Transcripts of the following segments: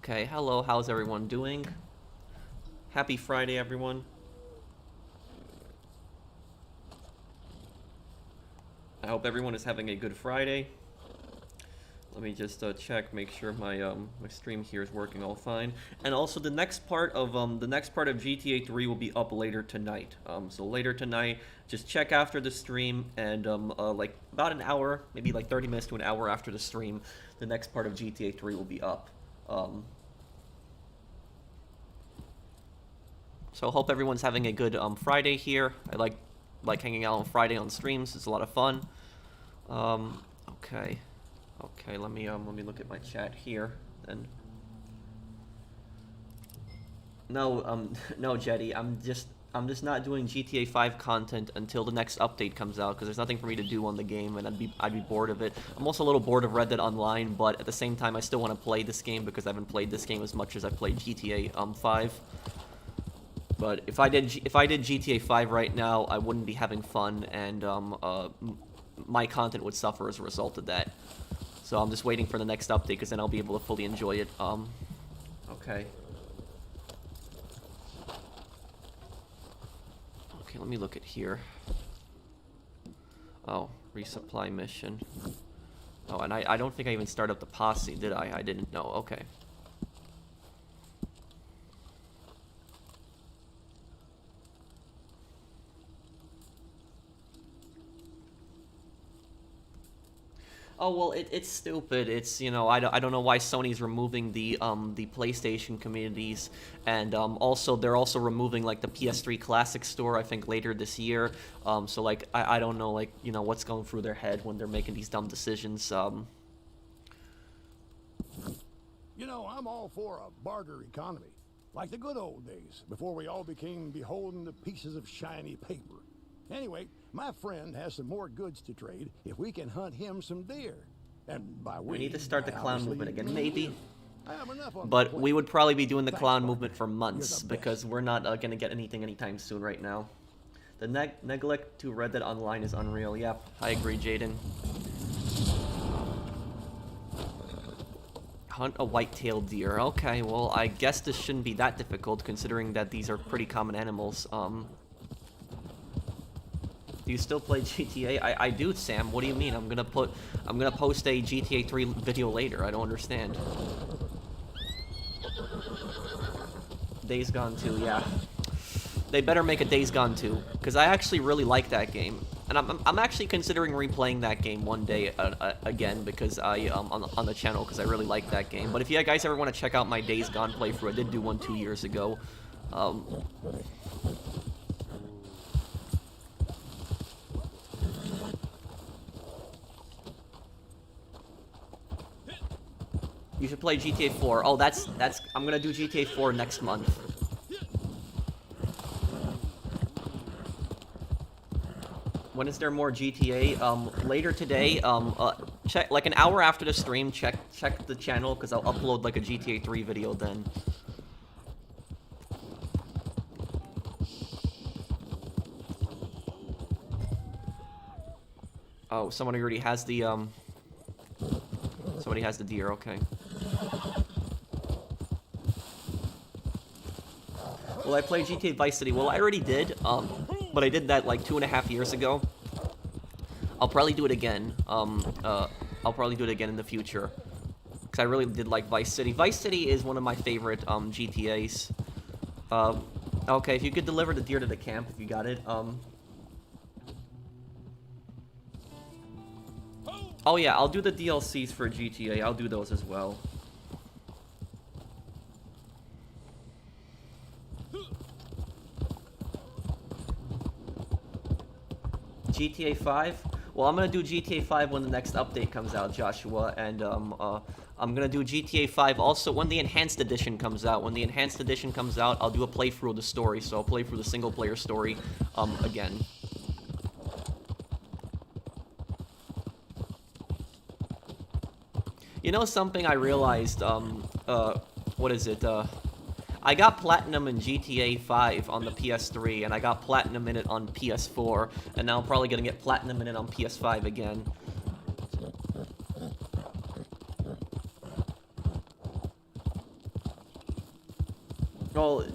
Okay, hello, how's everyone doing? Happy Friday, everyone. I hope everyone is having a good Friday. Let me just check, make sure my my stream here is working all fine. And also, the next part of GTA 3 will be up later tonight. So later tonight, just check after the stream, and like about an hour, maybe like 30 minutes to an hour after the stream, the next part of GTA 3 will be up. So hope everyone's having a good Friday here. I like hanging out on Friday on streams. It's a lot of fun. Okay. Okay, let me look at my chat here then. No, no, Jetty, I'm just not doing GTA 5 content until the next update comes out, because there's nothing for me to do on the game, and I'd be bored of it. I'm also a little bored of Red Dead Online, but at the same time I still want to play this game because I haven't played this game as much as I played GTA 5. But if I did GTA 5 right now, I wouldn't be having fun, and my content would suffer as a result of that. So I'm just waiting for the next update, because then I'll be able to fully enjoy it. Okay. Okay, let me look at here. Oh, resupply mission. Oh, and I don't think I even started up the posse, did I? I didn't know. Okay. Oh, well, it's stupid. It's, you know, I don't know why Sony's removing the PlayStation communities, and also they're also removing like the PS3 Classic store, I think, later this year. So like I don't know, like, you know, what's going through their head when they're making these dumb decisions. You know, I'm all for a barter economy, like the good old days before we all became beholden to pieces of shiny paper. Anyway, my friend has some more goods to trade if we can hunt him some deer. And by we need to start the clown movement again, maybe. But we would probably be doing the clown movement for months, because we're not going to get anything anytime soon right now. The neglect to Red Dead Online is unreal. Yep, I agree, Jaden. Hunt a white-tailed deer. Okay, well, I guess this shouldn't be that difficult, considering that these are pretty common animals. Do you still play GTA? I do, Sam. What do you mean? I'm gonna post a GTA 3 video later. I don't understand. Days Gone 2, yeah. They better make a Days Gone 2, because I actually really like that game, and I'm actually considering replaying that game one day again, because on the channel, because I really like that game. But if you guys ever want to check out my Days Gone playthrough, I did do one 2 years ago. You should play GTA 4. Oh, that's I'm gonna do GTA 4 next month. When is there more GTA? Later today. Check like an hour after the stream. Check the channel, because I'll upload like a GTA 3 video then. Oh, somebody already has the Somebody has the deer. Okay. Well, I played GTA Vice City. Well, I already did, but I did that like 2.5 years ago. I'll probably do it again. I'll probably do it again in the future, because I really did like Vice City. Vice City is one of my favorite GTAs. Okay, if you could deliver the deer to the camp, if you got it. Oh yeah, I'll do the DLCs for GTA. I'll do those as well. GTA 5? Well, I'm gonna do GTA 5 when the next update comes out, Joshua, and I'm gonna do GTA 5 also when the Enhanced Edition comes out. When the Enhanced Edition comes out, I'll do a playthrough of the story, so I'll play through the single-player story again. You know something I realized, what is it, I got Platinum in GTA 5 on the PS3, and I got Platinum in it on PS4, and now I'm probably gonna get Platinum in it on PS5 again. Well,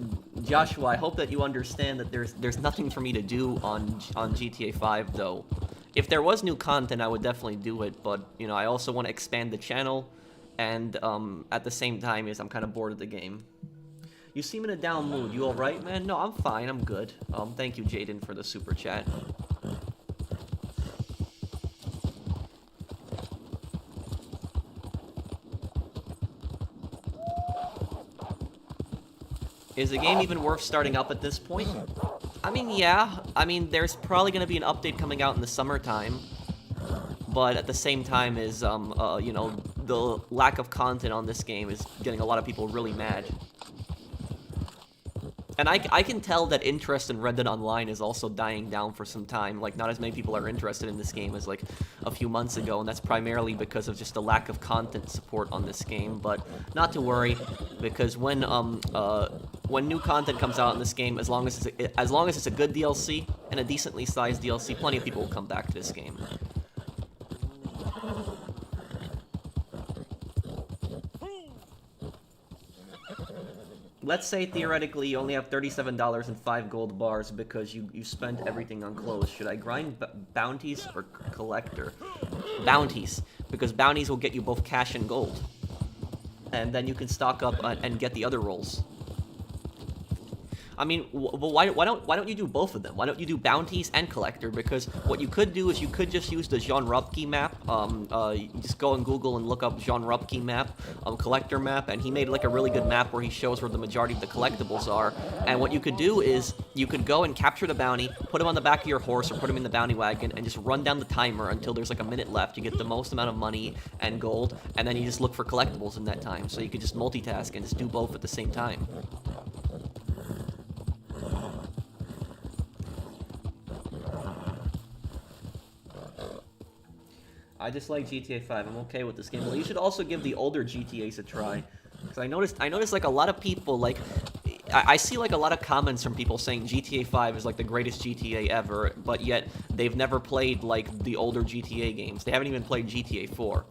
Joshua, I hope that you understand that there's nothing for me to do on GTA 5 though. If there was new content, I would definitely do it, but you know, I also want to expand the channel, and at the same time, I'm kind of bored of the game. You seem in a down mood. You all right, man? No, I'm fine. I'm good. Thank you, Jaden, for the super chat. Is the game even worth starting up at this point? I mean, yeah. I mean, there's probably going to be an update coming out in the summertime. But at the same time is, you know, the lack of content on this game is getting a lot of people really mad. And I can tell that interest in Red Dead Online is also dying down for some time. Like, not as many people are interested in this game as, like, a few months ago, and that's primarily because of just the lack of content support on this game. But not to worry, because when new content comes out in this game, as long as it's a good DLC and a decently sized DLC, plenty of people will come back to this game. Let's say, theoretically, you only have $37 and 5 gold bars because you spent everything on clothes. Should I grind bounties or collector? Bounties, because bounties will get you both cash and gold. And then you can stock up and get the other rolls. I mean, why don't you do both of them? Why don't you do bounties and collector? Because what you could do is you could just use the Jean Rupke map. You just go on Google and look up Jean Rupke map, collector map, and he made like a really good map where he shows where the majority of the collectibles are. And what you could do is you could go and capture the bounty, put him on the back of your horse or put him in the bounty wagon, and just run down the timer until there's like a minute left. You get the most amount of money and gold, and then you just look for collectibles in that time. So you could just multitask and just do both at the same time. I just like GTA 5. I'm okay with this game. Well, you should also give the older GTAs a try. Because I noticed like a lot of people, like, I see like a lot of comments from people saying GTA 5 is like the greatest GTA ever, but yet they've never played like the older GTA games. They haven't even played GTA 4.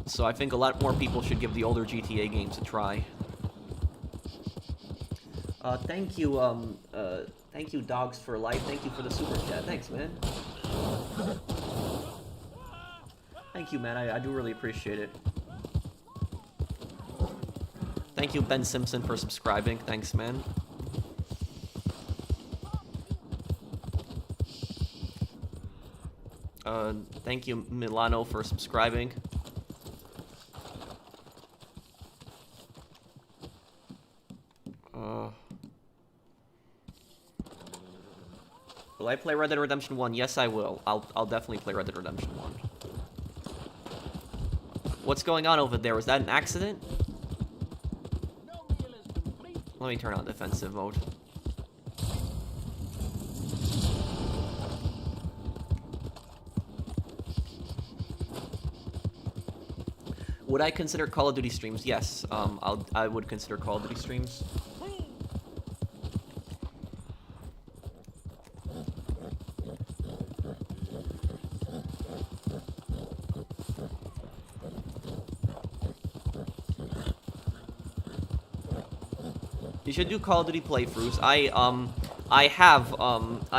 So I think a lot more people should give the older GTA games a try. Thank you, Dogs for Life. Thank you for the super chat. Thanks, man. Thank you, man. I do really appreciate it. Thank you, Ben Simpson, for subscribing. Thanks, man. Thank you, Milano, for subscribing. Will I play Red Dead Redemption 1? Yes, I will. I'll definitely play Red Dead Redemption 1. What's going on over there? Was that an accident? Let me turn on defensive mode. Would I consider Call of Duty streams? Yes, I would consider Call of Duty streams. You should do Call of Duty playthroughs. I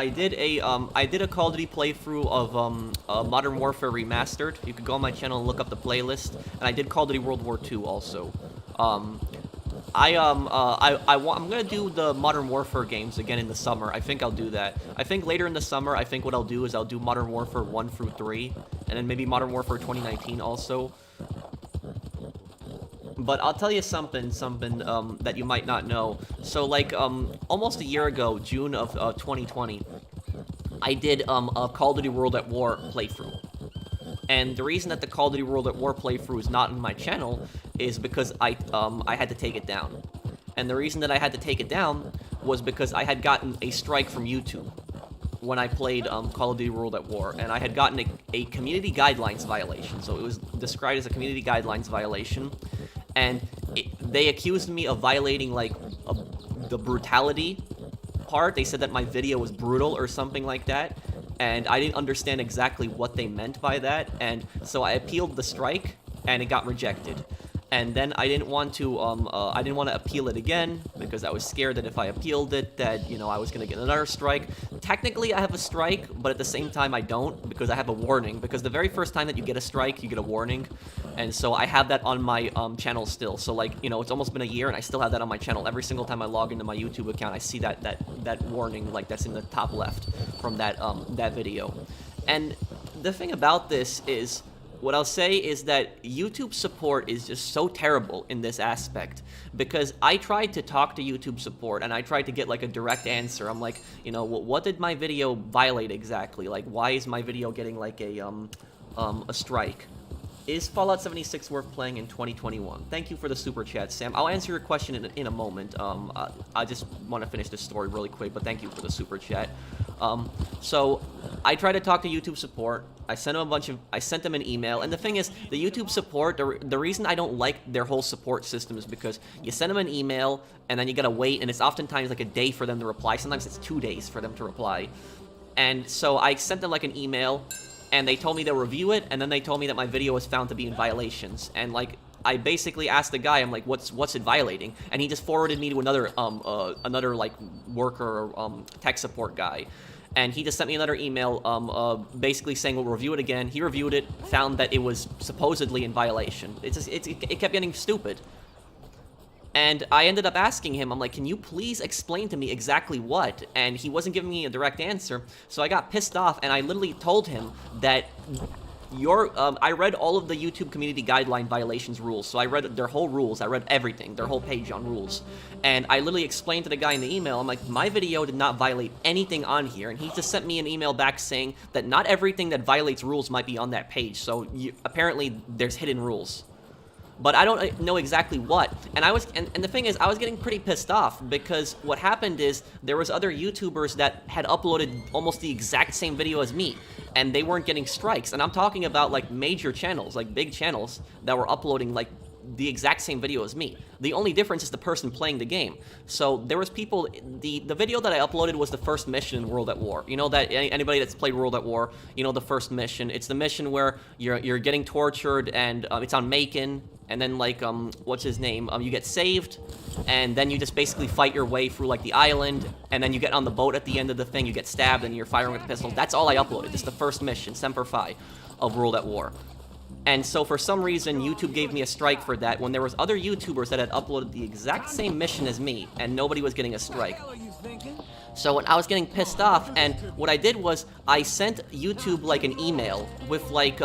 did a Call of Duty playthrough of Modern Warfare Remastered. You could go on my channel and look up the playlist. And I did Call of Duty World War II also. I'm gonna do the Modern Warfare games again in the summer. I think I'll do that. I think later in the summer, I think what I'll do is I'll do Modern Warfare 1 through 3, and then maybe Modern Warfare 2019 also. But I'll tell you something that you might not know. So, like, almost a year ago, June of 2020, I did a Call of Duty World at War playthrough. And the reason that the Call of Duty World at War playthrough is not on my channel is because I had to take it down. And the reason that I had to take it down was because I had gotten a strike from YouTube when I played Call of Duty World at War, and I had gotten a community guidelines violation. So it was described as a community guidelines violation, and they accused me of violating like the brutality part. They said that my video was brutal or something like that, and I didn't understand exactly what they meant by that, and so I appealed the strike, and it got rejected. And then I didn't want to appeal it again because I was scared that if I appealed it, that I was gonna get another strike. Technically, I have a strike, but at the same time, I don't because I have a warning. Because the very first time that you get a strike, you get a warning, and so I have that on my channel still. So like it's almost been a year, and I still have that on my channel. Every single time I log into my YouTube account, I see that warning like that's in the top left from that video. And the thing about this is, what I'll say is that YouTube support is just so terrible in this aspect, because I tried to talk to YouTube support and I tried to get like a direct answer. I'm like, what did my video violate exactly? Like, why is my video getting like a strike? Is Fallout 76 worth playing in 2021? Thank you for the super chat, Sam. I'll answer your question in a moment. I just want to finish this story really quick, but thank you for the super chat. So I tried to talk to YouTube support. I sent them an email, and the thing is, the YouTube support, the reason I don't like their whole support system is because you send them an email, and then you gotta wait, and it's oftentimes like a day for them to reply. Sometimes it's 2 days for them to reply. And so I sent them like an email, and they told me they'll review it, and then they told me that my video was found to be in violations. And like, I basically asked the guy, I'm like, what's it violating? And he just forwarded me to another like worker or tech support guy. And he just sent me another email, basically saying we'll review it again. He reviewed it, found that it was supposedly in violation. It kept getting stupid. And I ended up asking him, I'm like, can you please explain to me exactly what? And he wasn't giving me a direct answer, so I got pissed off, and I literally told him that I read all of the YouTube community guideline violations rules, so I read their whole rules, I read everything, their whole page on rules, and I literally explained to the guy in the email, I'm like, my video did not violate anything on here, and he just sent me an email back saying that not everything that violates rules might be on that page, so apparently there's hidden rules. But I don't know exactly what, and the thing is, I was getting pretty pissed off, because what happened is, there was other YouTubers that had uploaded almost the exact same video as me, and they weren't getting strikes, and I'm talking about, like, major channels, like, big channels, that were uploading, like, the exact same video as me. The only difference is the person playing the game. So, there was people, the video that I uploaded was the first mission in World at War. You know that, anybody that's played World at War, you know the first mission. It's the mission where you're getting tortured, and it's on Macon, and then, like, what's his name? You get saved, and then you just basically fight your way through, like, the island, and then you get on the boat at the end of the thing, you get stabbed, and you're firing with the pistol. That's all I uploaded. It's the first mission, Semper Fi, of World at War. And so, for some reason, YouTube gave me a strike for that, when there was other YouTubers that had uploaded the exact same mission as me, and nobody was getting a strike. So when I was getting pissed off, and what I did was, I sent YouTube, like, an email with, like,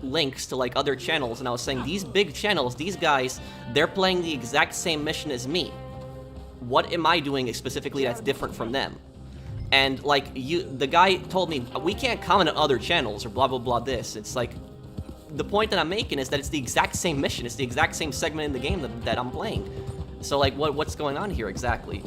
links to, like, other channels, and I was saying, these big channels, these guys, they're playing the exact same mission as me. What am I doing specifically that's different from them? And, like, the guy told me, we can't comment on other channels, or blah, blah, blah, this. It's like, the point that I'm making is that it's the exact same mission, it's the exact same segment in the game that I'm playing. So, like, what's going on here exactly?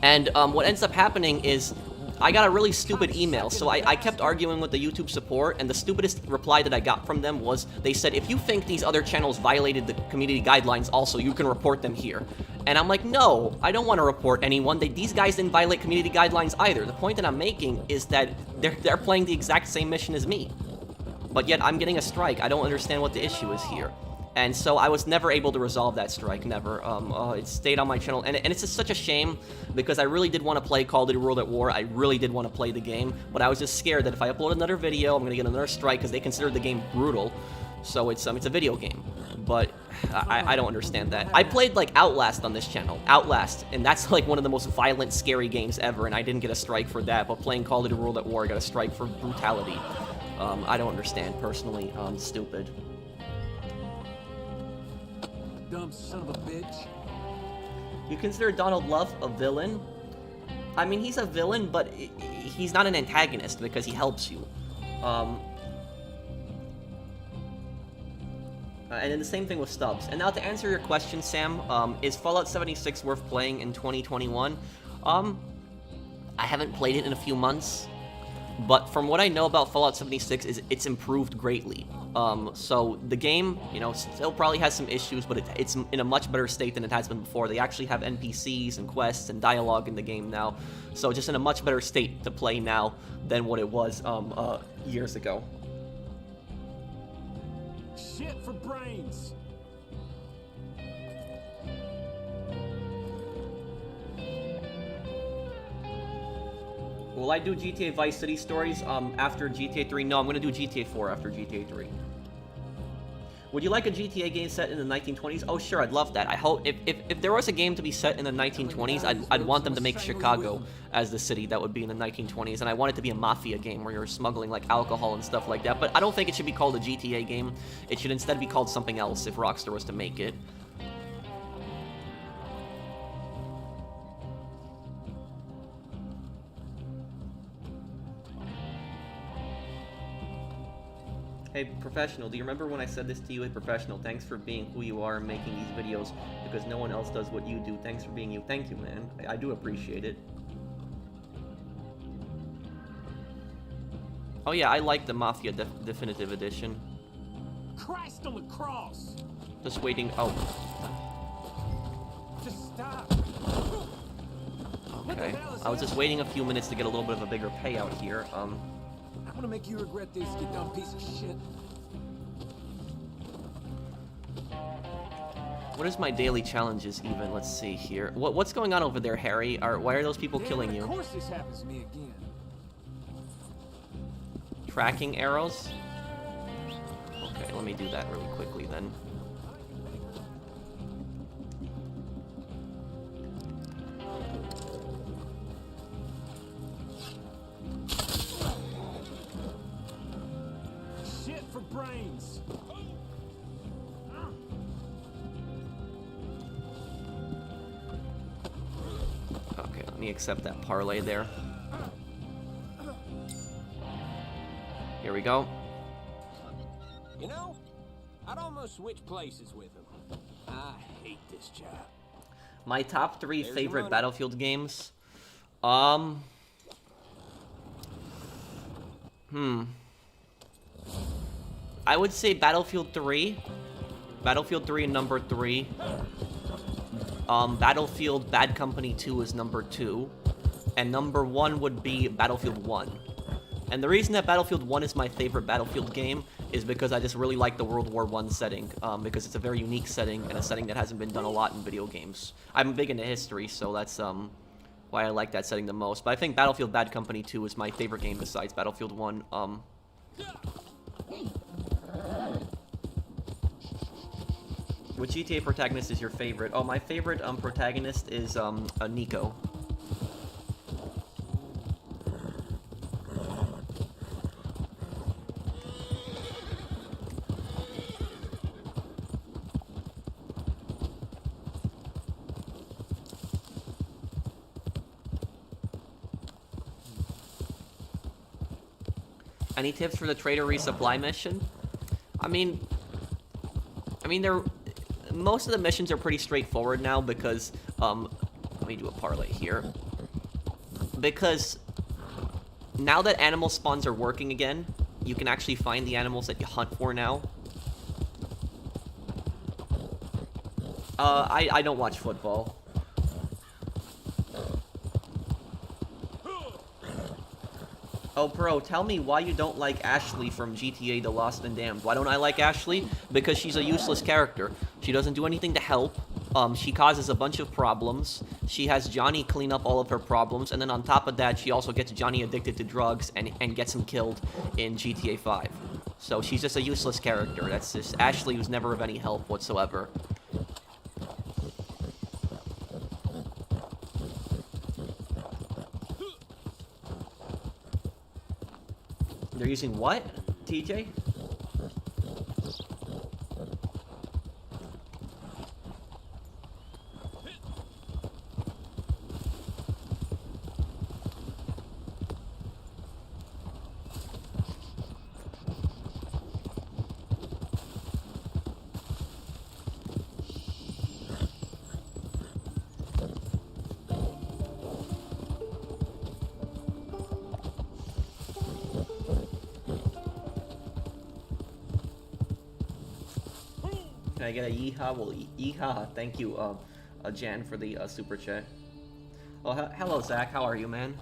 And what ends up happening is, I got a really stupid email, so I kept arguing with the YouTube support, and the stupidest reply that I got from them was, they said, if you think these other channels violated the community guidelines also, you can report them here. And I'm like, no, I don't want to report anyone. These guys didn't violate community guidelines either. The point that I'm making is that they're playing the exact same mission as me. But yet, I'm getting a strike. I don't understand what the issue is here. And so I was never able to resolve that strike, never. It stayed on my channel, and it's just such a shame, because I really did want to play Call of Duty World at War, I really did want to play the game, but I was just scared that if I upload another video, I'm going to get another strike, because they consider the game brutal, so it's a video game. But I don't understand that. I played, like, Outlast on this channel, Outlast, and that's, like, one of the most violent, scary games ever, and I didn't get a strike for that, but playing Call of Duty World at War, I got a strike for brutality. I don't understand, personally. Stupid. Dumb son of a bitch. You consider Donald Love a villain? I mean, he's a villain, but he's not an antagonist because he helps you. And then the same thing with Stubbs. And now to answer your question, Sam, is Fallout 76 worth playing in 2021? I haven't played it in a few months, but from what I know about Fallout 76 is it's improved greatly. So the game, still probably has some issues, but it's in a much better state than it has been before. They actually have NPCs and quests and dialogue in the game now, so just in a much better state to play now than what it was years ago. Shit for brains. Will I do GTA Vice City stories after GTA 3? No, I'm gonna do GTA 4 after GTA 3. Would you like a GTA game set in the 1920s? Oh, sure, I'd love that. I hope if there was a game to be set in the 1920s, I'd want them to make Chicago as the city that would be in the 1920s, and I want it to be a mafia game where you're smuggling like alcohol and stuff like that. But I don't think it should be called a GTA game. It should instead be called something else if Rockstar was to make it. Hey, Professional, do you remember when I said this to you? Hey, Professional, thanks for being who you are and making these videos because no one else does what you do. Thanks for being you. Thank you, man. I do appreciate it. Oh yeah, I like the Mafia Definitive Edition. Christ on the cross! Just waiting. Oh. Just stop. Okay. I was just waiting a few minutes to get a little bit of a bigger payout here. I'm gonna make you regret this, you dumb piece of shit. What is my daily challenges even? Let's see here. What's going on over there, Harry? Why are those people killing you? Of course this happens to me again. Tracking arrows? Okay, let me do that really quickly then. Shit for brains. Okay, let me accept that parlay there. Here we go. You know, I'd almost switch places with him. I hate this job. My top 3 There's favorite your money. Battlefield games. I would say Battlefield 3. Battlefield 3 number 3. Battlefield Bad Company 2 is number 2. And number 1 would be Battlefield 1. And the reason that Battlefield 1 is my favorite Battlefield game is because I just really like the World War I setting, because it's a very unique setting and a setting that hasn't been done a lot in video games. I'm big into history, so that's why I like that setting the most. But I think Battlefield Bad Company 2 is my favorite game besides Battlefield 1. Which GTA protagonist is your favorite? Oh, my favorite protagonist is Nico. Any tips for the trader resupply mission? I mean, most of the missions are pretty straightforward now because, let me do a parlay here. Because now that animal spawns are working again, you can actually find the animals that you hunt for now. I don't watch football. Oh, bro, tell me why you don't like Ashley from GTA The Lost and Damned. Why don't I like Ashley? Because she's a useless character. She doesn't do anything to help. She causes a bunch of problems. She has Johnny clean up all of her problems. And then on top of that, she also gets Johnny addicted to drugs and gets him killed in GTA 5. So she's just a useless character. That's just Ashley who's never of any help whatsoever. They're using what, TJ? Can I get a yeehaw? Well, yeehaw. Thank you, Jan, for the super chat. Oh, hello, Zach. How are you, man?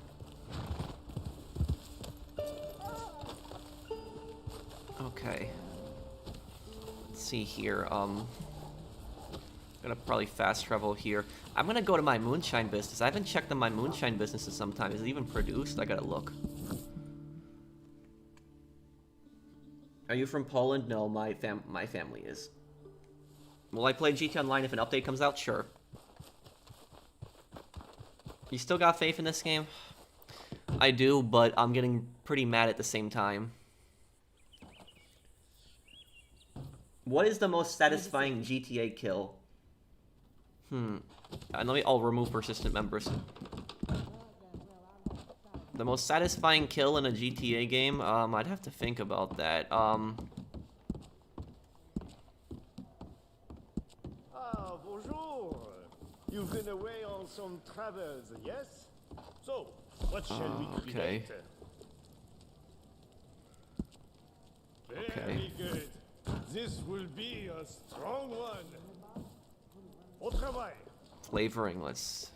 Okay. Let's see here. Gonna probably fast travel here. I'm gonna go to my Moonshine business. I haven't checked on my Moonshine business in some time. Is it even produced? I gotta look. Are you from Poland? No, my family is. Will I play GT Online if an update comes out? Sure. You still got faith in this game? I do, but I'm getting pretty mad at the same time. What is the most satisfying GTA kill? And I'll remove persistent members. The most satisfying kill in a GTA game? I'd have to think about that. Bonjour. You've been away on some travels, yes? So, what shall we create? Very good. This will be a strong one. Au travail. Flavoring, let's...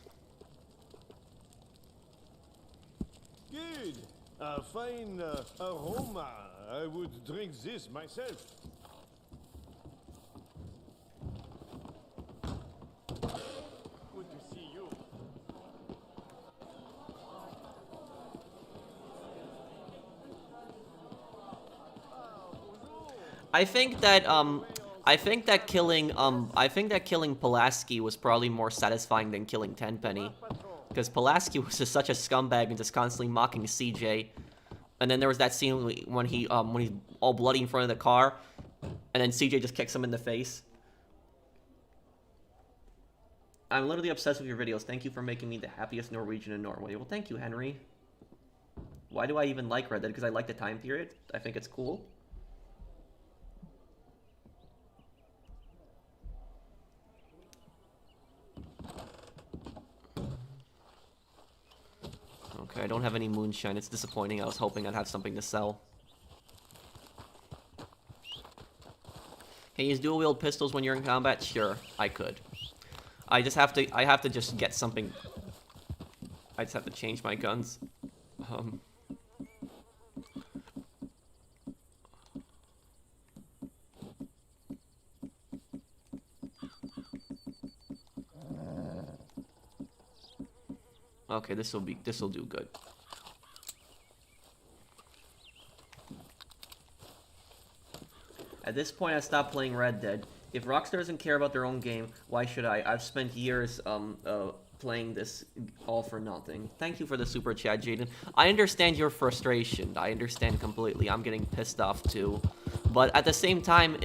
Good. A fine aroma. I would drink this myself. Good to see you. I think that killing Pulaski was probably more satisfying than killing Tenpenny. Because Pulaski was just such a scumbag and just constantly mocking CJ. And then there was that scene when he's all bloody in front of the car, and then CJ just kicks him in the face. I'm literally obsessed with your videos. Thank you for making me the happiest Norwegian in Norway. Well, thank you, Henry. Why do I even like Red Dead? Because I like the time period. I think it's cool. Okay, I don't have any Moonshine. It's disappointing. I was hoping I'd have something to sell. Can you use dual-wield pistols when you're in combat? Sure, I could. I have to just get something. I just have to change my guns. Okay, this'll do good. At this point, I stopped playing Red Dead. If Rockstar doesn't care about their own game, why should I? I've spent years playing this all for nothing. Thank you for the super chat, Jaden. I understand your frustration. I understand completely. I'm getting pissed off too. But at the same time,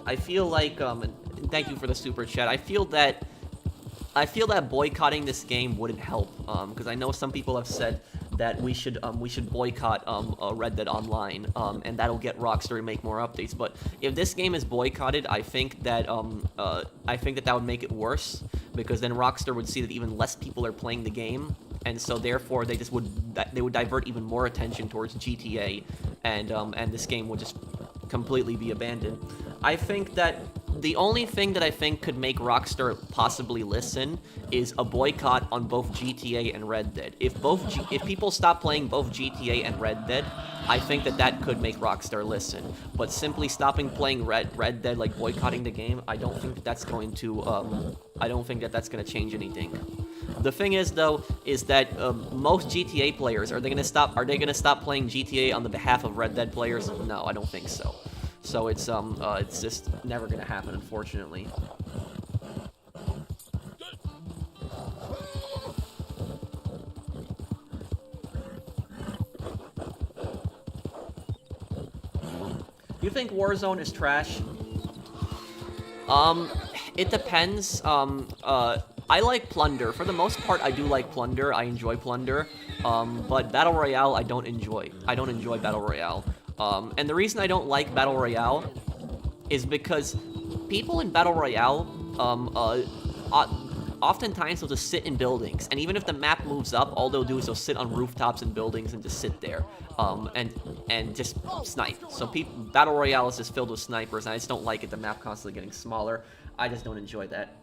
I feel like and thank you for the super chat. I feel that boycotting this game wouldn't help, because I know some people have said that we should boycott Red Dead Online, and that'll get Rockstar to make more updates. But if this game is boycotted, I think that would make it worse, because then Rockstar would see that even less people are playing the game, and so therefore they would divert even more attention towards GTA, and this game would just completely be abandoned. I think that the only thing that I think could make Rockstar possibly listen is a boycott on both GTA and Red Dead. If people stop playing both GTA and Red Dead, I think that could make Rockstar listen. But simply stopping playing Red Dead, like boycotting the game, I don't think that's going to change anything. The thing is, though, is that most GTA players, are they gonna stop playing GTA on the behalf of Red Dead players? No, I don't think so. So it's just never gonna happen, unfortunately. You think Warzone is trash? It depends. I like Plunder. For the most part, I do like Plunder. I enjoy Plunder. But Battle Royale, I don't enjoy. I don't enjoy Battle Royale. And the reason I don't like Battle Royale is because people in Battle Royale, oftentimes they'll just sit in buildings, and even if the map moves up, all they'll do is they'll sit on rooftops and buildings and just sit there, and just snipe. So Battle Royale is just filled with snipers, and I just don't like it. The map constantly getting smaller. I just don't enjoy that.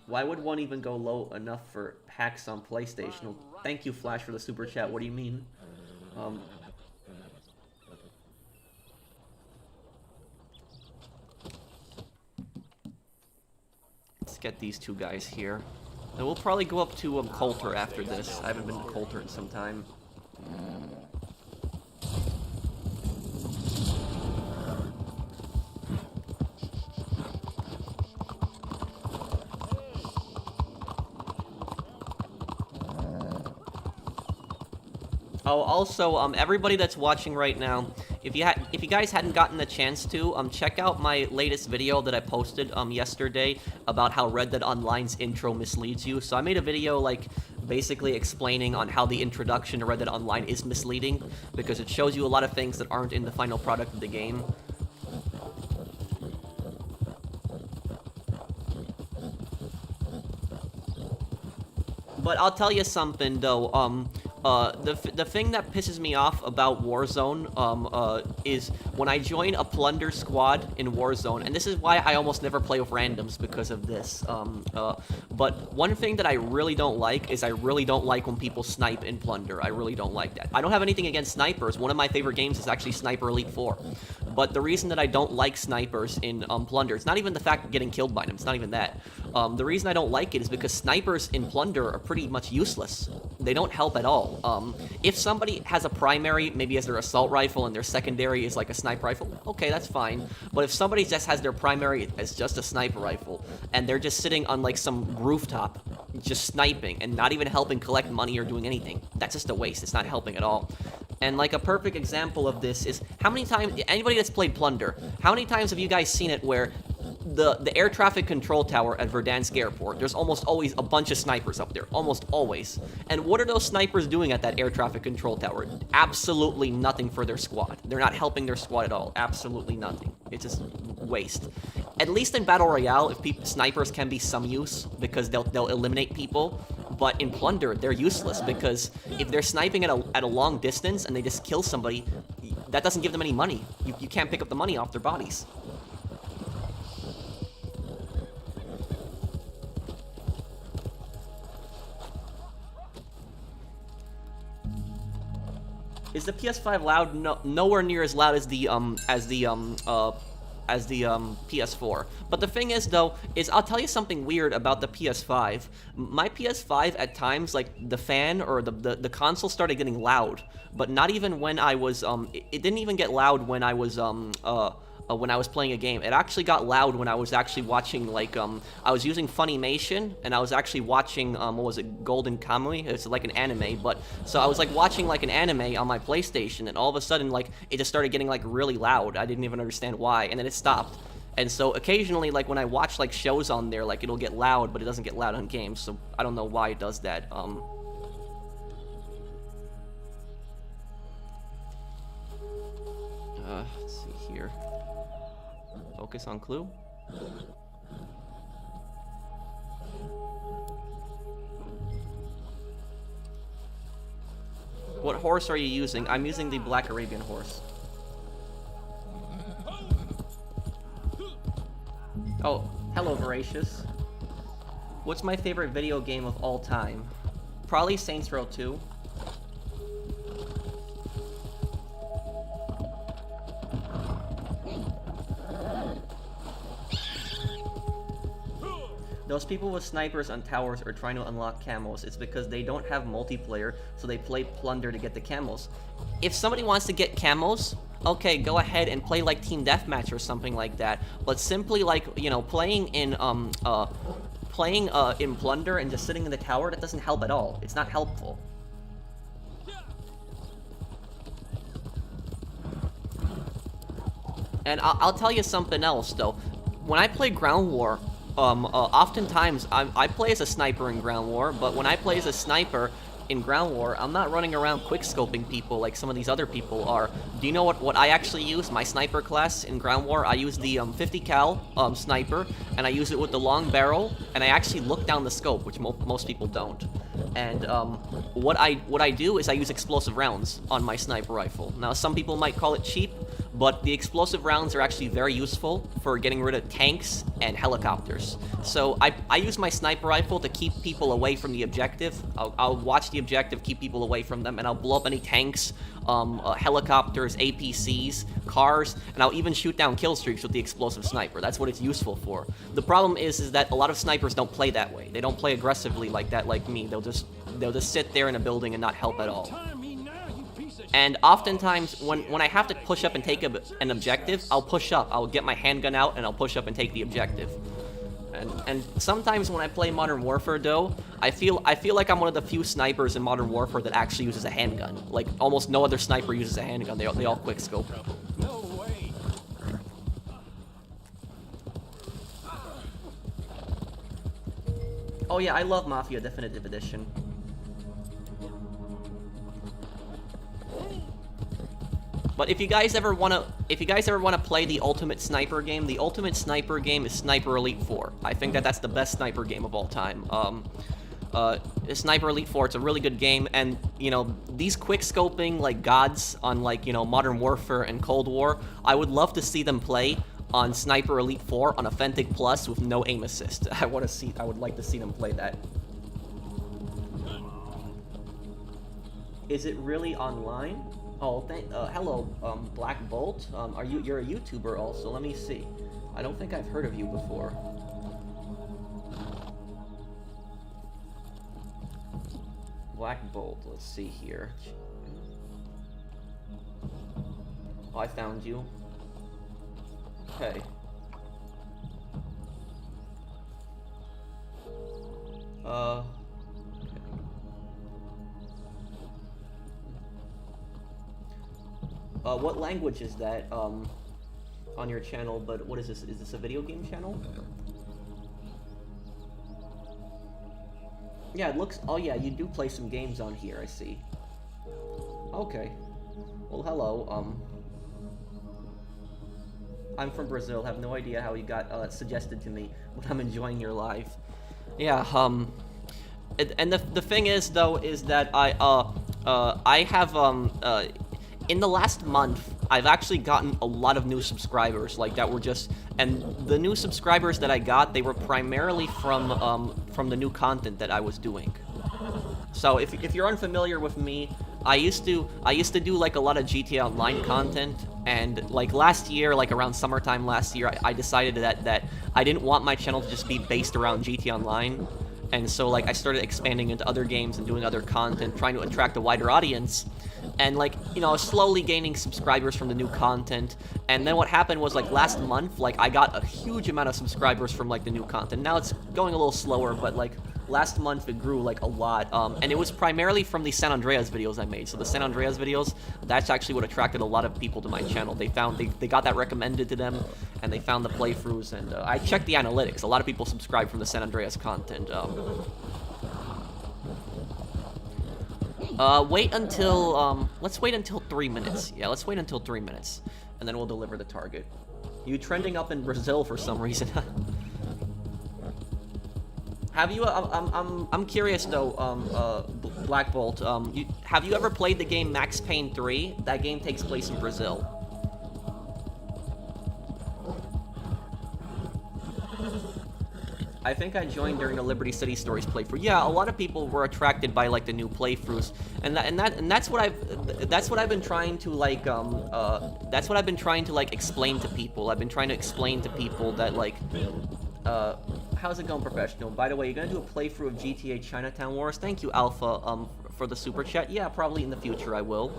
Why would one even go low enough for hacks on PlayStation? Well, thank you, Flash, for the super chat. What do you mean? get these two guys here. And we'll probably go up to Coulter after this. I haven't been to Coulter in some time. Oh, also, everybody that's watching right now, if you guys hadn't gotten a chance to, check out my latest video that I posted yesterday about how Red Dead Online's intro misleads you. So I made a video like basically explaining on how the introduction to Red Dead Online is misleading because it shows you a lot of things that aren't in the final product of the game. But I'll tell you something though, the thing that pisses me off about Warzone is when I join a plunder squad in Warzone, and this is why I almost never play with randoms because of this. But one thing that I really don't like is I really don't like when people snipe in plunder. I really don't like that. I don't have anything against snipers. One of my favorite games is actually Sniper Elite 4. But the reason that I don't like snipers in plunder, it's not even the fact of getting killed by them. It's not even that. The reason I don't like it is because snipers in plunder are pretty much useless. They don't help at all. If somebody has a primary, maybe as their assault rifle, and their secondary is like a sniper rifle, okay, that's fine. But if somebody just has their primary as just a sniper rifle, and they're just sitting on like some rooftop, just sniping, and not even helping collect money or doing anything, that's just a waste. It's not helping at all. And like a perfect example of this is, how many times, anybody that's played Plunder, how many times have you guys seen it where the air traffic control tower at Verdansk Airport, there's almost always a bunch of snipers up there, almost always. And what are those snipers doing at that air traffic control tower? Absolutely nothing for their squad. They're not helping their squad at all. Absolutely nothing. It's just waste. At least in Battle Royale, if snipers can be some use, because they'll eliminate people. But in Plunder, they're useless, because if they're sniping at a long distance and they just kill somebody, that doesn't give them any money. You can't pick up the money off their bodies. Is the PS5 loud? No, nowhere near as loud as the PS4. But the thing is, though, is I'll tell you something weird about the PS5. My PS5 at times, like the fan or the console started getting loud, but not even when I was it didn't even get loud when I was playing a game. It actually got loud when I was actually watching, like, I was using Funimation, and I was actually watching, what was it, Golden Kamuy? It's like an anime, but, so I was, like, watching, like, an anime on my PlayStation, and all of a sudden, like, it just started getting, like, really loud. I didn't even understand why, and then it stopped. And so, occasionally, like, when I watch, like, shows on there, like, it'll get loud, but it doesn't get loud on games, so I don't know why it does that. Let's see here. Focus on clue. What horse are you using? I'm using the Black Arabian horse. Oh, hello, Voracious. What's my favorite video game of all time? Probably Saints Row 2. Those people with snipers on towers are trying to unlock camos. It's because they don't have multiplayer, so they play Plunder to get the camos. If somebody wants to get camos, okay, go ahead and play like Team Deathmatch or something like that. But simply, like, you know, playing in Plunder and just sitting in the tower, that doesn't help at all. It's not helpful. And I'll tell you something else, though. When I play Ground War, oftentimes I play as a sniper in Ground War, but when I play as a sniper in Ground War, I'm not running around quick-scoping people like some of these other people are. Do you know what I actually use? My sniper class in Ground War, I use the 50 cal sniper, and I use it with the long barrel, and I actually look down the scope, which most people don't. And what I do is I use explosive rounds on my sniper rifle. Now, some people might call it cheap, but the explosive rounds are actually very useful for getting rid of tanks and helicopters. So I use my sniper rifle to keep people away from the objective. I'll watch the objective, keep people away from them, and I'll blow up any tanks, helicopters, APCs, cars, and I'll even shoot down kill streaks with the explosive sniper. That's what it's useful for. The problem is that a lot of snipers don't play that way. They don't play aggressively like that, like me. They'll just sit there in a building and not help at all. And oftentimes, when I have to push up and take an objective, I'll push up. I'll get my handgun out and I'll push up and take the objective. And sometimes when I play Modern Warfare, though, I feel like I'm one of the few snipers in Modern Warfare that actually uses a handgun. Like almost no other sniper uses a handgun. They all quick scope. No way. Oh yeah, I love Mafia Definitive Edition. But if you guys ever wanna play the Ultimate Sniper game, the Ultimate Sniper game is Sniper Elite 4. I think that's the best sniper game of all time. Sniper Elite 4, it's a really good game, and you know these quick scoping like gods on like Modern Warfare and Cold War. I would love to see them play on Sniper Elite 4 on Authentic Plus with no aim assist. I would like to see them play that. Is it really online? Oh, hello, Black Bolt. You're a YouTuber also? Let me see. I don't think I've heard of you before. Black Bolt. Let's see here. Oh, I found you. Okay. What language is that, on your channel, but what is this? Is this a video game channel? Yeah, it looks, oh yeah, you do play some games on here, I see. Okay. Well, hello, I'm from Brazil, have no idea how you got, suggested to me, but I'm enjoying your live. Yeah, and the thing is, though, is that I have, in the last month, I've actually gotten a lot of new subscribers, like that were just, and the new subscribers that I got, they were primarily from the new content that I was doing. So if you're unfamiliar with me, I used to do like a lot of GTA Online content, and like last year, like around summertime last year, I decided that I didn't want my channel to just be based around GTA Online. And so like I started expanding into other games and doing other content, trying to attract a wider audience. And like, slowly gaining subscribers from the new content. And then what happened was like last month, like I got a huge amount of subscribers from like the new content. Now it's going a little slower, but like last month it grew like a lot. And it was primarily from the San Andreas videos I made. So the San Andreas videos, that's actually what attracted a lot of people to my channel. They got that recommended to them, and they found the playthroughs, and I checked the analytics. A lot of people subscribe from the San Andreas content. Wait until, let's wait until 3 minutes. Yeah, let's wait until 3 minutes, and then we'll deliver the target. You trending up in Brazil for some reason. Have you, I'm curious though, Black Bolt, have you ever played the game Max Payne 3? That game takes place in Brazil. I think I joined during the Liberty City Stories playthrough. Yeah, a lot of people were attracted by like the new playthroughs, and that's what I've been trying to like that's what I've been trying to like explain to people. I've been trying to explain to people that like how's it going, Professional? By the way, you're gonna do a playthrough of GTA Chinatown Wars. Thank you, Alpha, for the super chat. Yeah, probably in the future I will.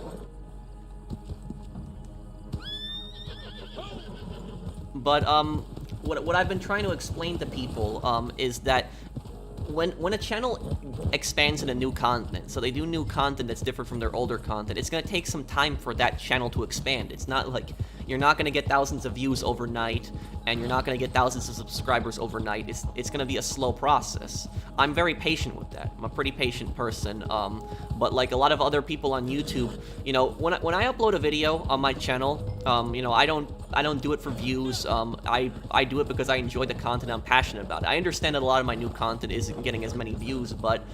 But what I've been trying to explain to people is that when a channel expands into new content, so they do new content that's different from their older content, it's going to take some time for that channel to expand. It's not like you're not going to get thousands of views overnight, and you're not going to get thousands of subscribers overnight. It's going to be a slow process. I'm very patient with that. I'm a pretty patient person, but like a lot of other people on YouTube, when I upload a video on my channel, I don't do it for views. I do it because I enjoy the content. I'm passionate about it. I understand that a lot of my new content isn't getting as many views, but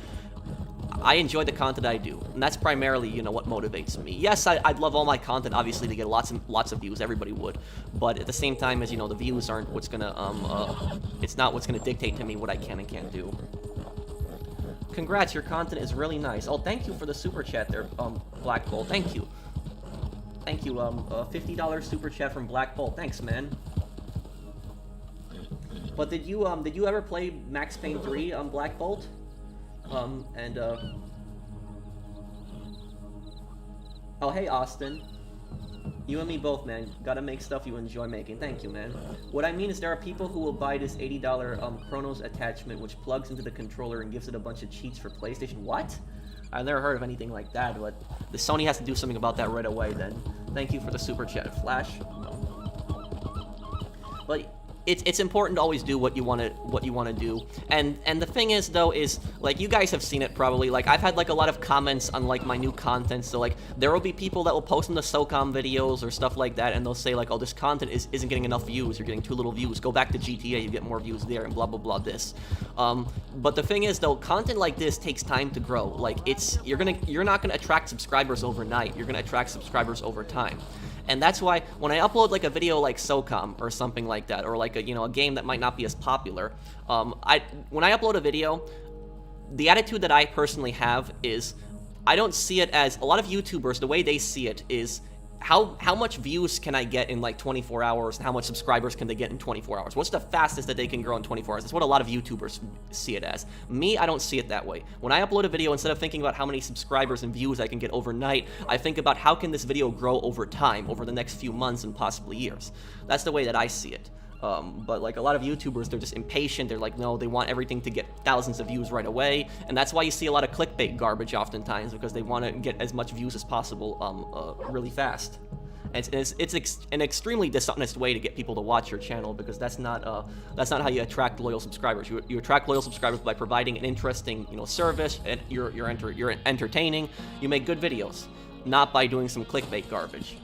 I enjoy the content I do, and that's primarily, you know, what motivates me. Yes, I'd love all my content, obviously, to get lots of views. Everybody would, but at the same time, as you know, the views aren't what's gonna it's not what's gonna dictate to me what I can and can't do. Congrats, your content is really nice. Oh, thank you for the super chat there, Black Bolt. Thank you. Thank you. $50 super chat from Black Bolt. Thanks, man. But did you ever play Max Payne 3 on Black Bolt? Oh, hey, Austin. You and me both, man. Gotta make stuff you enjoy making. Thank you, man. What I mean is there are people who will buy this $80 Chronos attachment which plugs into the controller and gives it a bunch of cheats for PlayStation. What? I've never heard of anything like that, but the Sony has to do something about that right away then. Thank you for the super chat, Flash. But it's important to always do what you want to do, and the thing is though is like you guys have seen it probably, like I've had like a lot of comments on like my new content, so like there will be people that will post in the SOCOM videos or stuff like that, and they'll say like, oh, this content isn't getting enough views, you're getting too little views, go back to GTA, you get more views there, and blah blah blah this. But the thing is though, content like this takes time to grow. Like you're not gonna attract subscribers overnight, you're gonna attract subscribers over time. And that's why when I upload like a video like SOCOM or something like that, or like a game that might not be as popular, when I upload a video, the attitude that I personally have is I don't see it as a lot of YouTubers. The way they see it is how much views can I get in like 24 hours, and how much subscribers can they get in 24 hours? What's the fastest that they can grow in 24 hours? That's what a lot of YouTubers see it as. Me, I don't see it that way. When I upload a video, instead of thinking about how many subscribers and views I can get overnight, I think about how can this video grow over time, over the next few months and possibly years. That's the way that I see it. But like a lot of YouTubers, they're just impatient. They're like, no, they want everything to get thousands of views right away, and that's why you see a lot of clickbait garbage oftentimes, because they want to get as much views as possible really fast. And it's an extremely dishonest way to get people to watch your channel, because that's not how you attract loyal subscribers. You attract loyal subscribers by providing an interesting service, and you're entertaining. You make good videos, not by doing some clickbait garbage.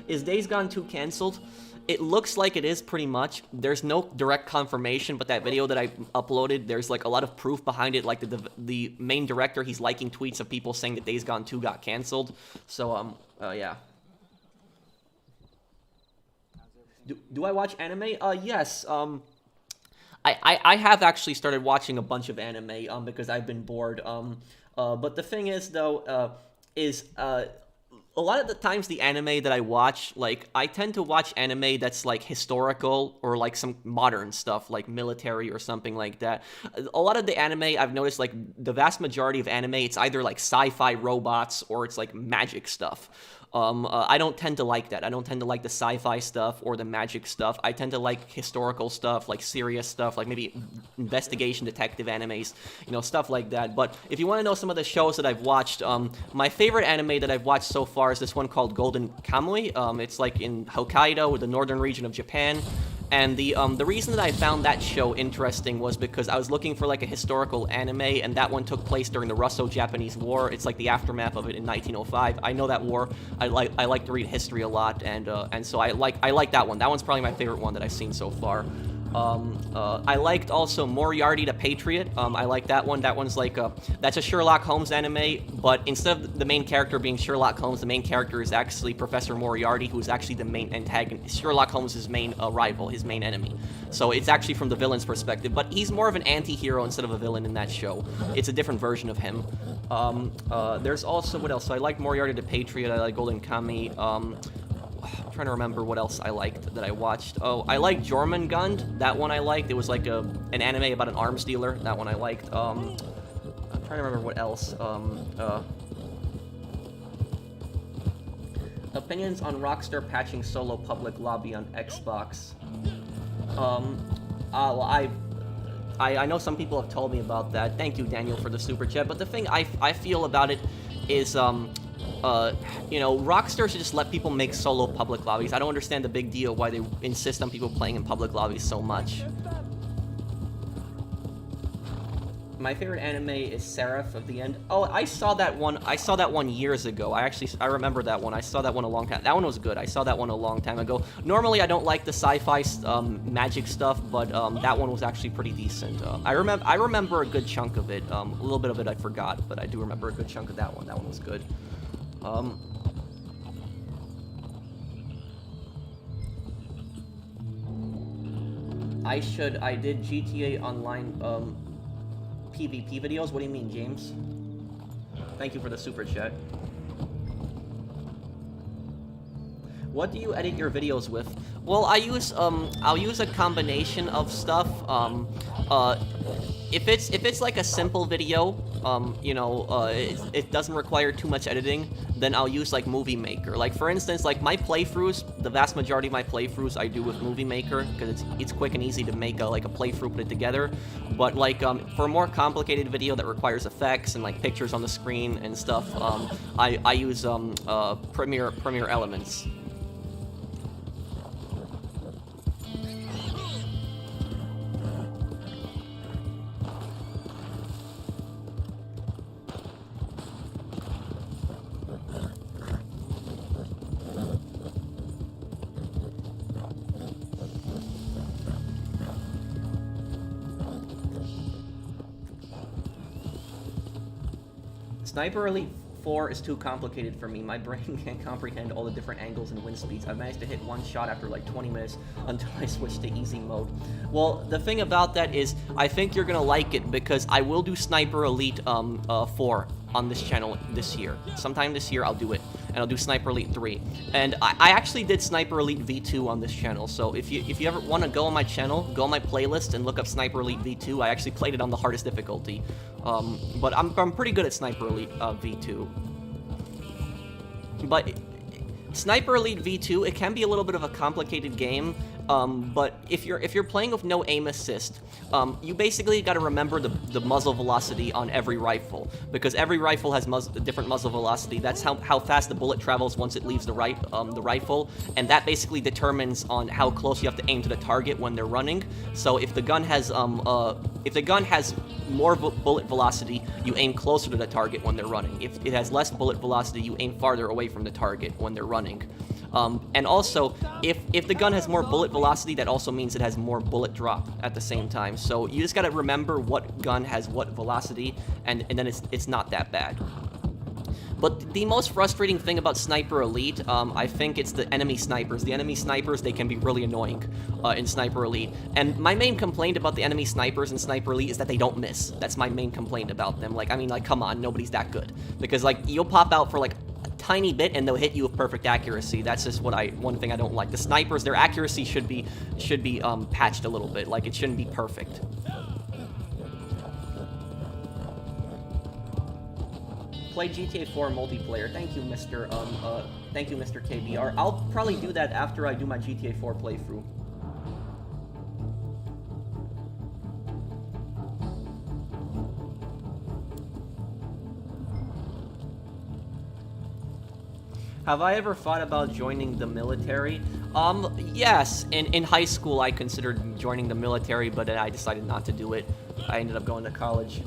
Is Days Gone 2 canceled? It looks like it is pretty much. There's no direct confirmation, but that video that I uploaded, there's like a lot of proof behind it. Like the main director, he's liking tweets of people saying that Days Gone 2 got canceled. So, yeah. Do I watch anime? Yes. I have actually started watching a bunch of anime because I've been bored. But the thing is, though, a lot of the times the anime that I watch, like, I tend to watch anime that's, like, historical or, like, some modern stuff, like military or something like that. A lot of the anime, I've noticed, like, the vast majority of anime, it's either, like, sci-fi robots or it's, like, magic stuff. I don't tend to like that. I don't tend to like the sci-fi stuff or the magic stuff. I tend to like historical stuff, like serious stuff, like maybe investigation detective animes, stuff like that. But if you want to know some of the shows that I've watched, my favorite anime that I've watched so far is this one called Golden Kamuy. It's like in Hokkaido, the northern region of Japan. And the reason that I found that show interesting was because I was looking for like a historical anime, and that one took place during the Russo-Japanese War. It's like the aftermath of it in 1905. I know that war. I like to read history a lot, and so I like that one. That one's probably my favorite one that I've seen so far. I liked also Moriarty the Patriot. I like that one. That one's like that's a Sherlock Holmes anime, but instead of the main character being Sherlock Holmes, the main character is actually Professor Moriarty, who is actually the main antagonist. Sherlock Holmes' his main rival, his main enemy. So it's actually from the villain's perspective, but he's more of an anti-hero instead of a villain in that show. It's a different version of him. There's also, what else? So I like Moriarty the Patriot. I like Golden Kamuy. I'm trying to remember what else I liked that I watched. Oh, I liked Jormungand. That one I liked. It was like an anime about an arms dealer. That one I liked. I'm trying to remember what else. Opinions on Rockstar patching solo public lobby on Xbox. Well, I know some people have told me about that. Thank you, Daniel, for the super chat. But the thing I feel about it is, Rockstar should just let people make solo public lobbies. I don't understand the big deal why they insist on people playing in public lobbies so much. My favorite anime is Seraph of the End. Oh, I saw that one. I saw that one years ago. I remember that one. I saw that one a long time. That one was good. I saw that one a long time ago. Normally, I don't like the sci-fi magic stuff, but that one was actually pretty decent. I remember a good chunk of it. A little bit of it I forgot, but I do remember a good chunk of that one. That one was good. I did GTA Online PvP videos. What do you mean, James? Thank you for the super chat. What do you edit your videos with? Well, I'll use a combination of stuff. If it's like a simple video, it doesn't require too much editing, then I'll use like Movie Maker. Like for instance, like my playthroughs, the vast majority of my playthroughs I do with Movie Maker because it's quick and easy to make a playthrough, put it together. But like for a more complicated video that requires effects and like pictures on the screen and stuff, I use Premiere Elements. Sniper Elite 4 is too complicated for me. My brain can't comprehend all the different angles and wind speeds. I managed to hit one shot after like 20 minutes until I switched to easy mode. Well, the thing about that is, I think you're gonna like it because I will do Sniper Elite 4 on this channel this year. Sometime this year I'll do it, and I'll do Sniper Elite 3. And I actually did Sniper Elite V2 on this channel, so if you ever want to go on my channel, go on my playlist and look up Sniper Elite V2. I actually played it on the hardest difficulty. But I'm pretty good at Sniper Elite V2. But Sniper Elite V2, it can be a little bit of a complicated game. But if you're playing with no aim assist, you basically got to remember the muzzle velocity on every rifle, because every rifle has a different muzzle velocity. That's how fast the bullet travels once it leaves the rifle, and that basically determines on how close you have to aim to the target when they're running. So if the gun has more bullet velocity, you aim closer to the target when they're running. If it has less bullet velocity, you aim farther away from the target when they're running. And also, if the gun has more bullet velocity, that also means it has more bullet drop at the same time. So you just gotta remember what gun has what velocity, and then it's not that bad. But the most frustrating thing about Sniper Elite, I think it's the enemy snipers. The enemy snipers, they can be really annoying in Sniper Elite. And my main complaint about the enemy snipers in Sniper Elite is that they don't miss. That's my main complaint about them. Like, I mean, like, come on, nobody's that good. Because, like, you'll pop out for, like, tiny bit and they'll hit you with perfect accuracy. That's just one thing I don't like. The snipers, their accuracy should be patched a little bit. Like, it shouldn't be perfect. Play GTA 4 multiplayer. Thank you, Mr. KBR. I'll probably do that after I do my GTA 4 playthrough. Have I ever thought about joining the military? Yes. In high school, I considered joining the military, but then I decided not to do it. I ended up going to college.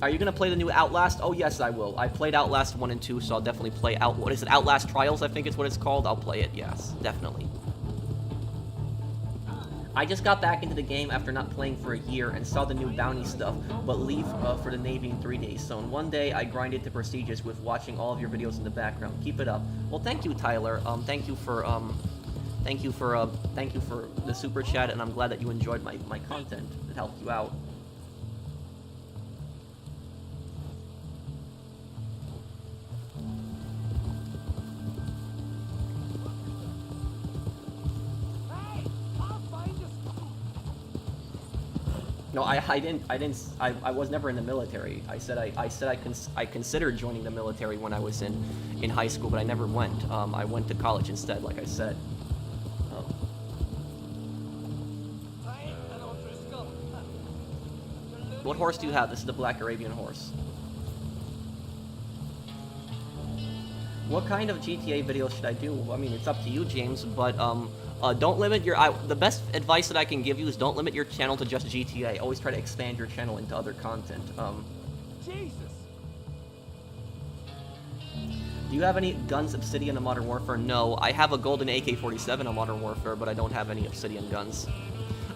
Are you gonna play the new Outlast? Oh, yes, I will. I played Outlast 1 and 2, so I'll definitely play what is it, Outlast Trials, I think it's what it's called? I'll play it, yes, definitely. I just got back into the game after not playing for a year and saw the new bounty stuff, but leave for the Navy in 3 days. So in one day, I grinded to prestigious with watching all of your videos in the background. Keep it up. Well, thank you, Tyler. Thank you for the super chat, and I'm glad that you enjoyed my content. It helped you out. No, I was never in the military. I considered joining the military when I was in high school, but I never went. I went to college instead, like I said. What horse do you have? This is the Black Arabian horse. What kind of GTA video should I do? I mean, it's up to you, James, but don't limit your... the best advice that I can give you is don't limit your channel to just GTA. Always try to expand your channel into other content. Jesus! Do you have any guns Obsidian in Modern Warfare? No, I have a golden AK-47 on Modern Warfare, but I don't have any Obsidian guns.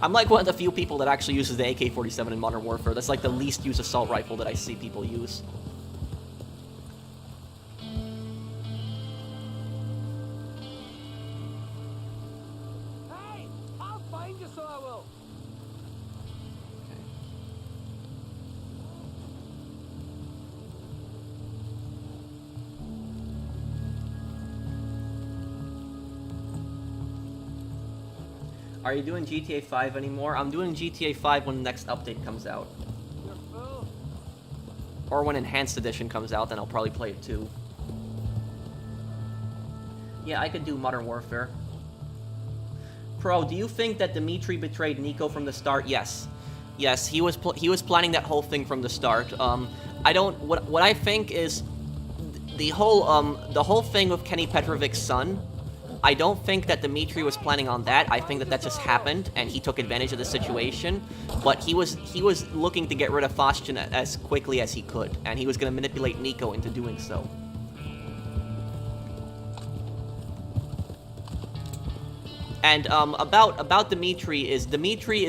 I'm like one of the few people that actually uses the AK-47 in Modern Warfare. That's like the least used assault rifle that I see people use. Hey! I'll find you, so I will! Are you doing GTA 5 anymore? I'm doing GTA 5 when the next update comes out. You're a fool. Or when Enhanced Edition comes out, then I'll probably play it too. Yeah, I could do Modern Warfare. Pro, do you think that Dimitri betrayed Nico from the start? Yes. Yes, he was planning that whole thing from the start. I don't... What I think is... The whole thing with Kenny Petrovic's son... I don't think that Dimitri was planning on that. I think that that just happened, and he took advantage of the situation. But he was looking to get rid of Foshin as quickly as he could, and he was going to manipulate Nico into doing so. And about Dimitri is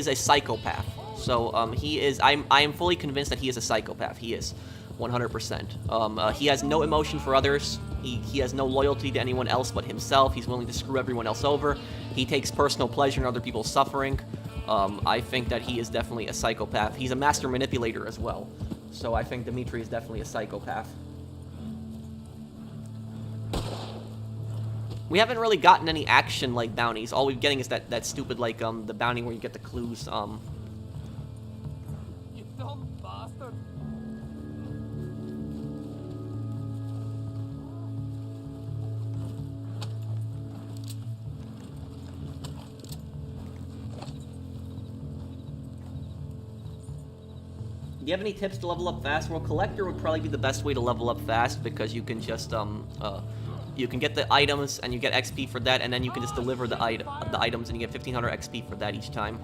a psychopath. So he is. I am fully convinced that he is a psychopath. He is, 100%. He has no emotion for others. He has no loyalty to anyone else but himself. He's willing to screw everyone else over. He takes personal pleasure in other people's suffering. I think that he is definitely a psychopath. He's a master manipulator as well. So I think Dimitri is definitely a psychopath. We haven't really gotten any action like bounties. All we're getting is that stupid like the bounty where you get the clues. You dumb bastard! Do you have any tips to level up fast? Well, Collector would probably be the best way to level up fast because you can just you can get the items and you get XP for that, and then you can just deliver the items and you get 1500 XP for that each time.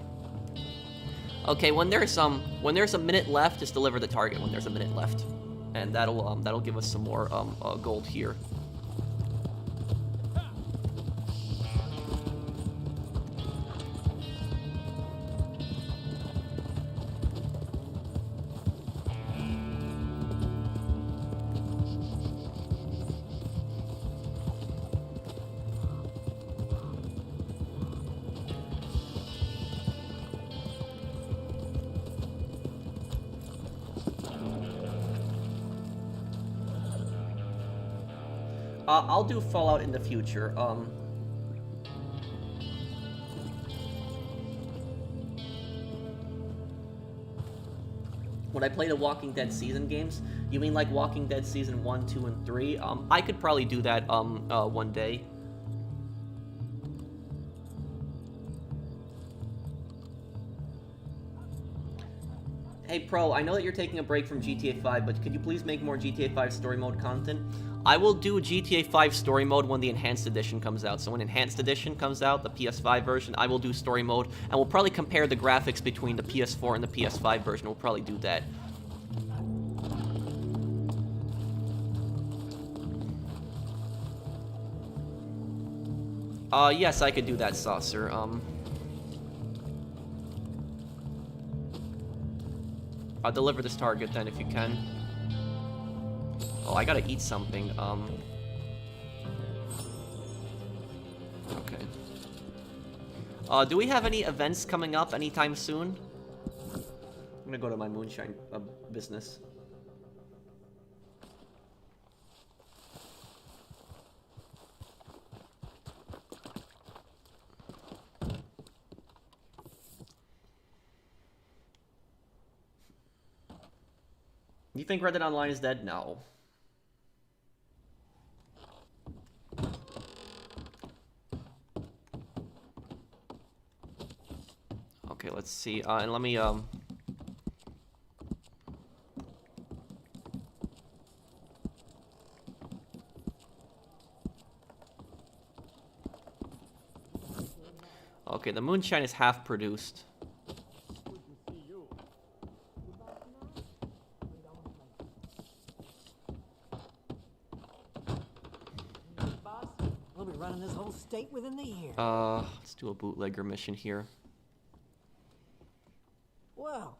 Okay, when there's a minute left, just deliver the target when there's a minute left, and that'll give us some more gold here. I'll do Fallout in the future. When I play the Walking Dead season games, you mean like Walking Dead season 1, 2, and 3? I could probably do that one day. Hey Pro, I know that you're taking a break from GTA 5, but could you please make more GTA 5 story mode content? I will do GTA 5 story mode when the Enhanced Edition comes out. So when Enhanced Edition comes out, the PS5 version, I will do story mode, and we'll probably compare the graphics between the PS4 and the PS5 version. We'll probably do that. Yes, I could do that, Saucer. I'll deliver this target then if you can. Oh, I gotta eat something. Okay. Do we have any events coming up anytime soon? I'm gonna go to my Moonshine business. You think Red Dead Online is dead? No. Okay, let's see. And let me Okay, the moonshine is half produced. We'll be running this whole state within the year. Let's do a bootlegger mission here. Well,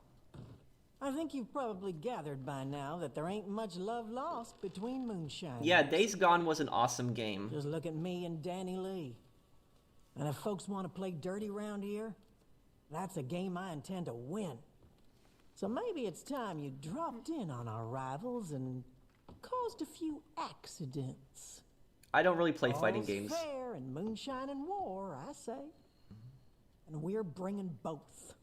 I think you've probably gathered by now that there ain't much love lost between Moonshine. Yeah, Days Gone was an awesome game. Just look at me and Danny Lee. And if folks want to play dirty around here, that's a game I intend to win. So maybe it's time you dropped in on our rivals and caused a few accidents. I don't really play fighting All's games. fair in moonshine and war, I say. And we're bringing both.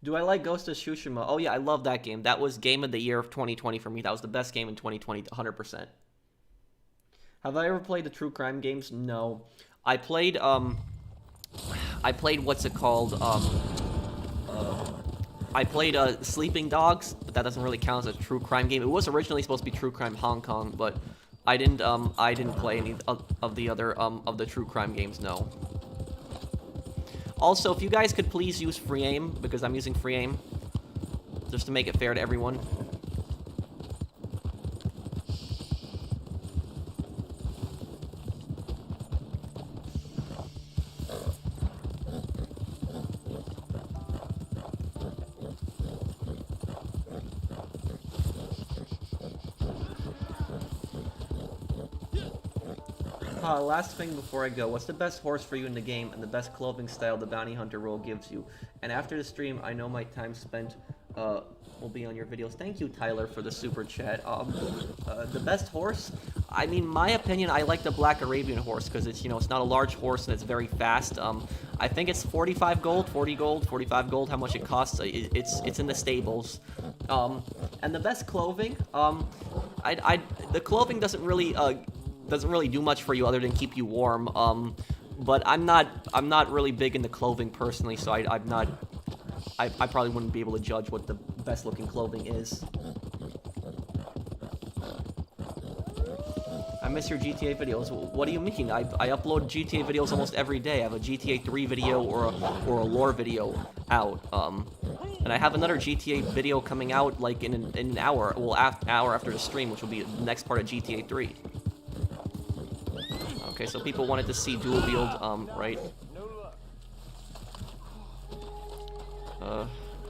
Do I like Ghost of Tsushima? Oh yeah, I love that game. That was game of the year of 2020 for me. That was the best game in 2020, 100%. Have I ever played the true crime games? No. I played what's it called? I played Sleeping Dogs, but that doesn't really count as a true crime game. It was originally supposed to be True Crime Hong Kong, but I didn't play any of the other of the true crime games. No. Also, if you guys could please use free aim, because I'm using free aim, just to make it fair to everyone. Last thing before I go, what's the best horse for you in the game and the best clothing style the bounty hunter role gives you? And after the stream, I know my time spent will be on your videos. Thank you, Tyler, for the super chat. The best horse? I mean, my opinion, I like the Black Arabian horse because it's, it's not a large horse and it's very fast. I think it's 45 gold, 40 gold, 45 gold, how much it costs. It's in the stables. And the best clothing, the clothing doesn't really do much for you other than keep you warm. But I'm not really big into clothing personally, so I probably wouldn't be able to judge what the best looking clothing is. I miss your GTA videos. What do you mean? I upload GTA videos almost every day. I have a GTA 3 video or a lore video out. And I have another GTA video coming out like in an hour, well, hour after the stream, which will be the next part of GTA 3. Okay, so people wanted to see dual wield, right?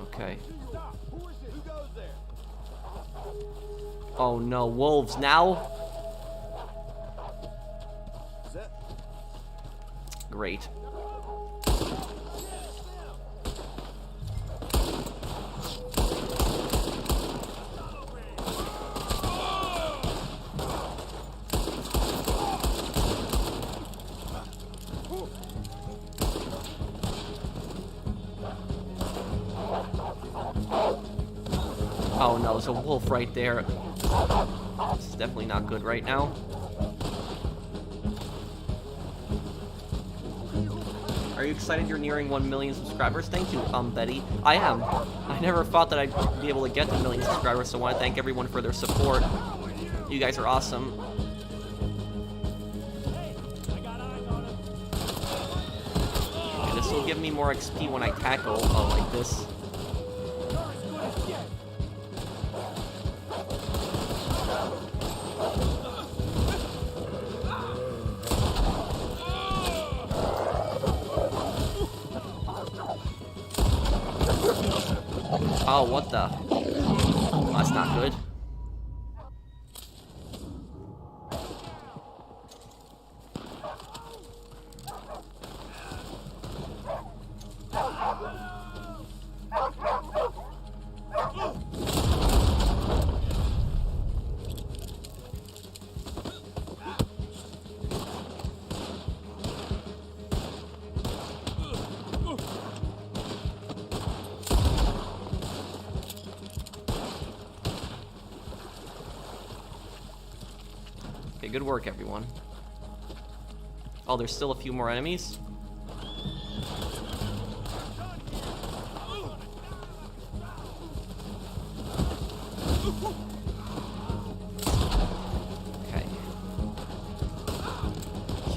Okay. Oh no, wolves now? Great. Oh no, there's a wolf right there. This is definitely not good right now. Are you excited you're nearing 1 million subscribers? Thank you, Betty. I am. I never thought that I'd be able to get to 1 million subscribers, so I want to thank everyone for their support. You guys are awesome. And this will give me more XP when I tackle like this. Oh, what the? Oh, that's not good. Okay, good work, everyone. Oh, there's still a few more enemies?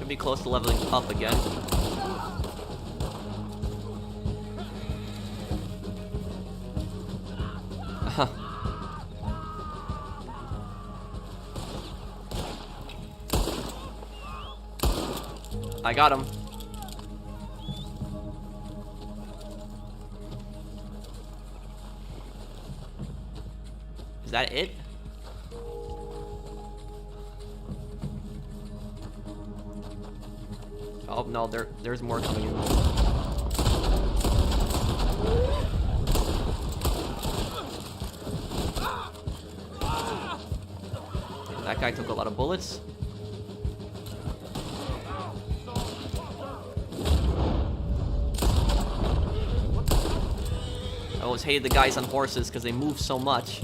be close to leveling up again. I got him. Is that it? Oh no, there's more coming in. That guy took a lot of bullets. I always hated the guys on horses because they move so much.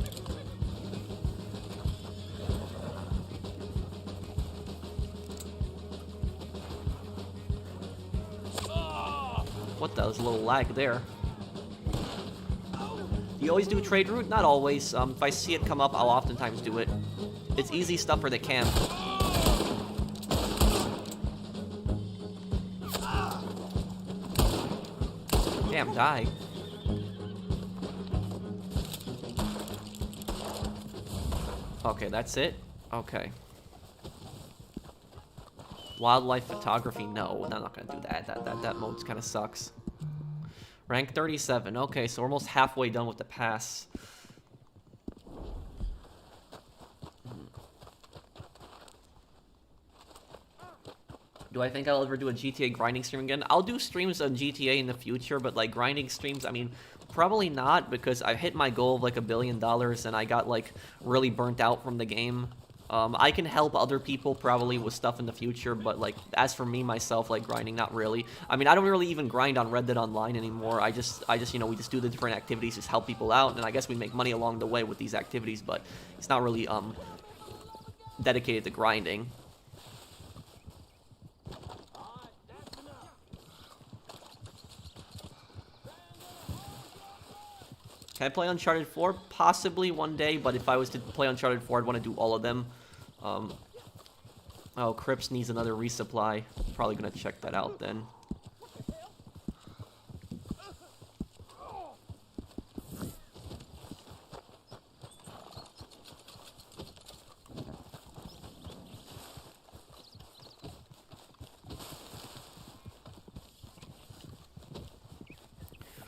What the? There's a little lag there. Do you always do trade route? Not always. If I see it come up, I'll oftentimes do it. It's easy stuff for the camp. Damn, die. Okay, that's it? Okay. Wildlife photography? No, I'm not gonna do that. That mode kind of sucks. Rank 37. Okay, so we're almost halfway done with the pass. Do I think I'll ever do a GTA grinding stream again? I'll do streams on GTA in the future, but like grinding streams, I mean, probably not, because I hit my goal of like $1 billion and I got like really burnt out from the game. I can help other people probably with stuff in the future, but like as for me myself, like grinding, not really. I mean, I don't really even grind on Red Dead Online anymore. I just you know, we just do the different activities, just help people out, and I guess we make money along the way with these activities, but it's not really dedicated to grinding. Can I play Uncharted 4? Possibly one day, but if I was to play Uncharted 4, I'd want to do all of them. Oh, Crips needs another resupply. Probably gonna check that out then.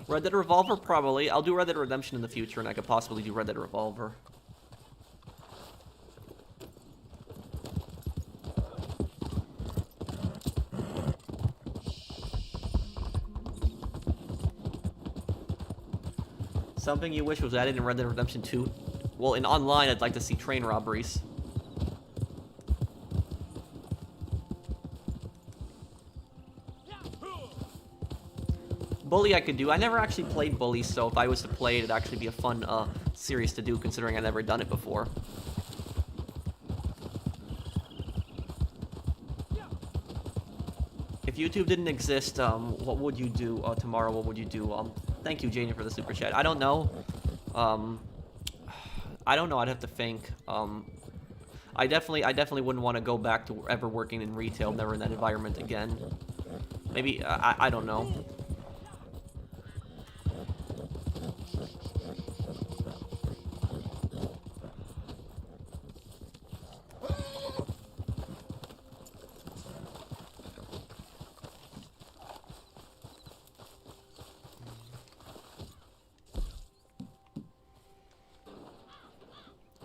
Red Dead Revolver? Probably. I'll do Red Dead Redemption in the future, and I could possibly do Red Dead Revolver. Something you wish was added in Red Dead Redemption 2? Well, in online, I'd like to see train robberies. Bully I could do. I never actually played Bully, so if I was to play it, it'd actually be a fun series to do, considering I've never done it before. If YouTube didn't exist, what would you do tomorrow? What would you do? Thank you, Janie, for the super chat. I don't know. I don't know. I'd have to think. I definitely wouldn't want to go back to ever working in retail, never in that environment again. Maybe I don't know.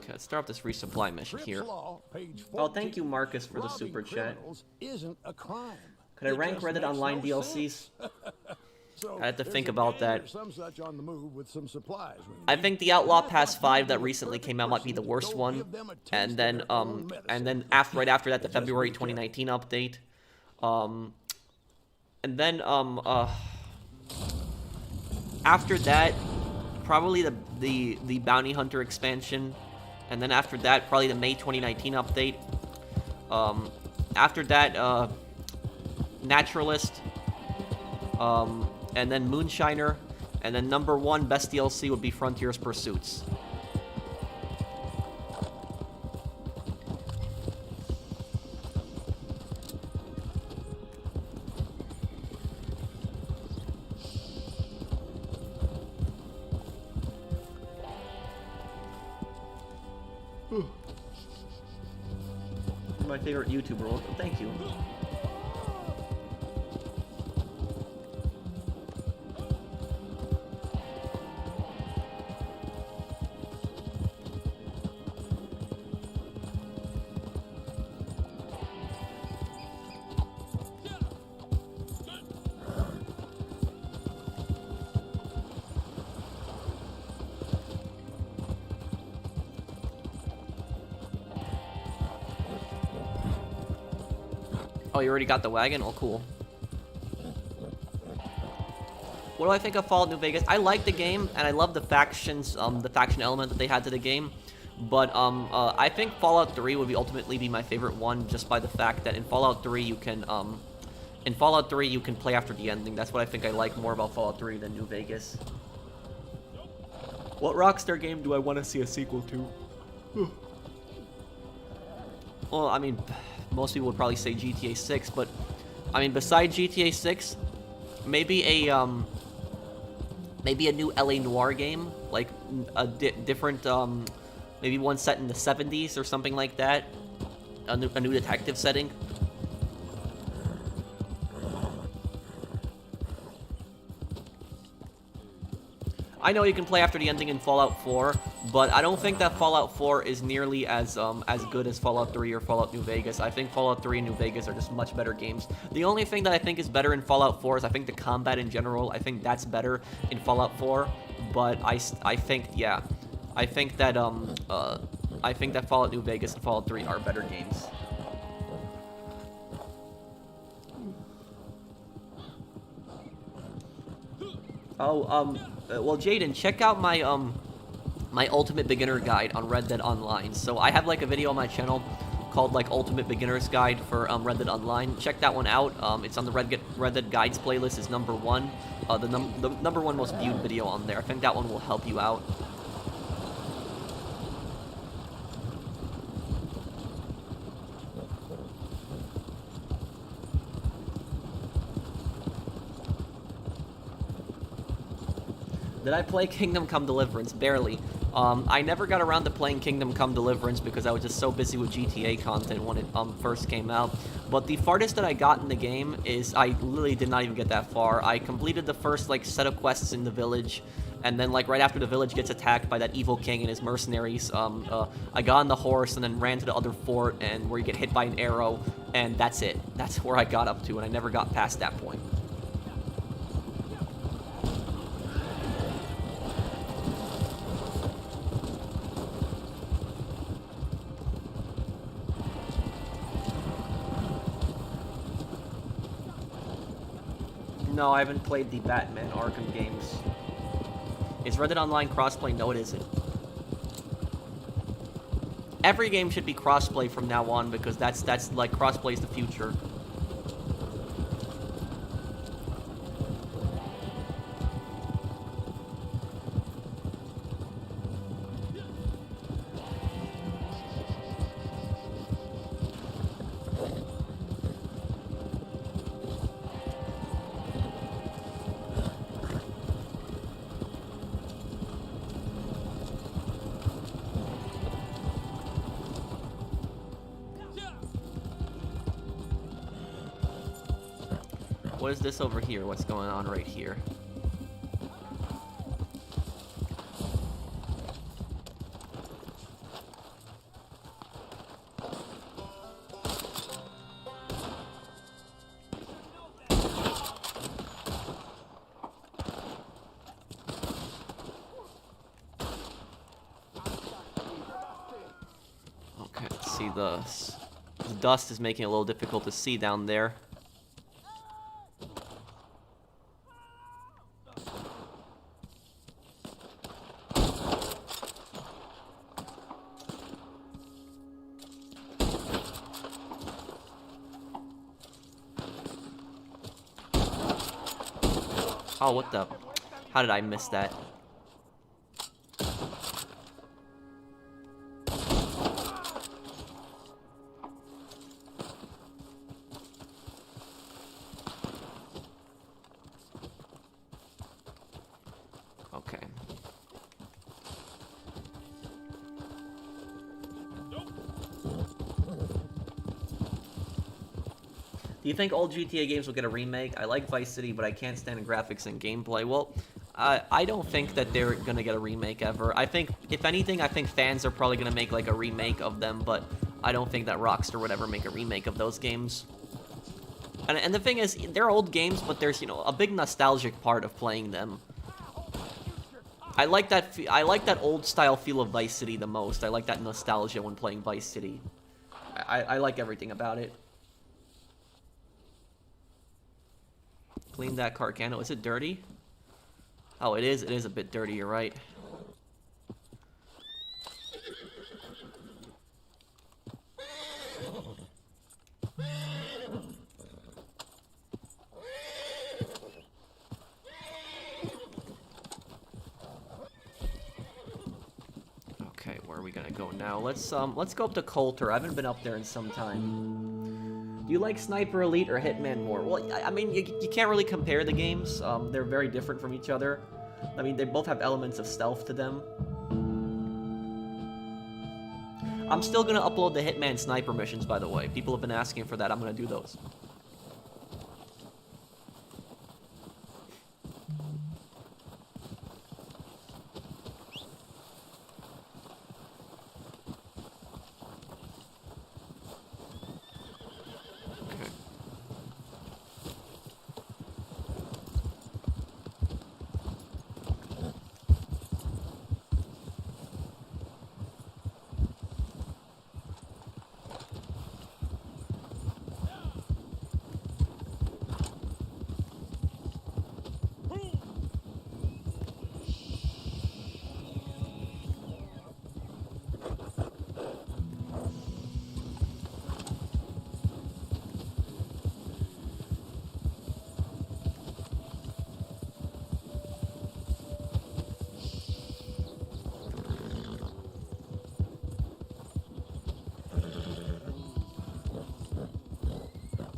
Let's start off this resupply mission here. Oh, thank you, Marcus, for the super chat. Could I rank Red Dead Online DLCs? I had to think about that. I think the Outlaw Pass 5 that recently came out might be the worst one, and then right after that, the February 2019 update, and then after that, probably the Bounty Hunter expansion. And then after that, probably the May 2019 update. After that, Naturalist. And then Moonshiner. And then number 1 best DLC would be Frontier's Pursuits. You're my favorite YouTuber. Well, thank you. Oh, you already got the wagon? Oh, cool. What do I think of Fallout New Vegas? I like the game, and I love the factions, the faction element that they had to the game. But I think Fallout 3 would ultimately be my favorite one, just by the fact that in Fallout 3 you can play after the ending. That's what I think I like more about Fallout 3 than New Vegas. What Rockstar game do I want to see a sequel to? Well, I mean, most people would probably say GTA 6, but I mean, besides GTA 6, maybe a new LA Noire game, like a different, maybe one set in the 70s or something like that, a new detective setting. I know you can play after the ending in Fallout 4, but I don't think that Fallout 4 is nearly as good as Fallout 3 or Fallout New Vegas. I think Fallout 3 and New Vegas are just much better games. The only thing that I think is better in Fallout 4 is I think the combat in general. I think that's better in Fallout 4, but I think that Fallout New Vegas and Fallout 3 are better games. Oh, well, Jaden, check out my my Ultimate Beginner Guide on Red Dead Online. So I have like a video on my channel called like Ultimate Beginner's Guide for Red Dead Online. Check that one out. It's on the Red Dead Guides playlist. Is number one, the number one most viewed video on there. I think that one will help you out. Did I play Kingdom Come Deliverance? Barely. I never got around to playing Kingdom Come Deliverance because I was just so busy with GTA content when it first came out. But the farthest that I got in the game is I literally did not even get that far. I completed the first like set of quests in the village, and then like right after the village gets attacked by that evil king and his mercenaries, I got on the horse and then ran to the other fort and where you get hit by an arrow, and that's it. That's where I got up to, and I never got past that point. No, I haven't played the Batman Arkham games. Is Red Dead Online crossplay? No, it isn't. Every game should be crossplay from now on because that's like crossplay is the future. What is this over here? What's going on right here? Okay, let's see the dust is making it a little difficult to see down there. Oh, what the? How did I miss that? Okay. Do you think old GTA games will get a remake? I like Vice City, but I can't stand the graphics and gameplay. Well, I don't think that they're gonna get a remake ever. I think, if anything, I think fans are probably gonna make like a remake of them, but I don't think that Rockstar would ever make a remake of those games. And the thing is, they're old games, but there's, you know, a big nostalgic part of playing them. I like that old style feel of Vice City the most. I like that nostalgia when playing Vice City. I like everything about it. Clean that Carcano. Is it dirty? Oh, it is. It is a bit dirty, you're right. Okay, where are we gonna go now? Let's go up to Coulter. I haven't been up there in some time. Do you like Sniper Elite or Hitman more? Well, I mean, you can't really compare the games. They're very different from each other. I mean, they both have elements of stealth to them. I'm still gonna upload the Hitman Sniper missions, by the way. People have been asking for that. I'm gonna do those.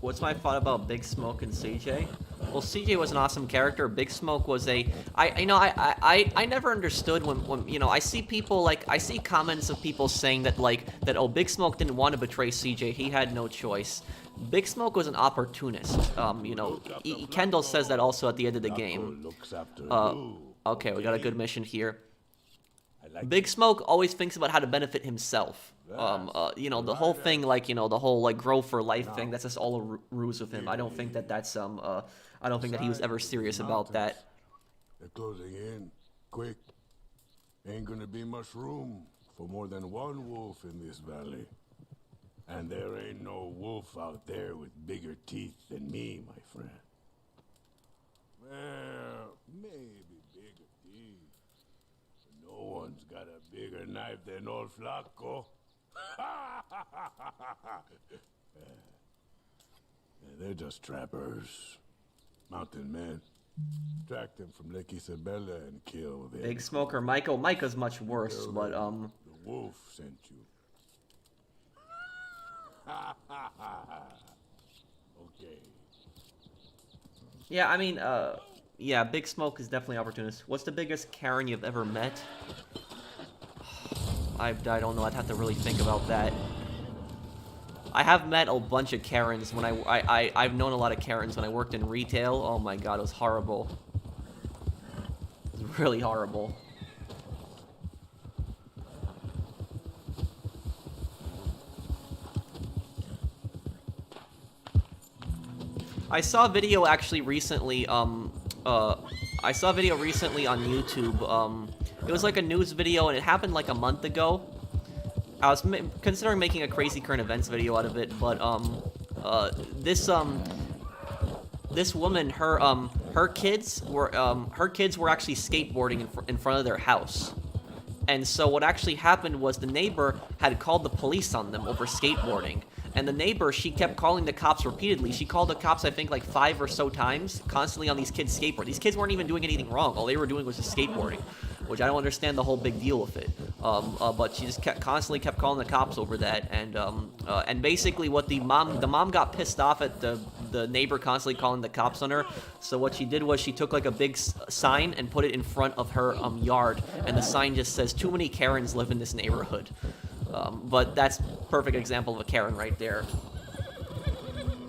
What's my thought about Big Smoke and CJ? Well, CJ was an awesome character. Big Smoke was I never understood when you know, I see people like, I see comments of people saying that oh, Big Smoke didn't want to betray CJ, he had no choice. Big Smoke was an opportunist. You know, Kendall says that also at the end of the game. Okay, we got a good mission here. Big Smoke always thinks about how to benefit himself. You know, the whole thing, like, you know, the whole, like, grow for life thing, that's just all a ruse with him. I don't think that that's, I don't think that he was ever serious about that. They're closing in. Quick. Ain't gonna be much room for more than one wolf in this valley. And there ain't no wolf out there with bigger teeth than me, my friend. Well, maybe bigger teeth. But no one's got a bigger knife than old Flaco. They're just trappers. Mountain men. Track them from Lake Isabella and kill them. Big Smoker Michael. Micah's much worse, but The wolf sent you. Okay. yeah, I mean, yeah, Big Smoke is definitely opportunist. What's the biggest Karen you've ever met? I don't know. I'd have to really think about that. I have met a bunch of Karens when I've known a lot of Karens when I worked in retail. Oh my god, it was horrible. It was really horrible. I saw a video actually recently, I saw a video recently on YouTube, it was like a news video and it happened like a month ago. I was considering making a crazy current events video out of it, but, this woman, her kids were actually skateboarding in front of their house. And so what actually happened was the neighbor had called the police on them over skateboarding. And the neighbor, she kept calling the cops repeatedly. She called the cops, I think, like 5 or so times, constantly on these kids' skateboard. These kids weren't even doing anything wrong. All they were doing was just skateboarding, which I don't understand the whole big deal with it. But she just constantly kept calling the cops over that. And basically what the mom got pissed off at the neighbor constantly calling the cops on her. So what she did was she took like a big sign and put it in front of her yard. And the sign just says, "Too many Karens live in this neighborhood." But that's a perfect example of a Karen right there.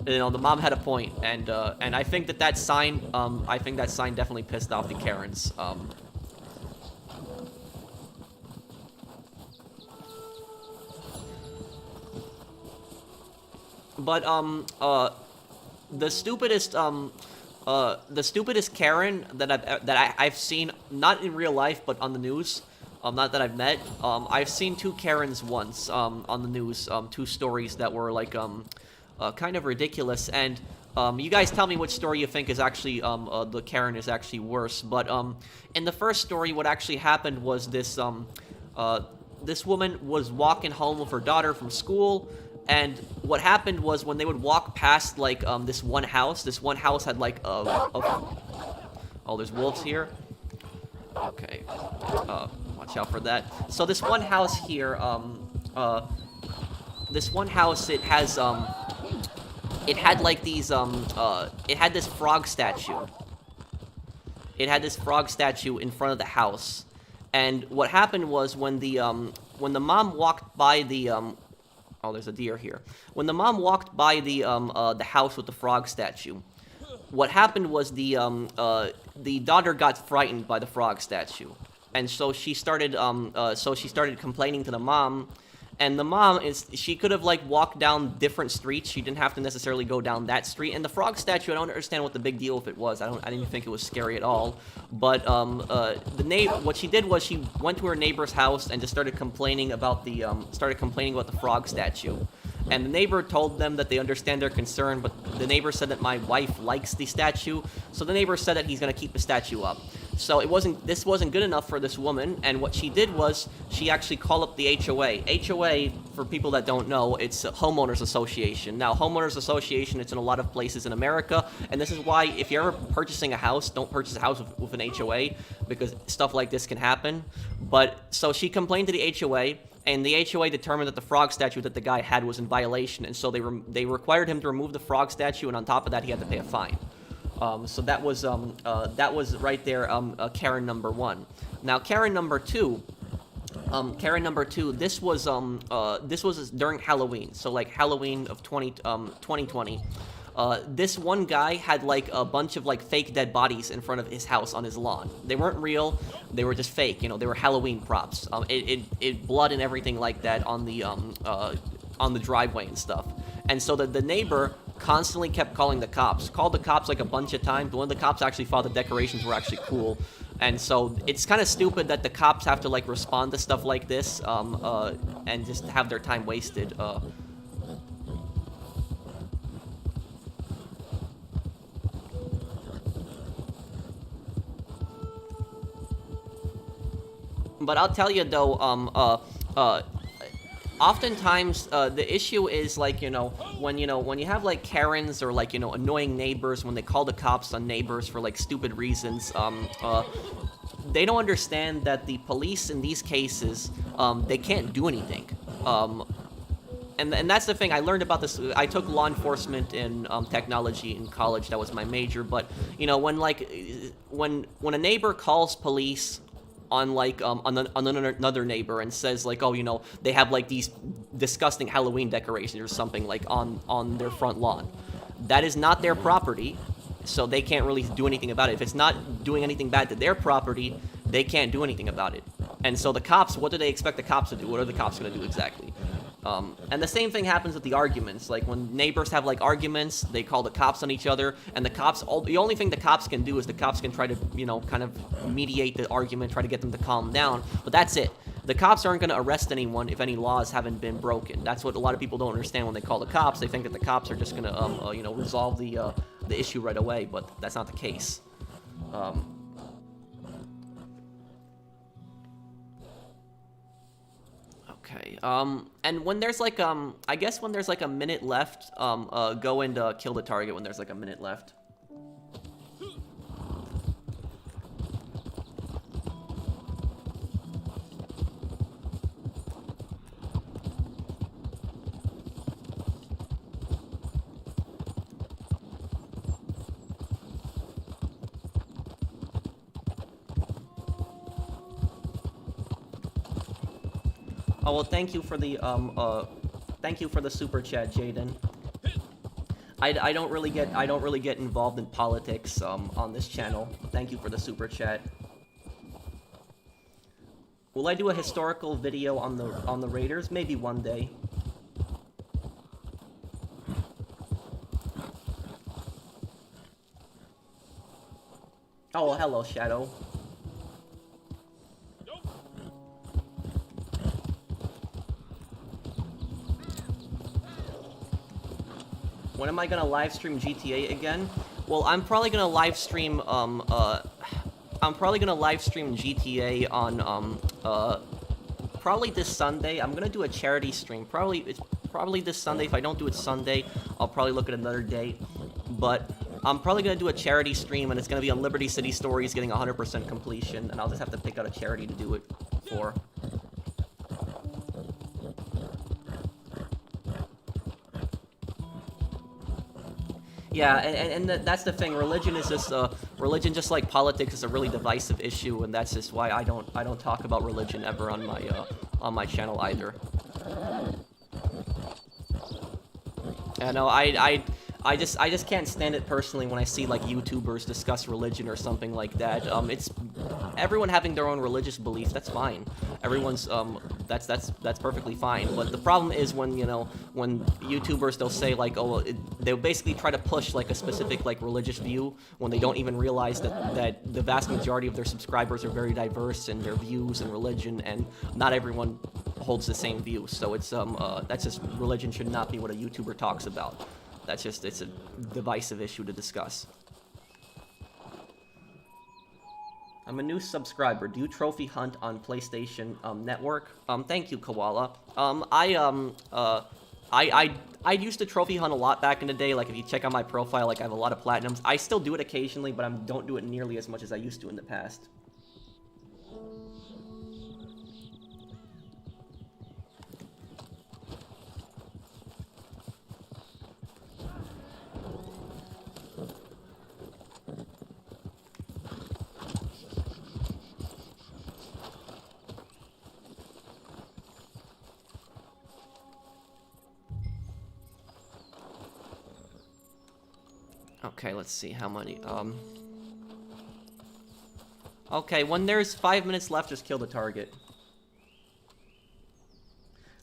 You know, the mom had a point, and I think that sign, definitely pissed off the Karens. But the stupidest Karen that I've seen, not in real life but on the news, not that I've met. I've seen two Karens once on the news, two stories that were like kind of ridiculous, and you guys tell me which story you think is actually the Karen is actually worse. But in the first story, what actually happened was this woman was walking home with her daughter from school. And what happened was when they would walk past, like, this one house had, like, oh, there's wolves here? Okay. Watch out for that. So this one house here, it has, it had, like, these, it had this frog statue. It had this frog statue in front of the house. And what happened was when the mom walked by the, oh, there's a deer here. When the mom walked by the house with the frog statue, what happened was the daughter got frightened by the frog statue, and so she started complaining to the mom, and the mom she could have like walked down different streets. She didn't have to necessarily go down that street. And the frog statue, I don't understand what the big deal with it was. I didn't think it was scary at all. But what she did was she went to her neighbor's house and just started complaining about the frog statue. And the neighbor told them that they understand their concern, but the neighbor said that my wife likes the statue, so the neighbor said that he's going to keep the statue up. So this wasn't good enough for this woman, and what she did was she actually called up the HOA. HOA, for people that don't know, it's a homeowners association. Now, homeowners association, it's in a lot of places in America, and this is why if you're ever purchasing a house, don't purchase a house with an HOA, because stuff like this can happen. But so she complained to the HOA, and the HOA determined that the frog statue that the guy had was in violation, and so they required him to remove the frog statue, and on top of that, he had to pay a fine. So that was right there, Karen number one. Now, Karen number two, this was during Halloween, so like Halloween of 2020. This one guy had like a bunch of like fake dead bodies in front of his house on his lawn. They weren't real, they were just fake, you know, they were Halloween props. It blood and everything like that on the driveway and stuff. And so the neighbor constantly kept calling the cops. Called the cops like a bunch of times, but one of the cops actually thought the decorations were actually cool. And so it's kind of stupid that the cops have to like respond to stuff like this, and just have their time wasted. But I'll tell you though, oftentimes the issue is like, when you have like Karens or like, annoying neighbors, when they call the cops on neighbors for like stupid reasons, they don't understand that the police in these cases, they can't do anything. And that's the thing. I learned about this. I took law enforcement in technology in college. That was my major. But when a neighbor calls police on like on another neighbor and says like, oh, they have like these disgusting Halloween decorations or something like on their front lawn, that is not their property, so they can't really do anything about it. If it's not doing anything bad to their property, they can't do anything about it. And so the cops, what do they expect the cops to do? What are the cops going to do exactly? And the same thing happens with the arguments. Like when neighbors have like arguments, they call the cops on each other, and the only thing the cops can do is the cops can try to, kind of mediate the argument, try to get them to calm down, but that's it. The cops aren't going to arrest anyone if any laws haven't been broken. That's what a lot of people don't understand when they call the cops. They think that the cops are just going to, resolve the issue right away, but that's not the case. Okay, and when there's like, I guess when there's like a minute left, go and kill the target when there's like a minute left. Oh, well, thank you for the super chat, Jaden. I don't really get involved in politics on this channel. Thank you for the super chat. Will I do a historical video on the Raiders? Maybe one day. Oh, hello, Shadow. When am I gonna live stream GTA again? Well, I'm probably gonna live stream GTA on probably this Sunday. I'm gonna do a charity stream. It's probably this Sunday. If I don't do it Sunday, I'll probably look at another date. But I'm probably gonna do a charity stream, and it's gonna be on Liberty City Stories getting 100% completion, and I'll just have to pick out a charity to do it for. Yeah, and that's the thing. Religion is just religion, just like politics, is a really divisive issue, and that's just why I don't talk about religion ever on my channel either. I know I just can't stand it personally when I see like YouTubers discuss religion or something like that. It's everyone having their own religious beliefs. That's fine. Everyone's that's perfectly fine. But the problem is when when YouTubers, they'll say like, oh, they'll basically try to push like a specific like religious view when they don't even realize that the vast majority of their subscribers are very diverse in their views and religion, and not everyone holds the same view. So it's that's just, religion should not be what a YouTuber talks about. That's just, it's a divisive issue to discuss. I'm a new subscriber. Do you trophy hunt on PlayStation Network? Thank you, Koala. I used to trophy hunt a lot back in the day. Like, if you check out my profile, like, I have a lot of platinums. I still do it occasionally, but I don't do it nearly as much as I used to in the past. Okay, let's see how many, okay, when there's 5 minutes left, just kill the target.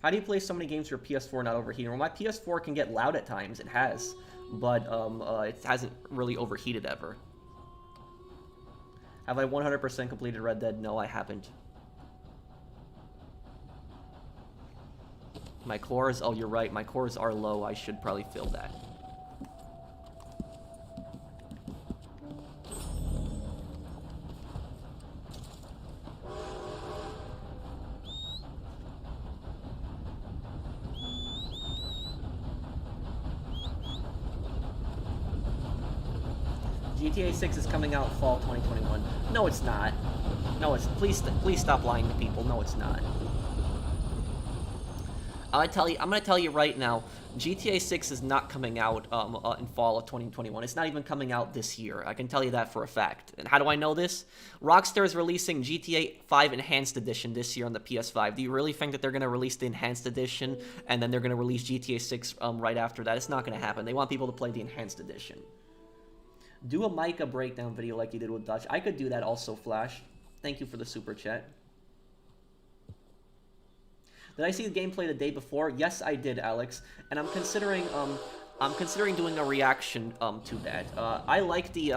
How do you play so many games for PS4 not overheating? Well, my PS4 can get loud at times, it has, but, it hasn't really overheated ever. Have I 100% completed Red Dead? No, I haven't. My cores, oh, you're right, my cores are low, I should probably fill that. GTA 6 is coming out fall 2021. No, it's not. No, it's, please stop lying to people. No, it's not. I'm gonna tell you right now, GTA 6 is not coming out in fall of 2021. It's not even coming out this year. I can tell you that for a fact. And how do I know this? Rockstar is releasing GTA 5 Enhanced Edition this year on the PS5. Do you really think that they're gonna release the Enhanced Edition and then they're gonna release GTA 6 right after that? It's not gonna happen. They want people to play the Enhanced Edition. Do a Micah breakdown video like you did with Dutch. I could do that also, Flash. Thank you for the super chat. Did I see the gameplay the day before? Yes, I did, Alex. And I'm considering doing a reaction to that. I like the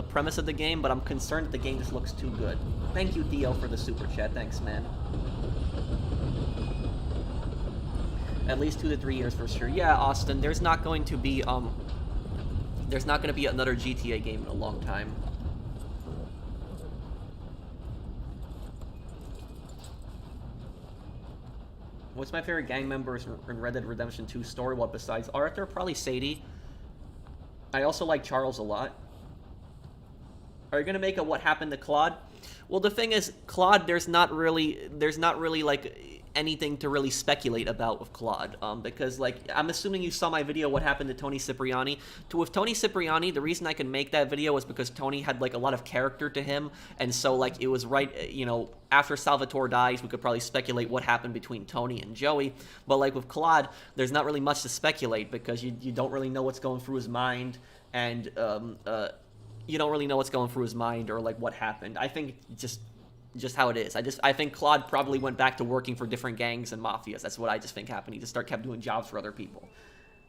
premise of the game, but I'm concerned that the game just looks too good. Thank you, Dio, for the super chat. Thanks, man. At least 2 to 3 years for sure. Yeah, Austin. There's not going to be another GTA game in a long time. What's my favorite gang members in Red Dead Redemption 2 story? What besides Arthur? Probably Sadie. I also like Charles a lot. Are you gonna make a What Happened to Claude? Well, the thing is, Claude, there's not really like, anything to really speculate about with Claude, because, like, I'm assuming you saw my video, what happened to Tony Cipriani. With Tony Cipriani, the reason I could make that video was because Tony had, like, a lot of character to him, and so, like, it was right, you know, after Salvatore dies, we could probably speculate what happened between Tony and Joey, but, like, with Claude, there's not really much to speculate, because you don't really know what's going through his mind, and, you don't really know what's going through his mind, or, like, what happened. I think just how it is. I think Claude probably went back to working for different gangs and mafias. That's what I just think happened. He just kept doing jobs for other people.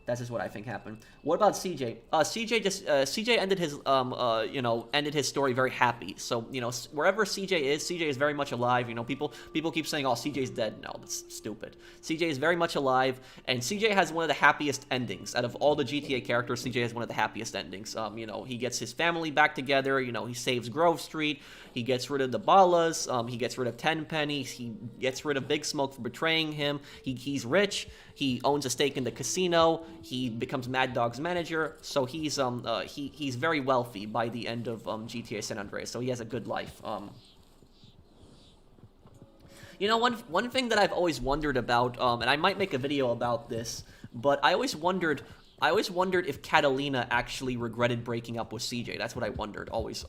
That's just what I think happened. What about CJ? CJ ended his you know, ended his story very happy. So, you know, wherever CJ is very much alive. You know, people keep saying, "Oh, CJ's dead." No, that's stupid. CJ is very much alive, and CJ has one of the happiest endings out of all the GTA characters. CJ has one of the happiest endings. You know, he gets his family back together. You know, he saves Grove Street. He gets rid of the Ballas. He gets rid of Tenpenny. He gets rid of Big Smoke for betraying him. He's rich. He owns a stake in the casino. He becomes Mad Dog's manager. So he's very wealthy by the end of GTA San Andreas. So he has a good life. You know, one thing that I've always wondered about, and I might make a video about this, but I always wondered if Catalina actually regretted breaking up with CJ. That's what I wondered always,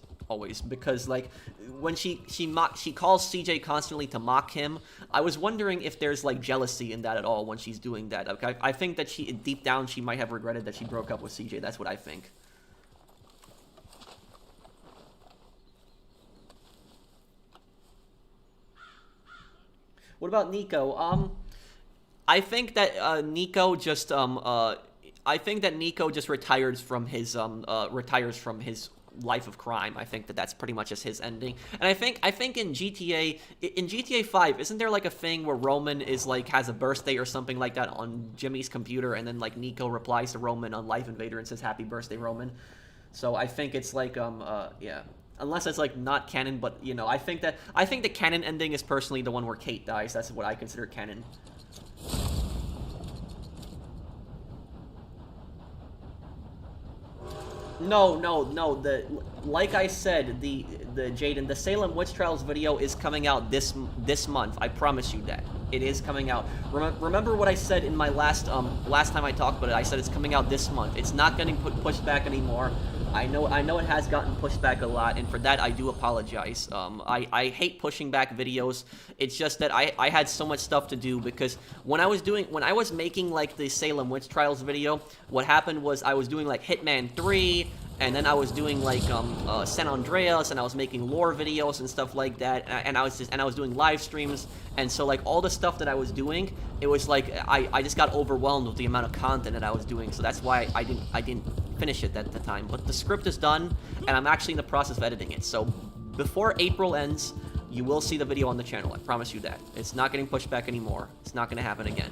because, like, when she calls CJ constantly to mock him, I was wondering if there's, like, jealousy in that at all when she's doing that. Okay, I think that deep down she might have regretted that she broke up with CJ. That's what I think. What about Nico? I think that Nico just retires from his life of crime. I think that's pretty much just his ending. And I think in GTA 5, isn't there, like, a thing where Roman is, like, has a birthday or something like that on Jimmy's computer, and then, like, Nico replies to Roman on Life Invader and says, "Happy birthday, Roman." So I think it's like, yeah. Unless it's, like, not canon, but, you know, I think the canon ending is personally the one where Kate dies. That's what I consider canon. No. Like I said, the Jaden, the Salem Witch Trials video is coming out this month. I promise you that it is coming out. Remember what I said in my last time I talked about it. I said it's coming out this month. It's not getting pushed back anymore. I know it has gotten pushed back a lot, and for that I do apologize. I hate pushing back videos. It's just that I had so much stuff to do, because when I was making, like, the Salem Witch Trials video, what happened was I was doing, like, Hitman 3, and then I was doing, like, San Andreas, and I was making lore videos and stuff like that, and I was doing live streams, and so, like, all the stuff that I was doing, it was like I just got overwhelmed with the amount of content that I was doing, so that's why I didn't finish it at the time. But the script is done, and I'm actually in the process of editing it, so before April ends, you will see the video on the channel. I promise you that. It's not getting pushed back anymore. It's not going to happen again.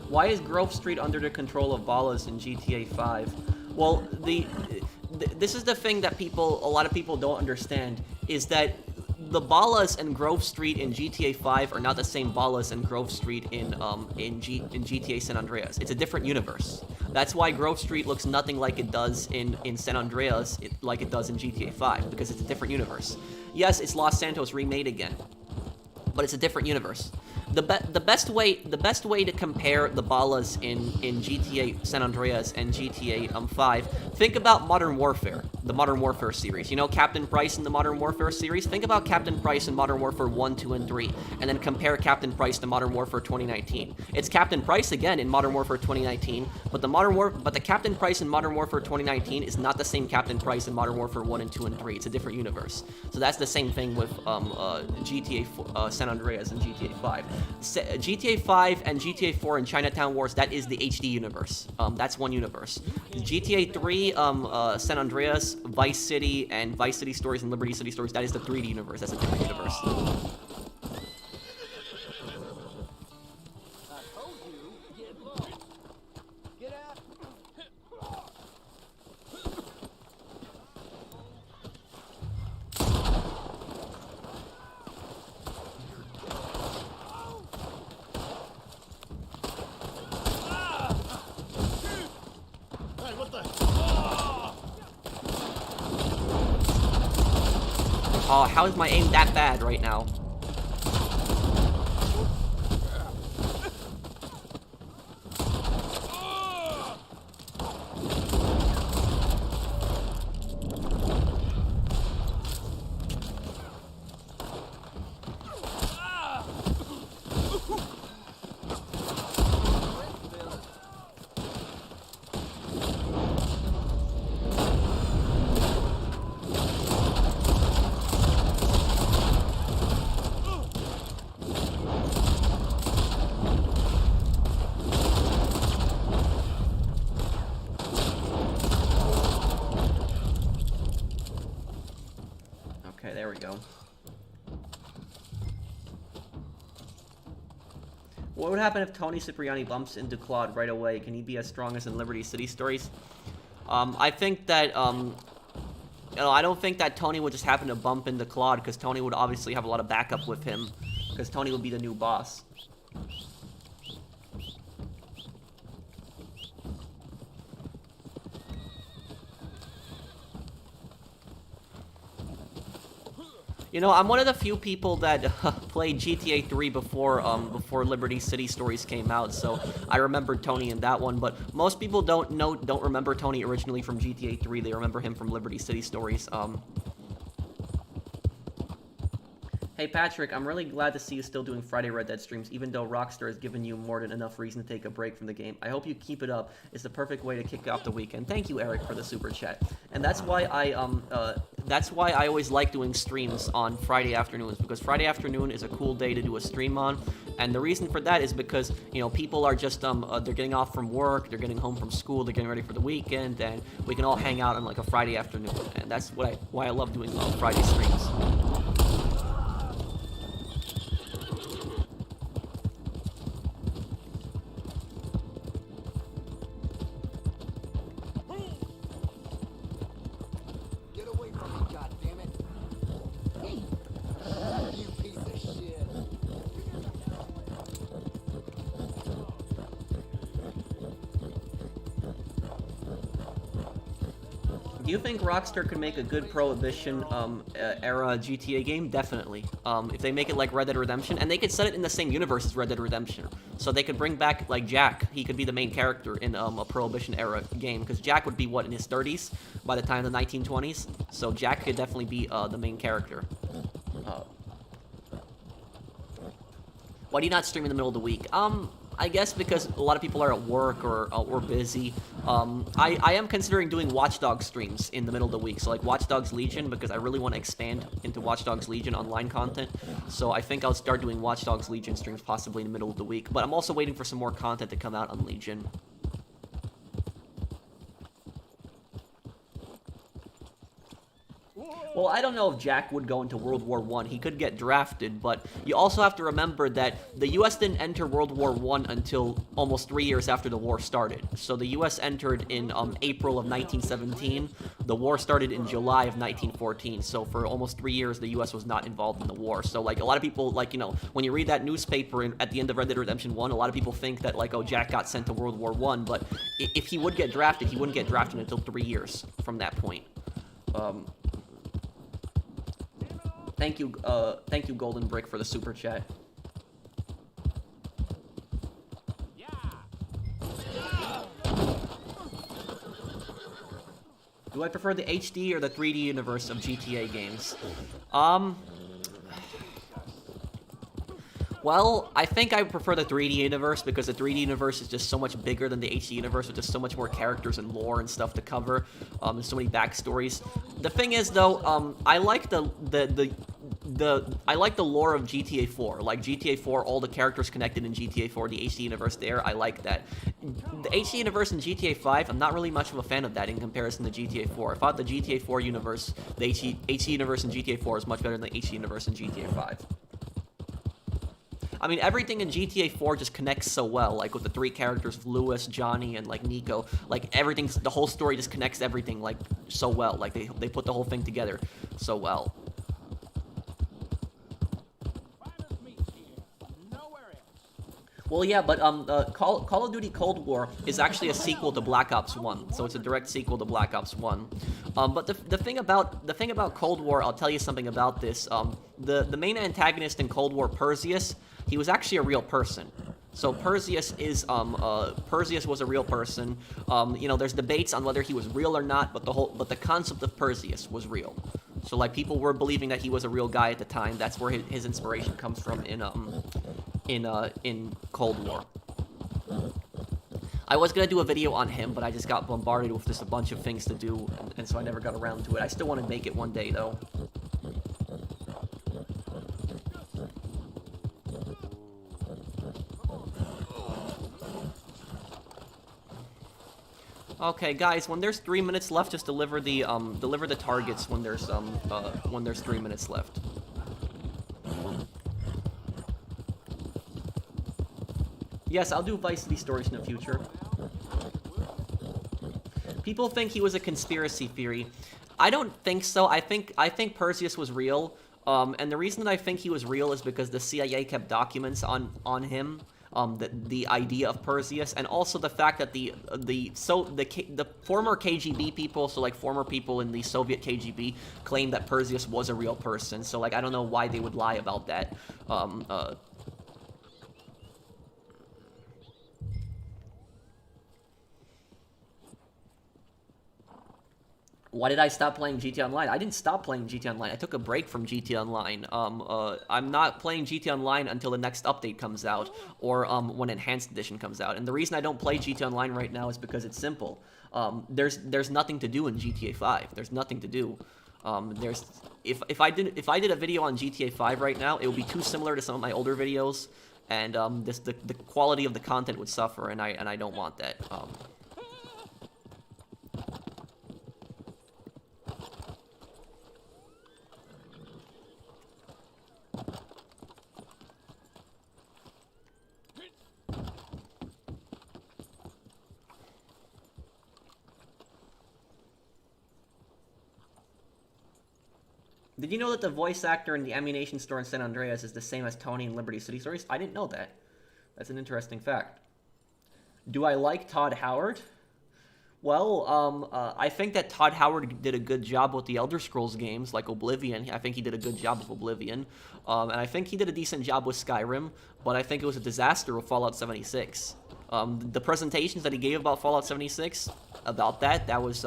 Why is Grove Street under the control of Ballas in GTA 5? Well, this is the thing that a lot of people don't understand, is that the Ballas and Grove Street in GTA 5 are not the same Ballas and Grove Street in GTA San Andreas. It's a different universe. That's why Grove Street looks nothing like it does in San Andreas, like it does in GTA 5, because it's a different universe. Yes, it's Los Santos remade again, but it's a different universe. The best way to compare the Ballas in GTA San Andreas and GTA 5, think about Modern Warfare, the Modern Warfare series. You know Captain Price in the Modern Warfare series? Think about Captain Price in Modern Warfare 1, 2, and 3, and then compare Captain Price to Modern Warfare 2019. It's Captain Price again in Modern Warfare 2019, but the Captain Price in Modern Warfare 2019 is not the same Captain Price in Modern Warfare 1 and 2 and 3. It's a different universe. So that's the same thing with GTA San Andreas and GTA 5. GTA 5 and GTA 4 and Chinatown Wars, that is the HD universe. That's one universe. GTA 3, San Andreas, Vice City, and Vice City Stories and Liberty City Stories, that is the 3D universe. That's a different universe. Oh, how is my aim that bad right now? Okay, there we go. What would happen if Tony Cipriani bumps into Claude right away? Can he be as strong as in Liberty City Stories? I think that, you know, I don't think that Tony would just happen to bump into Claude, because Tony would obviously have a lot of backup with him, because Tony would be the new boss. You know, I'm one of the few people that played GTA 3 before Liberty City Stories came out, so I remember Tony in that one. But most people don't remember Tony originally from GTA 3. They remember him from Liberty City Stories. Hey Patrick, I'm really glad to see you still doing Friday Red Dead streams, even though Rockstar has given you more than enough reason to take a break from the game. I hope you keep it up. It's the perfect way to kick off the weekend. Thank you, Eric, for the super chat. And that's why I always like doing streams on Friday afternoons, because Friday afternoon is a cool day to do a stream on. And the reason for that is because, you know, people are just they're getting off from work, they're getting home from school, they're getting ready for the weekend, and we can all hang out on like a Friday afternoon. And that's why I love doing Friday streams. Do you think Rockstar could make a good Prohibition era GTA game? Definitely. If they make it like Red Dead Redemption, and they could set it in the same universe as Red Dead Redemption, so they could bring back like Jack. He could be the main character in a Prohibition era game, because Jack would be what, in his 30s by the time of the 1920s. So Jack could definitely be the main character. Why do you not stream in the middle of the week? I guess because a lot of people are at work or busy. I am considering doing Watch Dogs streams in the middle of the week, so like Watch Dogs Legion, because I really want to expand into Watch Dogs Legion online content. So I think I'll start doing Watch Dogs Legion streams possibly in the middle of the week, but I'm also waiting for some more content to come out on Legion. Well, I don't know if Jack would go into World War I. He could get drafted, but you also have to remember that the U.S. didn't enter World War I until almost 3 years after the war started. So the U.S. entered in April of 1917. The war started in July of 1914. So for almost 3 years, the U.S. was not involved in the war. So, like, a lot of people, like, you know, when you read that newspaper at the end of Red Dead Redemption 1, a lot of people think that, like, oh, Jack got sent to World War I. But if he would get drafted, he wouldn't get drafted until 3 years from that point. Thank you, Golden Brick, for the super chat. Do I prefer the HD or the 3D universe of GTA games? Well, I think I prefer the 3D universe, because the 3D universe is just so much bigger than the HD universe, with just so much more characters and lore and stuff to cover, and so many backstories. The thing is, though, I like the lore of GTA 4. Like GTA 4, all the characters connected in GTA 4, the HD universe there, I like that. The HD universe in GTA 5, I'm not really much of a fan of that in comparison to GTA 4. I thought the GTA 4 universe, the HD universe in GTA 4 is much better than the HD universe in GTA 5. I mean, everything in GTA 4 just connects so well, like with the three characters, Lewis, Johnny, and like Nico. Like the whole story just connects everything like so well. Like they put the whole thing together so well. Well, yeah, but Call of Duty Cold War is actually a sequel to Black Ops 1, so it's a direct sequel to Black Ops 1. But the thing about Cold War, I'll tell you something about this. The main antagonist in Cold War, Perseus, he was actually a real person. So Perseus was a real person. You know, there's debates on whether he was real or not, but the concept of Perseus was real. So like people were believing that he was a real guy at the time. That's where his inspiration comes from in Cold War. I was gonna do a video on him, but I just got bombarded with just a bunch of things to do, and so I never got around to it. I still want to make it one day, though. Okay, guys, when there's 3 minutes left, just deliver the targets when there's 3 minutes left. Yes, I'll do Vice City stories in the future. People think he was a conspiracy theory. I don't think so. I think Perseus was real. And the reason that I think he was real is because the CIA kept documents on him. The idea of Perseus, and also the fact that the former KGB people, so like former people in the Soviet KGB, claimed that Perseus was a real person. So like I don't know why they would lie about that. Why did I stop playing GTA Online? I didn't stop playing GTA Online. I took a break from GTA Online. I'm not playing GTA Online until the next update comes out, or when Enhanced Edition comes out. And the reason I don't play GTA Online right now is because it's simple. There's nothing to do in GTA 5. There's nothing to do. If I did a video on GTA 5 right now, it would be too similar to some of my older videos, and the quality of the content would suffer, and I don't want that. Did you know that the voice actor in the ammunition store in San Andreas is the same as Tony in Liberty City Stories? I didn't know that. That's an interesting fact. Do I like Todd Howard? Well, I think that Todd Howard did a good job with the Elder Scrolls games, like Oblivion. I think he did a good job with Oblivion. And I think he did a decent job with Skyrim, but I think it was a disaster with Fallout 76. The presentations that he gave about Fallout 76, that was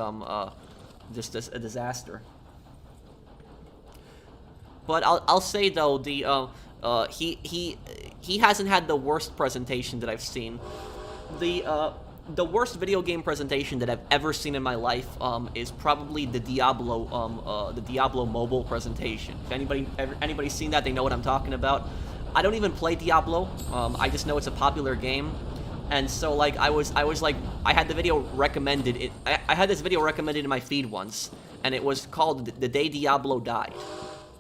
just a disaster. But I'll say though, he hasn't had the worst presentation that I've seen. The worst video game presentation that I've ever seen in my life is probably the Diablo mobile presentation. If anybody's seen that, they know what I'm talking about. I don't even play Diablo. I just know it's a popular game. And so like I had the video recommended. I had this video recommended in my feed once, and it was called "The Day Diablo Died."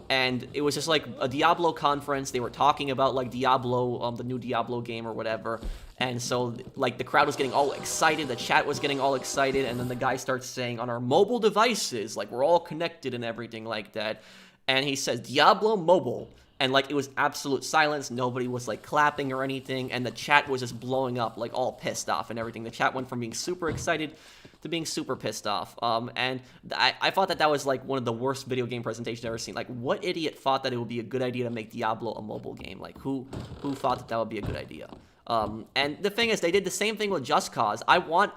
And it was just like a Diablo conference. They were talking about like Diablo, the new Diablo game or whatever. And so like the crowd was getting all excited, the chat was getting all excited, and then the guy starts saying, on our mobile devices, like we're all connected and everything like that. And he says, Diablo mobile. And like it was absolute silence. Nobody was like clapping or anything. And the chat was just blowing up, like all pissed off and everything. The chat went from being super excited to being super pissed off. And I thought that was like one of the worst video game presentations I've ever seen. Like, what idiot thought that it would be a good idea to make Diablo a mobile game? Like, who thought that would be a good idea? And the thing is, they did the same thing with Just Cause. I want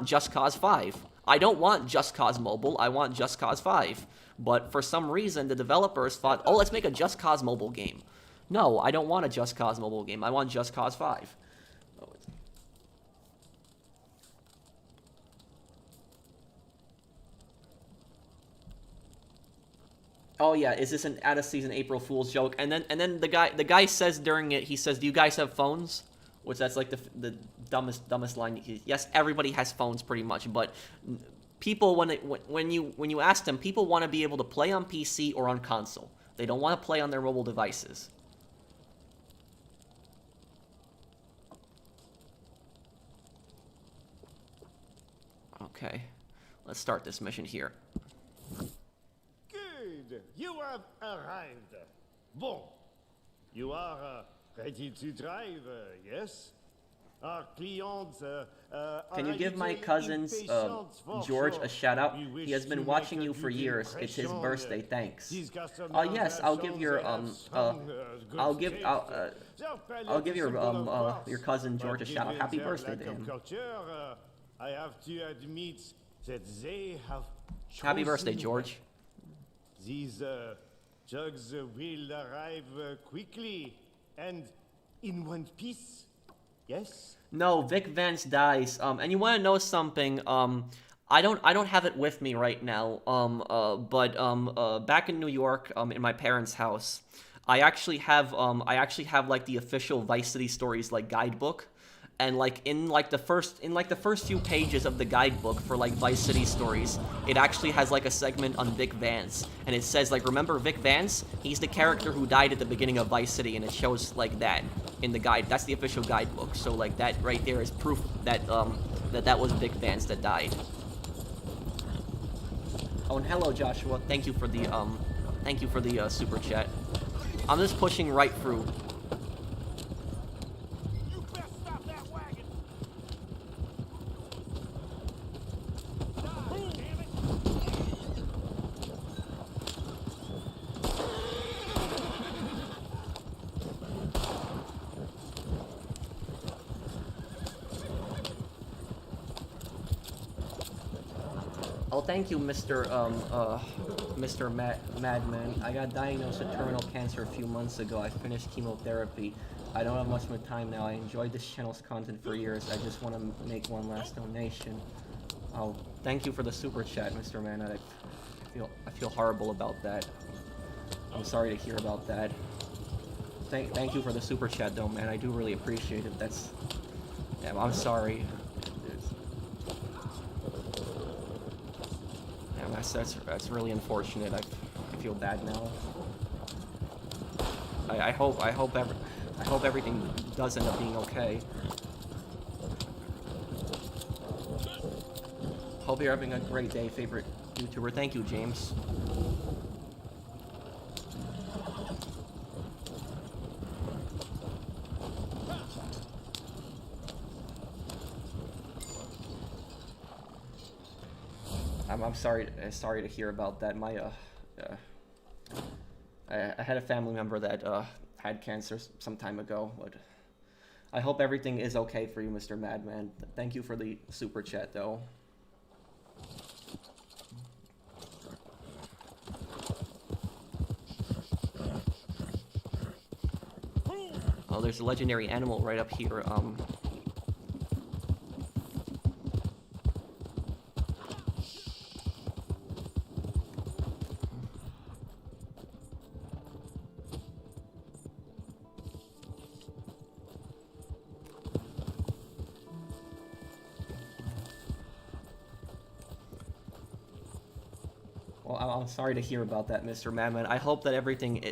Just Cause 5. I don't want Just Cause Mobile. I want Just Cause 5. But for some reason, the developers thought, oh, let's make a Just Cause mobile game. No, I don't want a Just Cause mobile game. I want Just Cause 5. Oh yeah, is this an out of season April Fool's joke? And then the guy says during it, he says, "Do you guys have phones?" Which that's like the dumbest line. Yes, everybody has phones pretty much, but people when you ask them, people want to be able to play on PC or on console. They don't want to play on their mobile devices. Okay, let's start this mission here. Good. You have arrived. Bon. You are ready to drive, yes? Our clients Can you are give my little cousins impatient for George sure. a shout out? We wish He has been to watching make a you for good years. It's his impression. birthday. Thanks. These customers Yes, have I'll give shown your they have good I'll give taste. I'll Their palate I'll give is your simple, of your course, cousin but George a shout out. given Happy their birthday lack to of him. culture, I have to admit that they have Happy birthday, chosen George. These jugs will arrive quickly and in one piece. Yes? No, Vic Vance dies. And you want to know something? I don't have it with me right now. But back in New York, in my parents' house, I actually have like the official Vice City Stories like guidebook. And like in the first few pages of the guidebook for like Vice City Stories, it actually has like a segment on Vic Vance, and it says like, remember Vic Vance? He's the character who died at the beginning of Vice City, and it shows like that in the guide. That's the official guidebook. So like that right there is proof that that was Vic Vance that died. Oh, and hello Joshua. Thank you for the super chat. I'm just pushing right through. Oh, thank you, Mr. Madman. I got diagnosed with terminal cancer a few months ago. I finished chemotherapy. I don't have much more time now. I enjoyed this channel's content for years. I just want to make one last donation. Oh, thank you for the super chat, Mr. Man. I feel horrible about that. I'm sorry to hear about that. Thank you for the super chat, though, man. I do really appreciate it. Yeah, I'm sorry. That's really unfortunate. I feel bad now. I hope everything does end up being okay. Hope you're having a great day, favorite YouTuber. Thank you, James. I'm sorry to hear about that. I had a family member that had cancer some time ago, but I hope everything is okay for you, Mr. Madman. Thank you for the super chat, though. Oh, there's a legendary animal right up here. Well, I'm sorry to hear about that, Mr. Madman. I hope that everything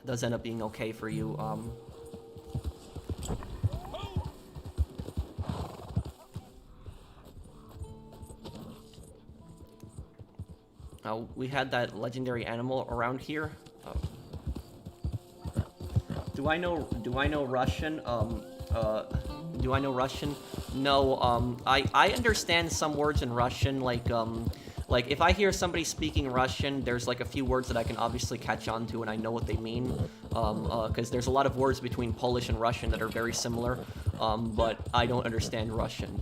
does end up being okay for you. We had that legendary animal around here. Do I know Russian? Do I know Russian? No. I understand some words in Russian, like if I hear somebody speaking Russian, there's like a few words that I can obviously catch on to and I know what they mean. Because there's a lot of words between Polish and Russian that are very similar. But I don't understand Russian.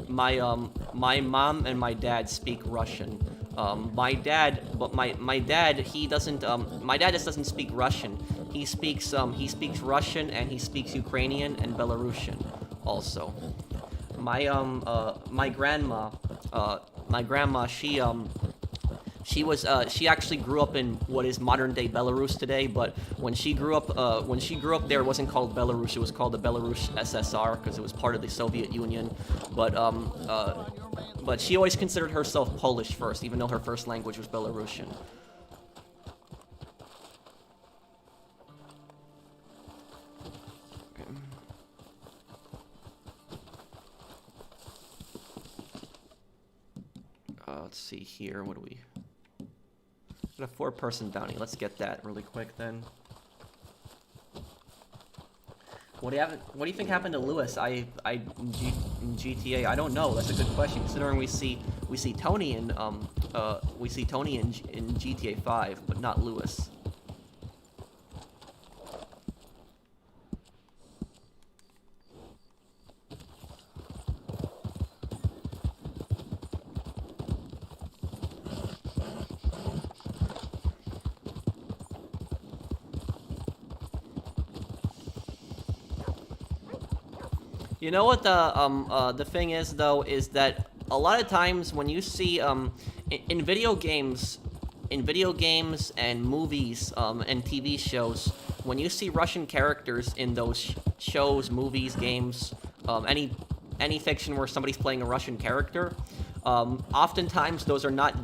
My mom and my dad speak Russian. My dad he doesn't. My dad just doesn't speak Russian. He speaks Russian and he speaks Ukrainian and Belarusian also. My grandma, she actually grew up in what is modern day Belarus today, but when she grew up there, it wasn't called Belarus, it was called the Belarus SSR because it was part of the Soviet Union. But she always considered herself Polish first, even though her first language was Belarusian. Let's see here. What do we? Got a 4-person bounty. Let's get that really quick then. What do you think happened to Lewis? In GTA, I don't know. That's a good question. Considering we see Tony in in GTA 5, but not Lewis. You know what the thing is though is that a lot of times when you see in video games and movies and TV shows, when you see Russian characters in those shows, movies, games, any fiction where somebody's playing a Russian character, oftentimes those are not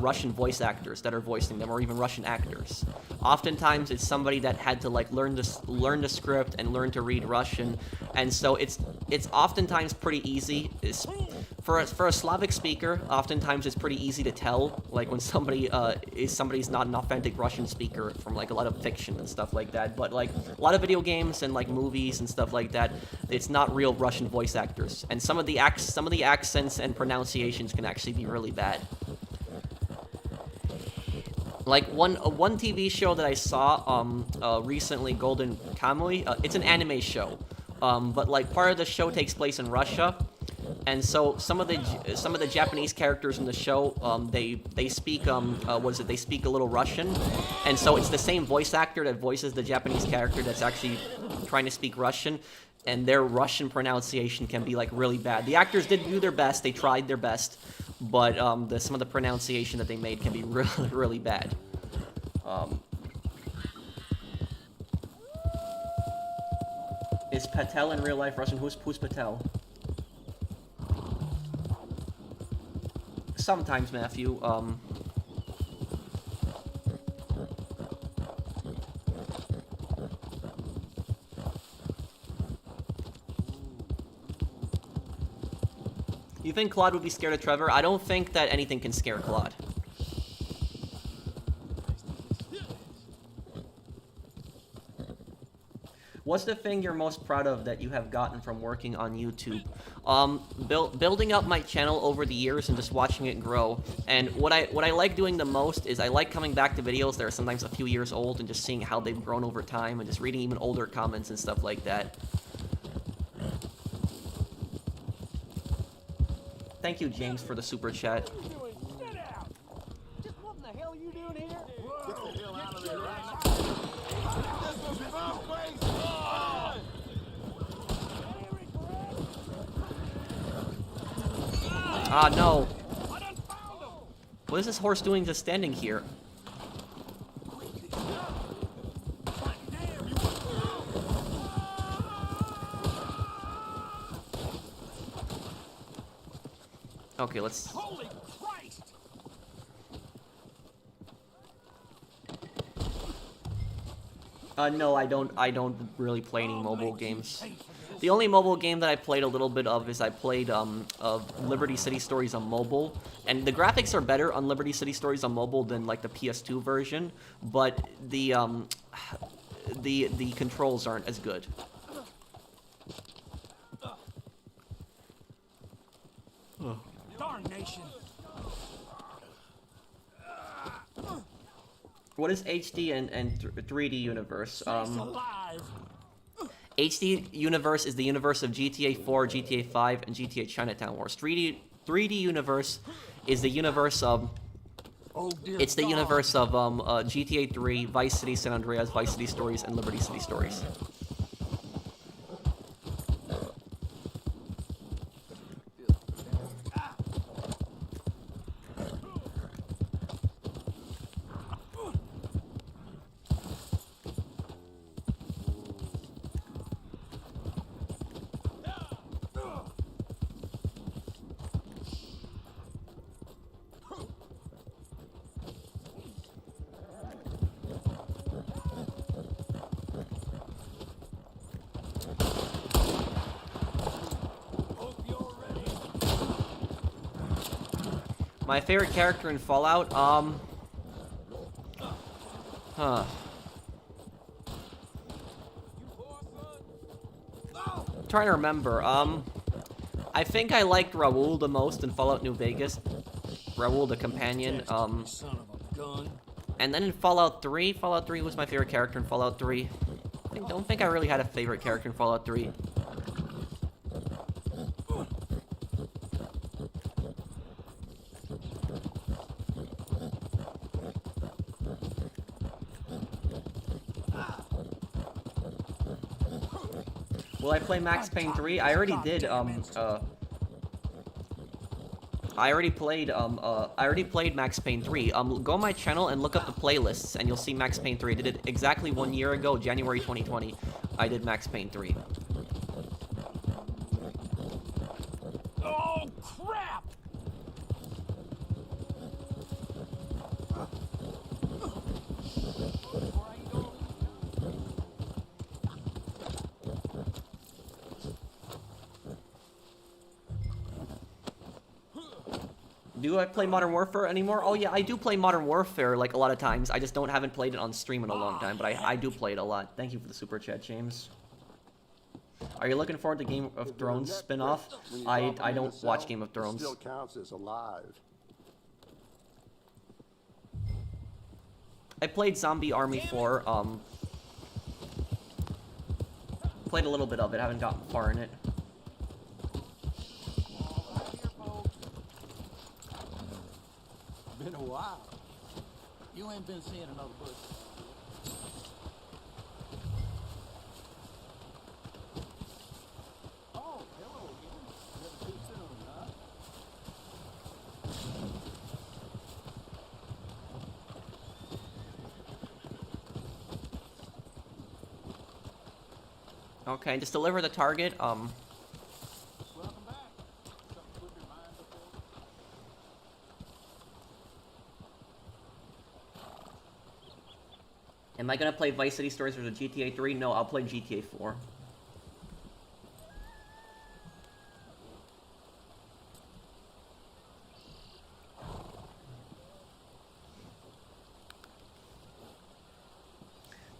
Russian voice actors that are voicing them, or even Russian actors. Oftentimes it's somebody that had to like learn the script and learn to read Russian, and so it's oftentimes pretty easy. For a Slavic speaker, oftentimes it's pretty easy to tell like when somebody's not an authentic Russian speaker from like a lot of fiction and stuff like that. But like a lot of video games and like movies and stuff like that, it's not real Russian voice actors, and some of the accents and pronunciations can actually be really bad. Like one TV show that I saw recently, Golden Kamuy. It's an anime show, but like part of the show takes place in Russia, and so some of the Japanese characters in the show they speak they speak a little Russian, and so it's the same voice actor that voices the Japanese character that's actually trying to speak Russian, and their Russian pronunciation can be like really bad. The actors did do their best; they tried their best, but some of the pronunciation that they made can be really, really bad. Is Patel in real life Russian? Who's Patel? Sometimes, Matthew. You think Claude would be scared of Trevor? I don't think that anything can scare Claude. What's the thing you're most proud of that you have gotten from working on YouTube? Building up my channel over the years and just watching it grow. And what I like doing the most is I like coming back to videos that are sometimes a few years old and just seeing how they've grown over time and just reading even older comments and stuff like that. Thank you, James, for the super chat. Ah, no. What is this horse doing just standing here? Okay, let's... Holy Christ! No, I don't really play any mobile games. The only mobile game that I played a little bit of is I played Liberty City Stories on mobile, and the graphics are better on Liberty City Stories on mobile than like the PS2 version, but the controls aren't as good. Darnation! What is HD and 3D universe? HD universe is the universe of GTA 4, GTA 5, and GTA Chinatown Wars. 3D universe is the universe of... It's the universe of GTA 3, Vice City San Andreas, Vice City Stories, and Liberty City Stories. My favorite character in Fallout, trying to remember. I think I liked Raoul the most in Fallout New Vegas. Raoul the companion. Son of a gun. And then in Fallout 3, Fallout 3 was my favorite character in Fallout 3. I don't think I really had a favorite character in Fallout 3. Will I play Max Payne 3? I already did, I already played Max Payne 3. Go on my channel and look up the playlists, and you'll see Max Payne 3. I did it exactly 1 year ago, January 2020. I did Max Payne 3. Oh, crap! Do I play Modern Warfare anymore? Oh yeah, I do play Modern Warfare like a lot of times. I just haven't played it on stream in a long time, but I do play it a lot. Thank you for the super chat, James. Are you looking forward to Game of Thrones spin-off? I don't watch Game of Thrones. Still counts as alive. I played Zombie Army 4. Played a little bit of it. Haven't gotten far in it. Been a while. You ain't been seeing another bush. Oh, hello again. Never too soon, huh? Okay, just deliver the target. Welcome back. Something put your mind before. Am I gonna play Vice City Stories or the GTA 3? No, I'll play GTA 4.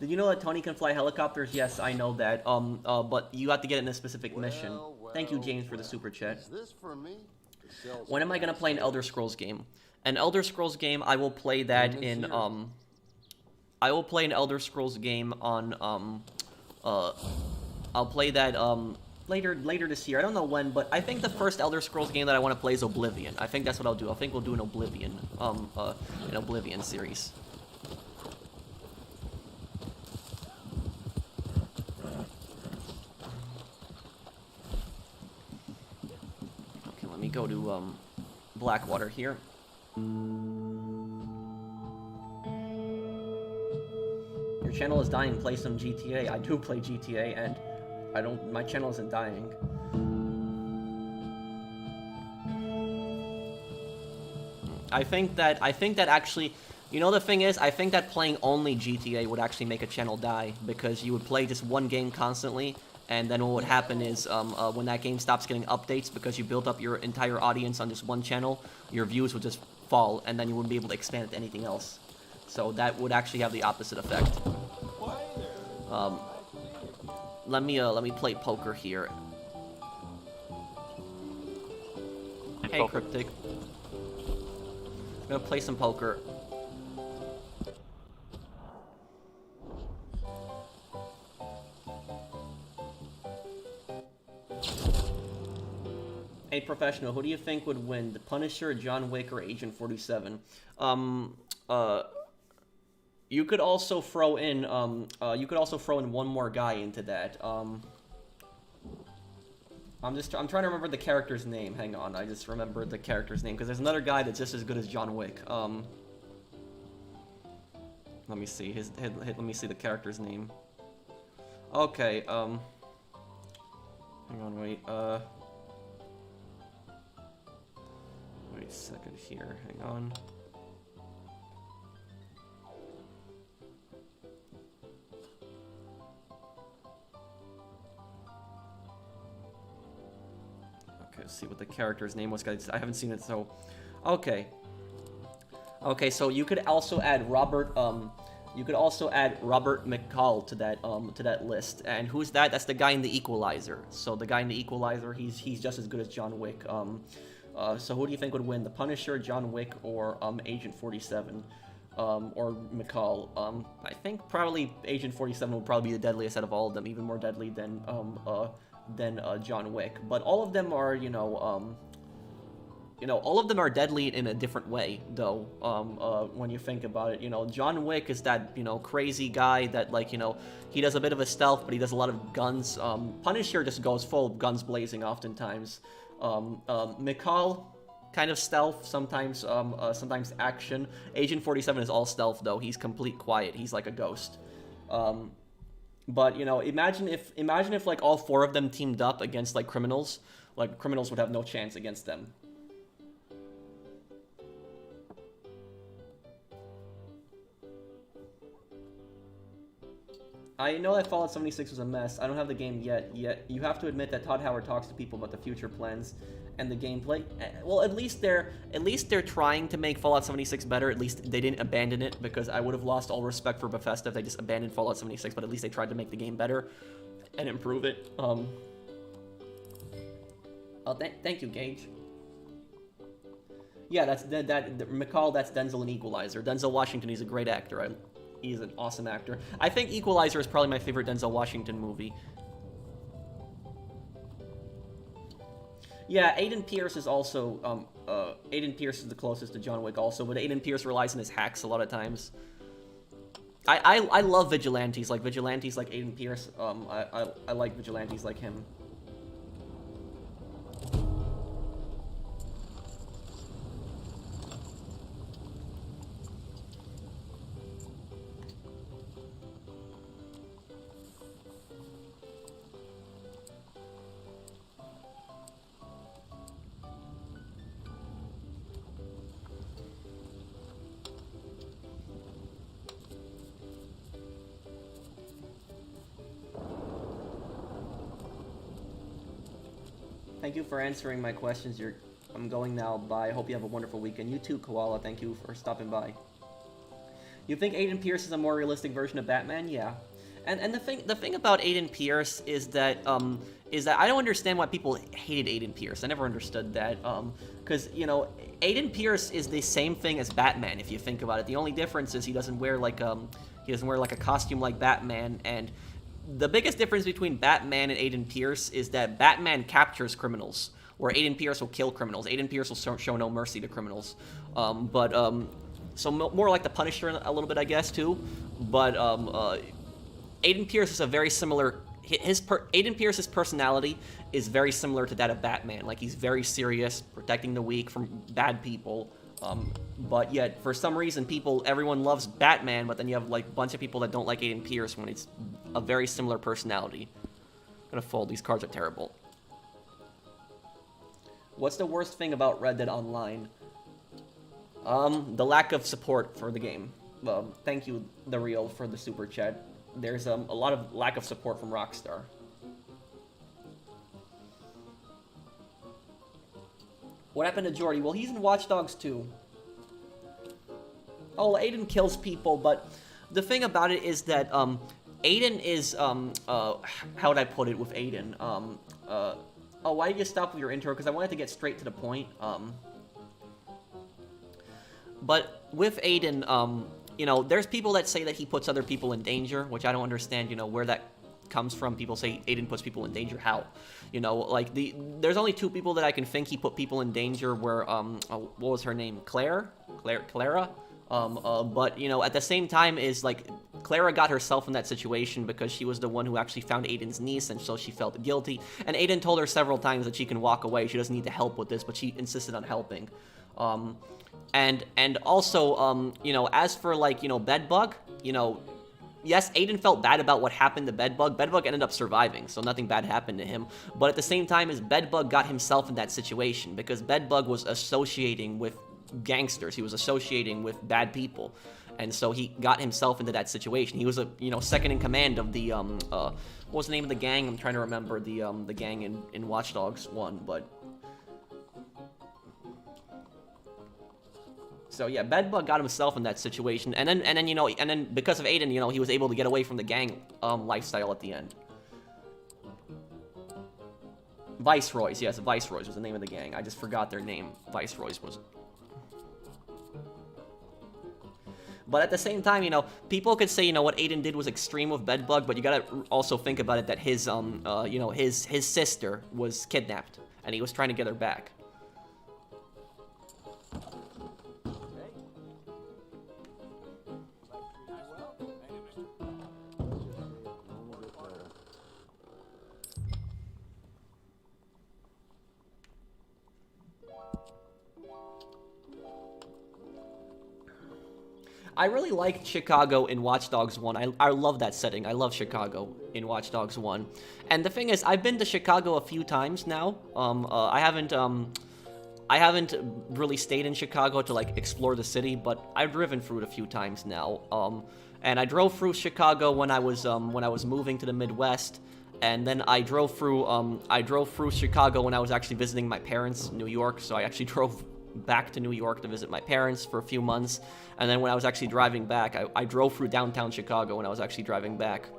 Did you know that Tony can fly helicopters? Yes, I know that. But you have to get it in a specific mission. Thank you, James, for the super chat. Is this for me? When am I gonna play an Elder Scrolls game? An Elder Scrolls game, I will play that in I will play an Elder Scrolls game on I'll play that later this year. I don't know when, but I think the first Elder Scrolls game that I want to play is Oblivion. I think that's what I'll do. I think we'll do an Oblivion series. Okay, let me go to Blackwater here. Your channel is dying. Play some GTA. I do play GTA, and my channel isn't dying. I think that actually, you know, the thing is, I think that playing only GTA would actually make a channel die, because you would play just one game constantly, and then what would happen is, when that game stops getting updates because you built up your entire audience on just one channel, your views would just fall, and then you wouldn't be able to expand it to anything else. So that would actually have the opposite effect. Let me play poker here. Hey, Cryptic. I'm gonna play some poker. Hey, Professional, who do you think would win, the Punisher, John Wick, or Agent 47? You could also throw in one more guy into that. I'm trying to remember the character's name. Hang on, I just remembered the character's name, because there's another guy that's just as good as John Wick. Let me see let me see the character's name. Okay, hang on, wait a second here, hang on. Okay, let's see what the character's name was, guys. I haven't seen it, so... Okay. Okay, so you could also add Robert You could also add Robert McCall to that list. And who's that? That's the guy in the Equalizer. So the guy in the Equalizer, he's just as good as John Wick. So who do you think would win, the Punisher, John Wick, or Agent 47, or McCall? I think probably Agent 47 would probably be the deadliest out of all of them, even more deadly than John Wick. But all of them are, all of them are deadly in a different way, though, when you think about it. John Wick is that, crazy guy that, like, he does a bit of a stealth, but he does a lot of guns. Punisher just goes full guns blazing oftentimes. McCall, kind of stealth, sometimes action. Agent 47 is all stealth, though. He's complete quiet. He's like a ghost. But, imagine if, like, all four of them teamed up against, like, criminals. Like, criminals would have no chance against them. I know that Fallout 76 was a mess. I don't have the game yet you have to admit that Todd Howard talks to people about the future plans and the gameplay. Well, at least they're trying to make Fallout 76 better. At least they didn't abandon it, because I would have lost all respect for Bethesda if they just abandoned Fallout 76, but at least they tried to make the game better and improve it. Thank you, Gage. Yeah, that's McCall, that's Denzel in Equalizer. Denzel Washington, he's a great actor. He's an awesome actor. I think Equalizer is probably my favorite Denzel Washington movie. Yeah, Aiden Pierce is also, Aiden Pierce is the closest to John Wick also, but Aiden Pierce relies on his hacks a lot of times. I love vigilantes like Aiden Pierce. I like vigilantes like him. Thank you for answering my questions. I'm going now. Bye. I hope you have a wonderful weekend. You too, Koala. Thank you for stopping by. You think Aiden Pierce is a more realistic version of Batman? Yeah. And the thing about Aiden Pierce is that I don't understand why people hated Aiden Pierce. I never understood that. Because Aiden Pierce is the same thing as Batman if you think about it. The only difference is he doesn't wear like a costume like Batman, and the biggest difference between Batman and Aiden Pierce is that Batman captures criminals, where Aiden Pierce will kill criminals. Aiden Pierce will show no mercy to criminals. So more like the Punisher a little bit, I guess, too. But Aiden Pierce is a very similar... Aiden Pierce's personality is very similar to that of Batman. Like, he's very serious, protecting the weak from bad people. But yet, for some reason, everyone loves Batman, but then you have, like, a bunch of people that don't like Aiden Pierce when it's a very similar personality. I'm gonna fold. These cards are terrible. What's the worst thing about Red Dead Online? The lack of support for the game. Thank you, The Real, for the super chat. There's a lot of lack of support from Rockstar. What happened to Jordy? Well, he's in Watch Dogs 2. Oh, Aiden kills people, but the thing about it is that Aiden is how would I put it with Aiden? Oh, why did you stop with your intro? Because I wanted to get straight to the point. But with Aiden, there's people that say that he puts other people in danger, which I don't understand, where that comes from. People say Aiden puts people in danger. How? There's only two people that I can think he put people in danger were, what was her name? Clara? But, at the same time is, like, Clara got herself in that situation because she was the one who actually found Aiden's niece, and so she felt guilty. And Aiden told her several times that she can walk away. She doesn't need to help with this, but she insisted on helping. And also, as for, like, Bedbug, yes, Aiden felt bad about what happened to Bedbug. Bedbug ended up surviving, so nothing bad happened to him. But at the same time, Bedbug got himself in that situation because Bedbug was associating with gangsters. He was associating with bad people. And so he got himself into that situation. He was second in command of the, what was the name of the gang? I'm trying to remember the gang in Watch Dogs 1, but... So yeah, Bedbug got himself in that situation, and then you know, and then because of Aiden, you know, he was able to get away from the gang lifestyle at the end. Viceroys, yes, Viceroys was the name of the gang. I just forgot their name. Viceroys was. But at the same time, you know, people could say, you know, what Aiden did was extreme with Bedbug, but you gotta also think about it that his, you know, his sister was kidnapped, and he was trying to get her back. I really liked Chicago in Watch Dogs 1. I love that setting. I love Chicago in Watch Dogs 1. And the thing is, I've been to Chicago a few times now. I haven't really stayed in Chicago to like explore the city, but I've driven through it a few times now. And I drove through Chicago when I was moving to the Midwest, and then I drove through Chicago when I was actually visiting my parents in New York. So I actually drove back to New York to visit my parents for a few months, and then when I was actually driving back, I drove through downtown Chicago when I was actually driving back.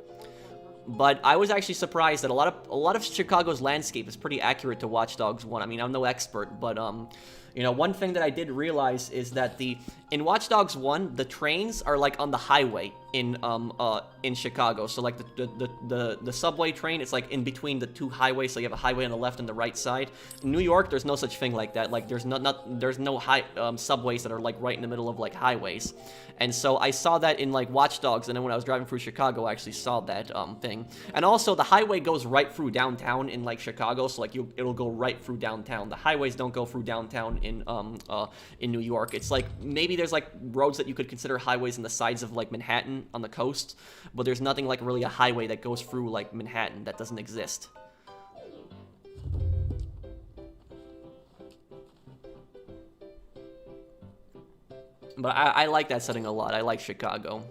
But I was actually surprised that a lot of Chicago's landscape is pretty accurate to Watch Dogs 1. I mean, I'm no expert, but you know, one thing that I did realize is that in Watch Dogs 1, the trains are like on the highway in Chicago. So like the subway train, it's like in between the two highways. So you have a highway on the left and the right side. In New York, there's no such thing like that. Like there's no subways that are like right in the middle of like highways. And so I saw that in like Watch Dogs, and then when I was driving through Chicago, I actually saw that thing. And also the highway goes right through downtown in like Chicago, so like it'll go right through downtown. The highways don't go through downtown in New York. It's like maybe there's like roads that you could consider highways in the sides of like Manhattan on the coast, but there's nothing like really a highway that goes through like Manhattan. That doesn't exist. But I like that setting a lot. I like Chicago.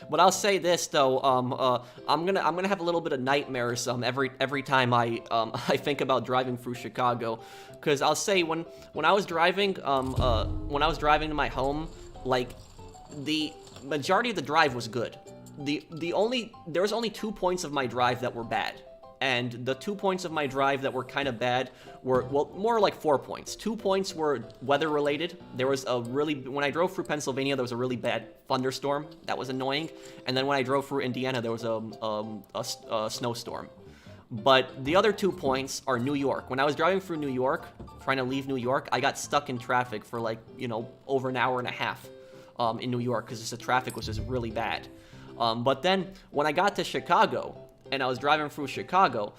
But I'll say this though, I'm gonna have a little bit of nightmares every time I I think about driving through Chicago, because I'll say when I was driving to my home, like the majority of the drive was good. There was only 2 points of my drive that were bad. And the 2 points of my drive that were kind of bad were, well, more like 4 points. 2 points were weather-related. There was when I drove through Pennsylvania, there was a really bad thunderstorm. That was annoying. And then when I drove through Indiana, there was a snowstorm. But the other 2 points are New York. When I was driving through New York, trying to leave New York, I got stuck in traffic for like, you know, over an hour and a half in New York, because the traffic was just really bad. But then when I got to Chicago, and I was driving through Chicago,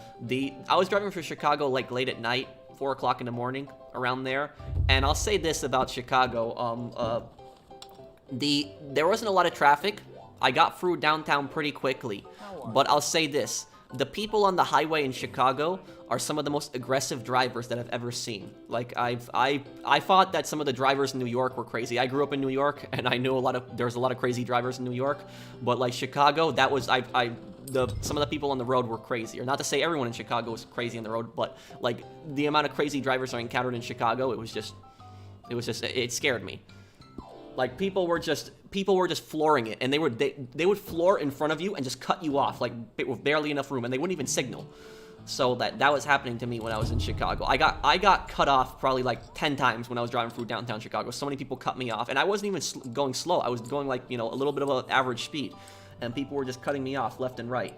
like late at night, 4 o'clock in the morning, around there. And I'll say this about Chicago, there wasn't a lot of traffic. I got through downtown pretty quickly. But I'll say this, the people on the highway in Chicago are some of the most aggressive drivers that I've ever seen. Like I thought that some of the drivers in New York were crazy. I grew up in New York, and I knew there's a lot of crazy drivers in New York. But like Chicago, that was some of the people on the road were crazy. Or not to say everyone in Chicago was crazy on the road, but like the amount of crazy drivers I encountered in Chicago, it scared me. Like people were just flooring it, and they would floor in front of you and just cut you off like with barely enough room, and they wouldn't even signal. So that was happening to me when I was in Chicago. I got cut off probably like 10 times when I was driving through downtown Chicago. So many people cut me off, and I wasn't even going slow. I was going like, you know, a little bit of an average speed, and people were just cutting me off left and right.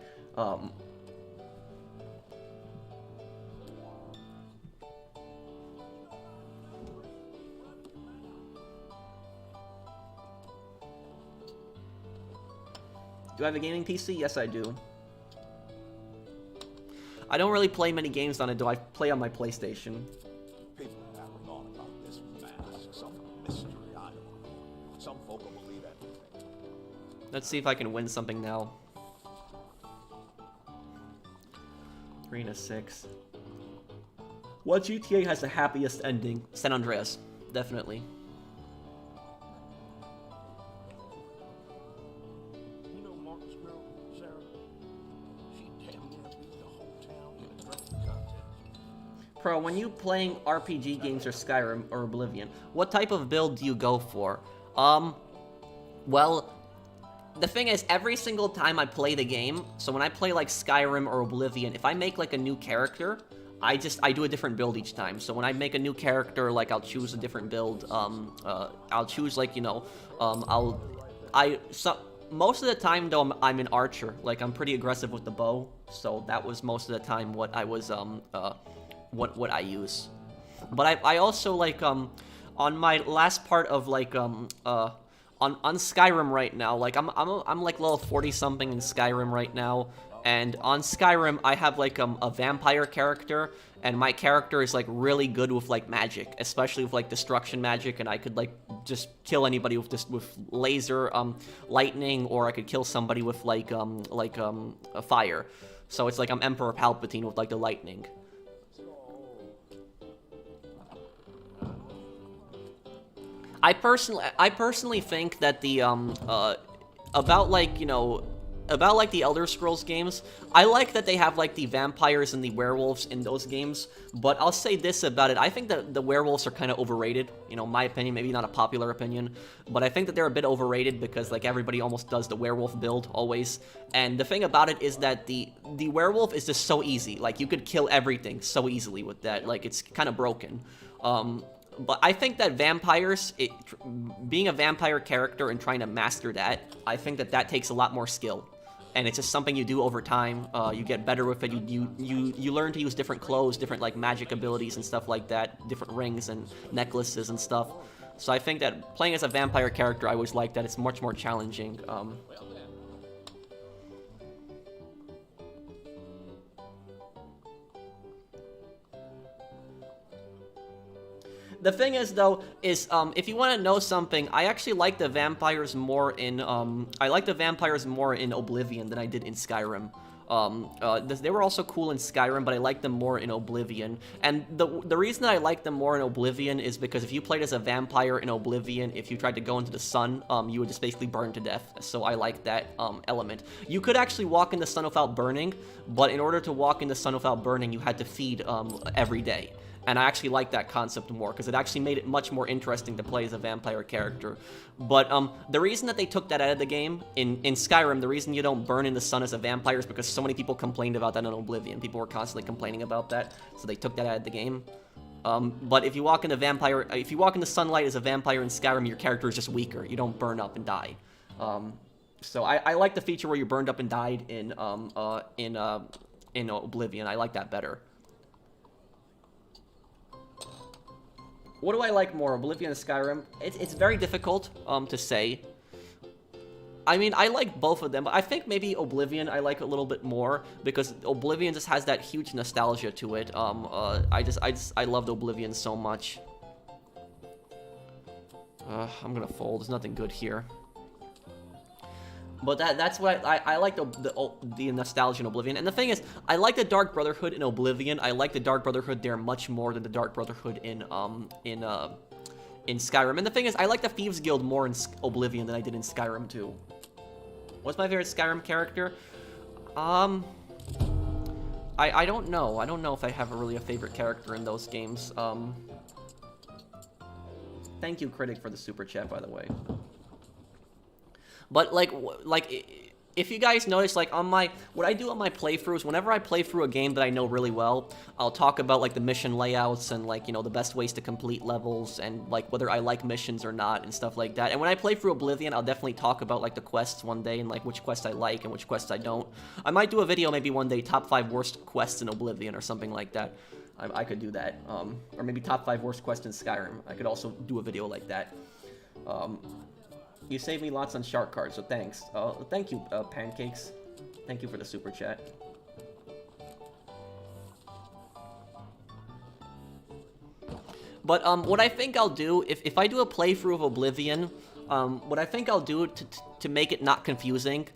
Do I have a gaming PC? Yes, I do. I don't really play many games on it, though. I play on my PlayStation. People babbling on about this mask, some mystery, I don't know. Some folk will believe anything. Let's see if I can win something now. 3-6. What GTA has the happiest ending? San Andreas, definitely. You know Marcus girl, Sarah? She damn near beat the whole town in a drinking contest. Pro, when you playing RPG games or Skyrim or Oblivion, what type of build do you go for? Well, the thing is, every single time I play the game, so when I play like Skyrim or Oblivion, if I make like a new character, I do a different build each time. So when I make a new character, like I'll choose a different build. I'll choose like, you know, most of the time though, I'm an archer. Like I'm pretty aggressive with the bow, so that was most of the time what I was what I use. But I also like on my last part of like on Skyrim right now, like I'm like level 40 something in Skyrim right now, and on Skyrim I have like a vampire character, and my character is like really good with like magic, especially with like destruction magic, and I could like just kill anybody with laser lightning, or I could kill somebody with like a fire. So it's like I'm Emperor Palpatine with like the lightning. I personally think that the about like, you know, about like the Elder Scrolls games, I like that they have like the vampires and the werewolves in those games, but I'll say this about it: I think that the werewolves are kind of overrated. You know, my opinion, maybe not a popular opinion, but I think that they're a bit overrated because like everybody almost does the werewolf build always. And the thing about it is that the werewolf is just so easy. Like you could kill everything so easily with that. Like it's kind of broken. But I think that vampires, being a vampire character and trying to master that, I think that takes a lot more skill. And it's just something you do over time. You get better with it. You learn to use different clothes, different like magic abilities and stuff like that, different rings and necklaces and stuff. So I think that playing as a vampire character, I always like that. It's much more challenging. The thing is, though, is if you want to know something, I actually like the vampires more in Oblivion than I did in Skyrim. They were also cool in Skyrim, but I like them more in Oblivion. And the reason that I like them more in Oblivion is because if you played as a vampire in Oblivion, if you tried to go into the sun, you would just basically burn to death. So I like that element. You could actually walk in the sun without burning, but in order to walk in the sun without burning, you had to feed every day. And I actually like that concept more, because it actually made it much more interesting to play as a vampire character. But the reason that they took that out of the game, in Skyrim, the reason you don't burn in the sun as a vampire is because so many people complained about that in Oblivion. People were constantly complaining about that, so they took that out of the game. But if you walk in the sunlight as a vampire in Skyrim, your character is just weaker. You don't burn up and die. So I like the feature where you burned up and died in Oblivion. I like that better. What do I like more, Oblivion or Skyrim? It's very difficult to say. I mean, I like both of them, but I think maybe Oblivion I like a little bit more, because Oblivion just has that huge nostalgia to it. I loved Oblivion so much. I'm gonna fold. There's nothing good here. But that's what I like the nostalgia in Oblivion. And the thing is, I like the Dark Brotherhood in Oblivion. I like the Dark Brotherhood there much more than the Dark Brotherhood in Skyrim. And the thing is, I like the Thieves Guild more in Oblivion than I did in Skyrim too. What's my favorite Skyrim character? I don't know. I don't know if I have really a favorite character in those games. Thank you, Critic, for the super chat, by the way. But like if you guys notice, like what I do on my playthroughs, whenever I play through a game that I know really well, I'll talk about like the mission layouts and like, you know, the best ways to complete levels and like whether I like missions or not and stuff like that. And when I play through Oblivion, I'll definitely talk about like the quests one day and like which quests I like and which quests I don't. I might do a video maybe one day, top 5 worst quests in Oblivion or something like that. I could do that. Or maybe top 5 worst quests in Skyrim. I could also do a video like that. You saved me lots on shark cards, so thanks. Thank you, Pancakes. Thank you for the super chat. But what I think I'll do, if I do a playthrough of Oblivion, what I think I'll do to make it not confusing,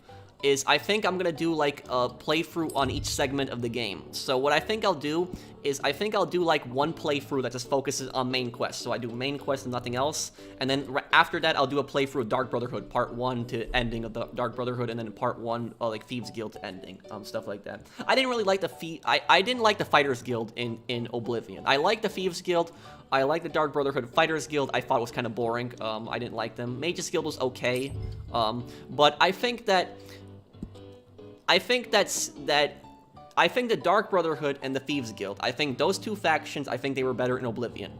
is I think I'm gonna do like a playthrough on each segment of the game. So what I think I'll do is I think I'll do like one playthrough that just focuses on main quest. So I do main quest and nothing else, and then after that I'll do a playthrough of Dark Brotherhood Part 1 to ending of the Dark Brotherhood, and then Part 1 like Thieves Guild to ending, stuff like that. I didn't really like the I didn't like the Fighters Guild in Oblivion. I like the Thieves Guild. I like the Dark Brotherhood. Fighters Guild I thought was kind of boring. I didn't like them. Mages Guild was okay, but I think the Dark Brotherhood and the Thieves Guild, I think those two factions, I think they were better in Oblivion.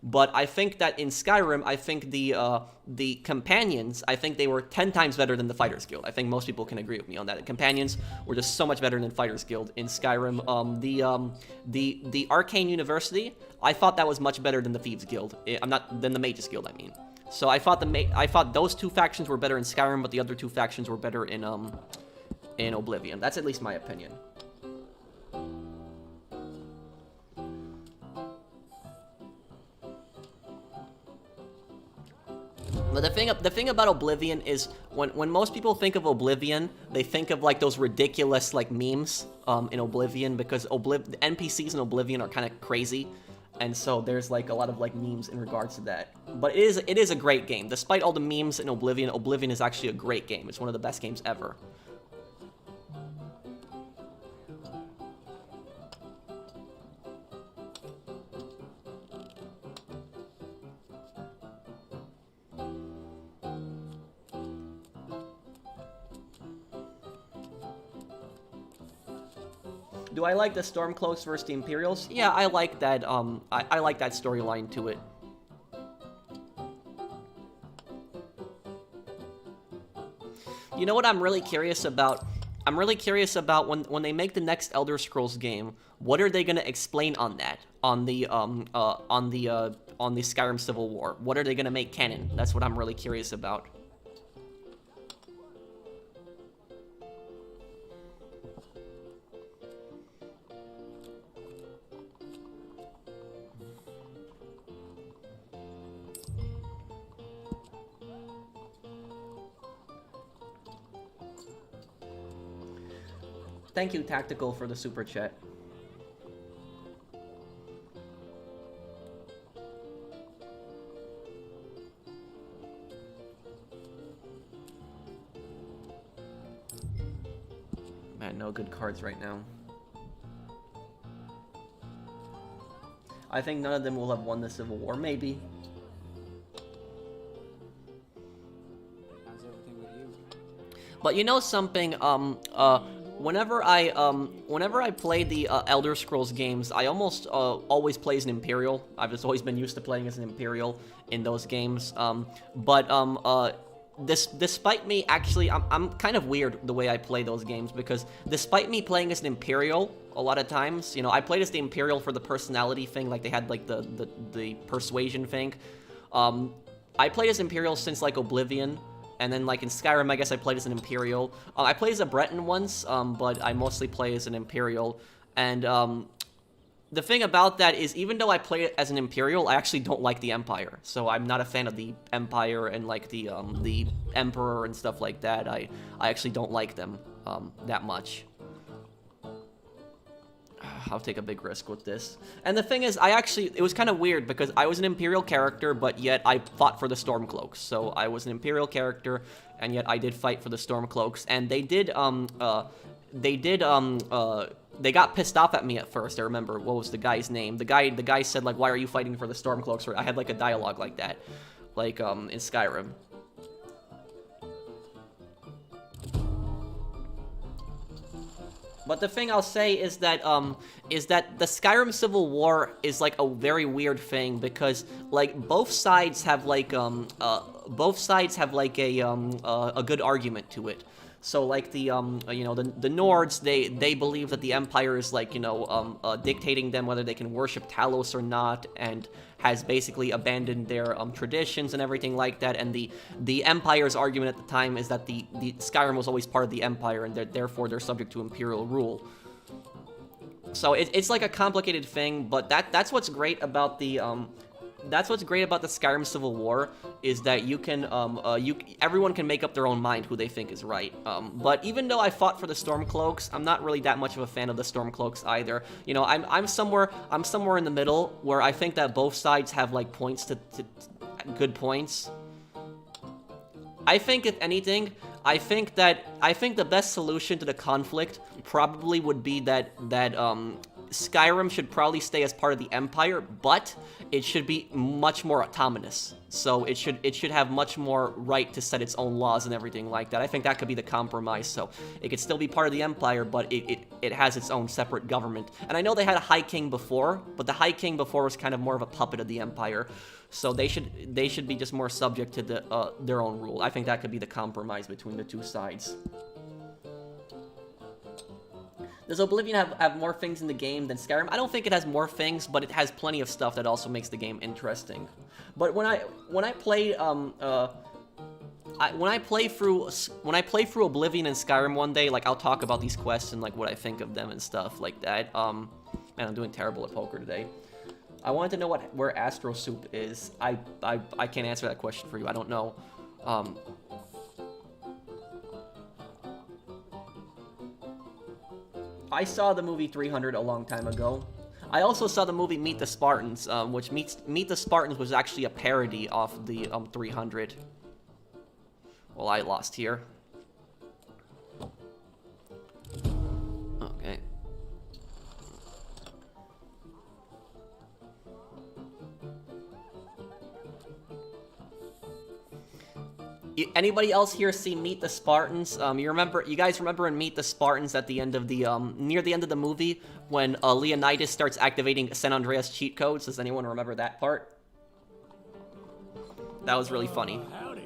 But I think that in Skyrim, I think the companions, I think they were 10 times better than the Fighters Guild. I think most people can agree with me on that. The companions were just so much better than Fighters Guild in Skyrim. The Arcane University, I thought that was much better than the Thieves Guild. Than the Mages Guild, I mean. So I thought those two factions were better in Skyrim, but the other two factions were better in Oblivion. That's at least my opinion. But the thing about Oblivion is when most people think of Oblivion, they think of like those ridiculous like memes in Oblivion, because the NPCs in Oblivion are kind of crazy, and so there's like a lot of like memes in regards to that. But it is a great game. Despite all the memes in Oblivion, Oblivion is actually a great game. It's one of the best games ever. Do I like the Stormcloaks versus the Imperials? Yeah, I like that, I like that storyline to it. You know what I'm really curious about? I'm really curious about when they make the next Elder Scrolls game, what are they gonna explain on that? On the Skyrim Civil War? What are they gonna make canon? That's what I'm really curious about. Thank you, Tactical, for the super chat. Man, no good cards right now. I think none of them will have won the Civil War, maybe. How's everything with you? But you know something, whenever I play the Elder Scrolls games, I almost always play as an Imperial. I've just always been used to playing as an Imperial in those games. Despite me, actually, I'm kind of weird the way I play those games, because despite me playing as an Imperial a lot of times, you know, I played as the Imperial for the personality thing, like they had like the persuasion thing. I played as Imperial since like Oblivion. And then, like, in Skyrim, I guess I played as an Imperial. I played as a Breton once, but I mostly play as an Imperial. And the thing about that is, even though I play as an Imperial, I actually don't like the Empire. So I'm not a fan of the Empire and, like, the Emperor and stuff like that. I actually don't like them that much. I'll take a big risk with this. And the thing is, it was kind of weird, because I was an Imperial character, but yet I fought for the Stormcloaks. So I was an Imperial character, and yet I did fight for the Stormcloaks. And they got pissed off at me at first. I remember, what was the guy's name? The guy said, like, why are you fighting for the Stormcloaks? Or I had, like, a dialogue like that, like, in Skyrim. But the thing I'll say is that the Skyrim Civil War is like a very weird thing, because like both sides have like a good argument to it. So like the Nords, they believe that the Empire is like, dictating them whether they can worship Talos or not, and has basically abandoned their traditions and everything like that. And the Empire's argument at the time is that the Skyrim was always part of the Empire, and therefore they're subject to Imperial rule. So it's like a complicated thing, but that's what's great about the that's what's great about the Skyrim Civil War, is that you can everyone can make up their own mind who they think is right. But even though I fought for the Stormcloaks, I'm not really that much of a fan of the Stormcloaks either. You know, I'm somewhere in the middle, where I think that both sides have like points to good points. I think, if anything, I think the best solution to the conflict probably would be that Skyrim should probably stay as part of the Empire, but it should be much more autonomous. So it should have much more right to set its own laws and everything like that. I think that could be the compromise. So it could still be part of the Empire, but it has its own separate government. And I know they had a High King before, but the High King before was kind of more of a puppet of the Empire. So they should be just more subject to their own rule. I think that could be the compromise between the two sides. Does Oblivion have more things in the game than Skyrim? I don't think it has more things, but it has plenty of stuff that also makes the game interesting. But when I play through Oblivion and Skyrim one day, like, I'll talk about these quests and like what I think of them and stuff like that. Man, I'm doing terrible at poker today. I wanted to know where Astro Soup is. I can't answer that question for you. I don't know. I saw the movie 300 a long time ago. I also saw the movie Meet the Spartans, which Meet the Spartans was actually a parody of the 300. Well, I lost here. Okay. Anybody else here see Meet the Spartans? You guys remember in Meet the Spartans at the end of the near the end of the movie when Leonidas starts activating San Andreas cheat codes? Does anyone remember that part? That was really funny. Howdy.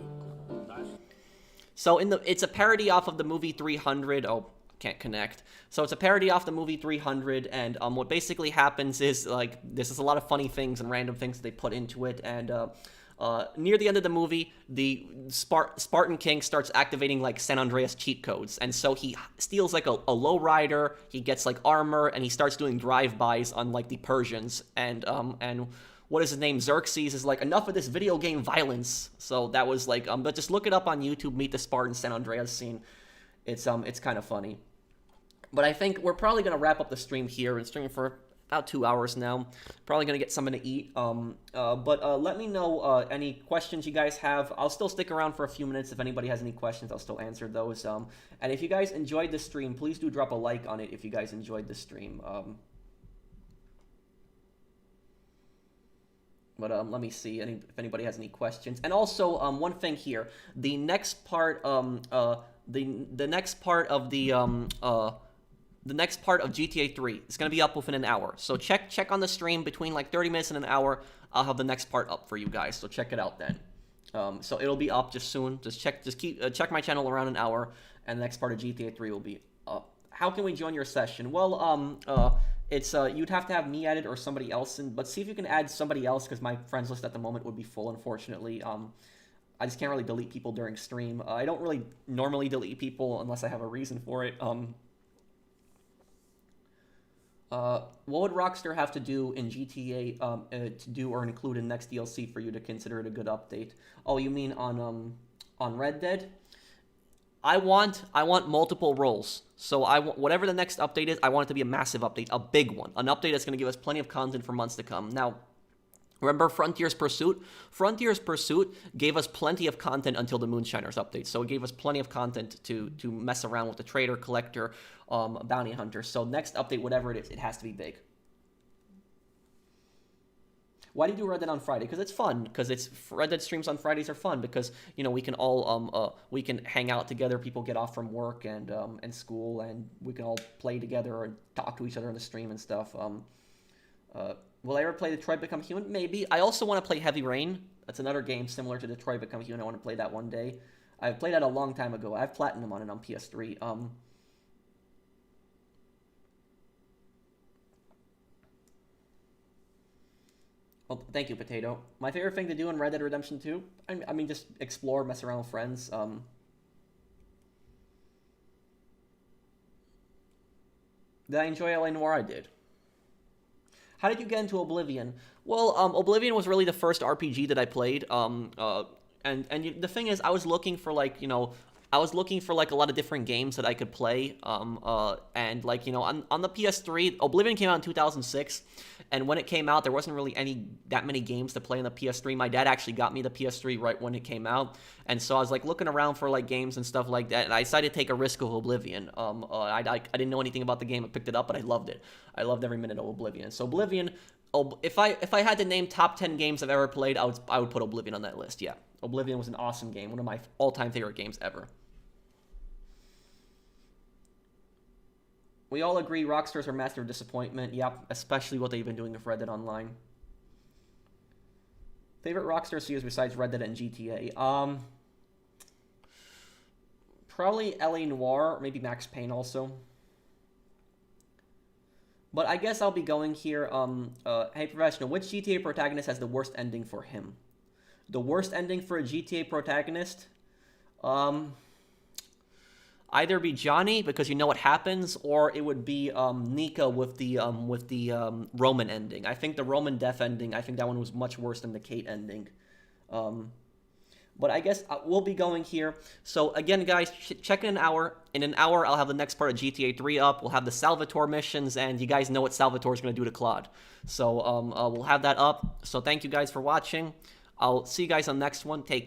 So it's a parody off of the movie 300. Oh, can't connect. So it's a parody off the movie 300, and what basically happens is, like, there's just a lot of funny things and random things that they put into it, and near the end of the movie, the Spartan King starts activating, like, San Andreas cheat codes, and so he steals, like, a lowrider, he gets, like, armor, and he starts doing drive-bys on, like, the Persians, and what is his name, Xerxes, is like, enough of this video game violence. So that was, like, but just look it up on YouTube, Meet the Spartan San Andreas scene. It's kind of funny. But I think we're probably going to wrap up the stream here, and stream for about 2 hours now. Probably gonna get something to eat. But let me know any questions you guys have. I'll still stick around for a few minutes. If anybody has any questions, I'll still answer those. And if you guys enjoyed the stream, please do drop a like on it if you guys enjoyed the stream. Let me see if anybody has any questions. And also, one thing here, the next part of GTA 3 is going to be up within an hour. So check on the stream between like 30 minutes and an hour. I'll have the next part up for you guys. So check it out then. So it'll be up just soon. Check my channel around an hour, and the next part of GTA 3 will be up. How can we join your session? Well, it's you'd have to have me add it or somebody else, but see if you can add somebody else, because my friends list at the moment would be full, unfortunately. I just can't really delete people during stream. I don't really normally delete people unless I have a reason for it. What would Rockstar have to do in GTA to do or include in next DLC for you to consider it a good update? Oh, you mean on Red Dead? I want multiple roles. So whatever the next update is, I want it to be a massive update, a big one, an update that's going to give us plenty of content for months to come. Now, remember Frontier's Pursuit? Frontier's Pursuit gave us plenty of content until the Moonshiners update. So it gave us plenty of content to mess around with the trader, collector, bounty hunter. So next update, whatever it is, it has to be big. Why do you do Red Dead on Friday? Because it's fun. Because Red Dead streams on Fridays are fun because, you know, we can all we can hang out together. People get off from work and school, and we can all play together and talk to each other on the stream and stuff. Will I ever play Detroit Become Human? Maybe. I also want to play Heavy Rain. That's another game similar to Detroit Become Human. I want to play that one day. I played that a long time ago. I have Platinum on it on PS3. Well, thank you, Potato. My favorite thing to do in Red Dead Redemption 2? I mean, just explore, mess around with friends. Did I enjoy LA Noire? I did. How did you get into Oblivion? Well, Oblivion was really the first RPG that I played. The thing is, I was looking for like, I was looking for like a lot of different games that I could play. And like, on the PS3, Oblivion came out in 2006, and when it came out, there wasn't really that many games to play on the PS3. My dad actually got me the PS3 right when it came out, and so I was like looking around for like games and stuff like that, and I decided to take a risk of Oblivion. I didn't know anything about the game. I picked it up, but I loved it. I loved every minute of Oblivion. So Oblivion, if I had to name top 10 games I've ever played, I would put Oblivion on that list. Yeah, Oblivion was an awesome game, one of my all-time favorite games ever. We all agree Rockstars are master of disappointment. Yep, especially what they've been doing with Red Dead Online. Favorite Rockstar series besides Red Dead and GTA? Probably L.A. Noire, or maybe Max Payne also. But I guess I'll be going here. Hey, Professional, which GTA protagonist has the worst ending for him? The worst ending for a GTA protagonist? Either be Johnny, because you know what happens, or it would be Nika with the Roman ending. I think the Roman death ending, I think that one was much worse than the Kate ending. But I guess we'll be going here. So again, guys, check in an hour. In an hour, I'll have the next part of GTA 3 up. We'll have the Salvatore missions, and you guys know what Salvatore's going to do to Claude. So we'll have that up. So thank you guys for watching. I'll see you guys on the next one. Take care.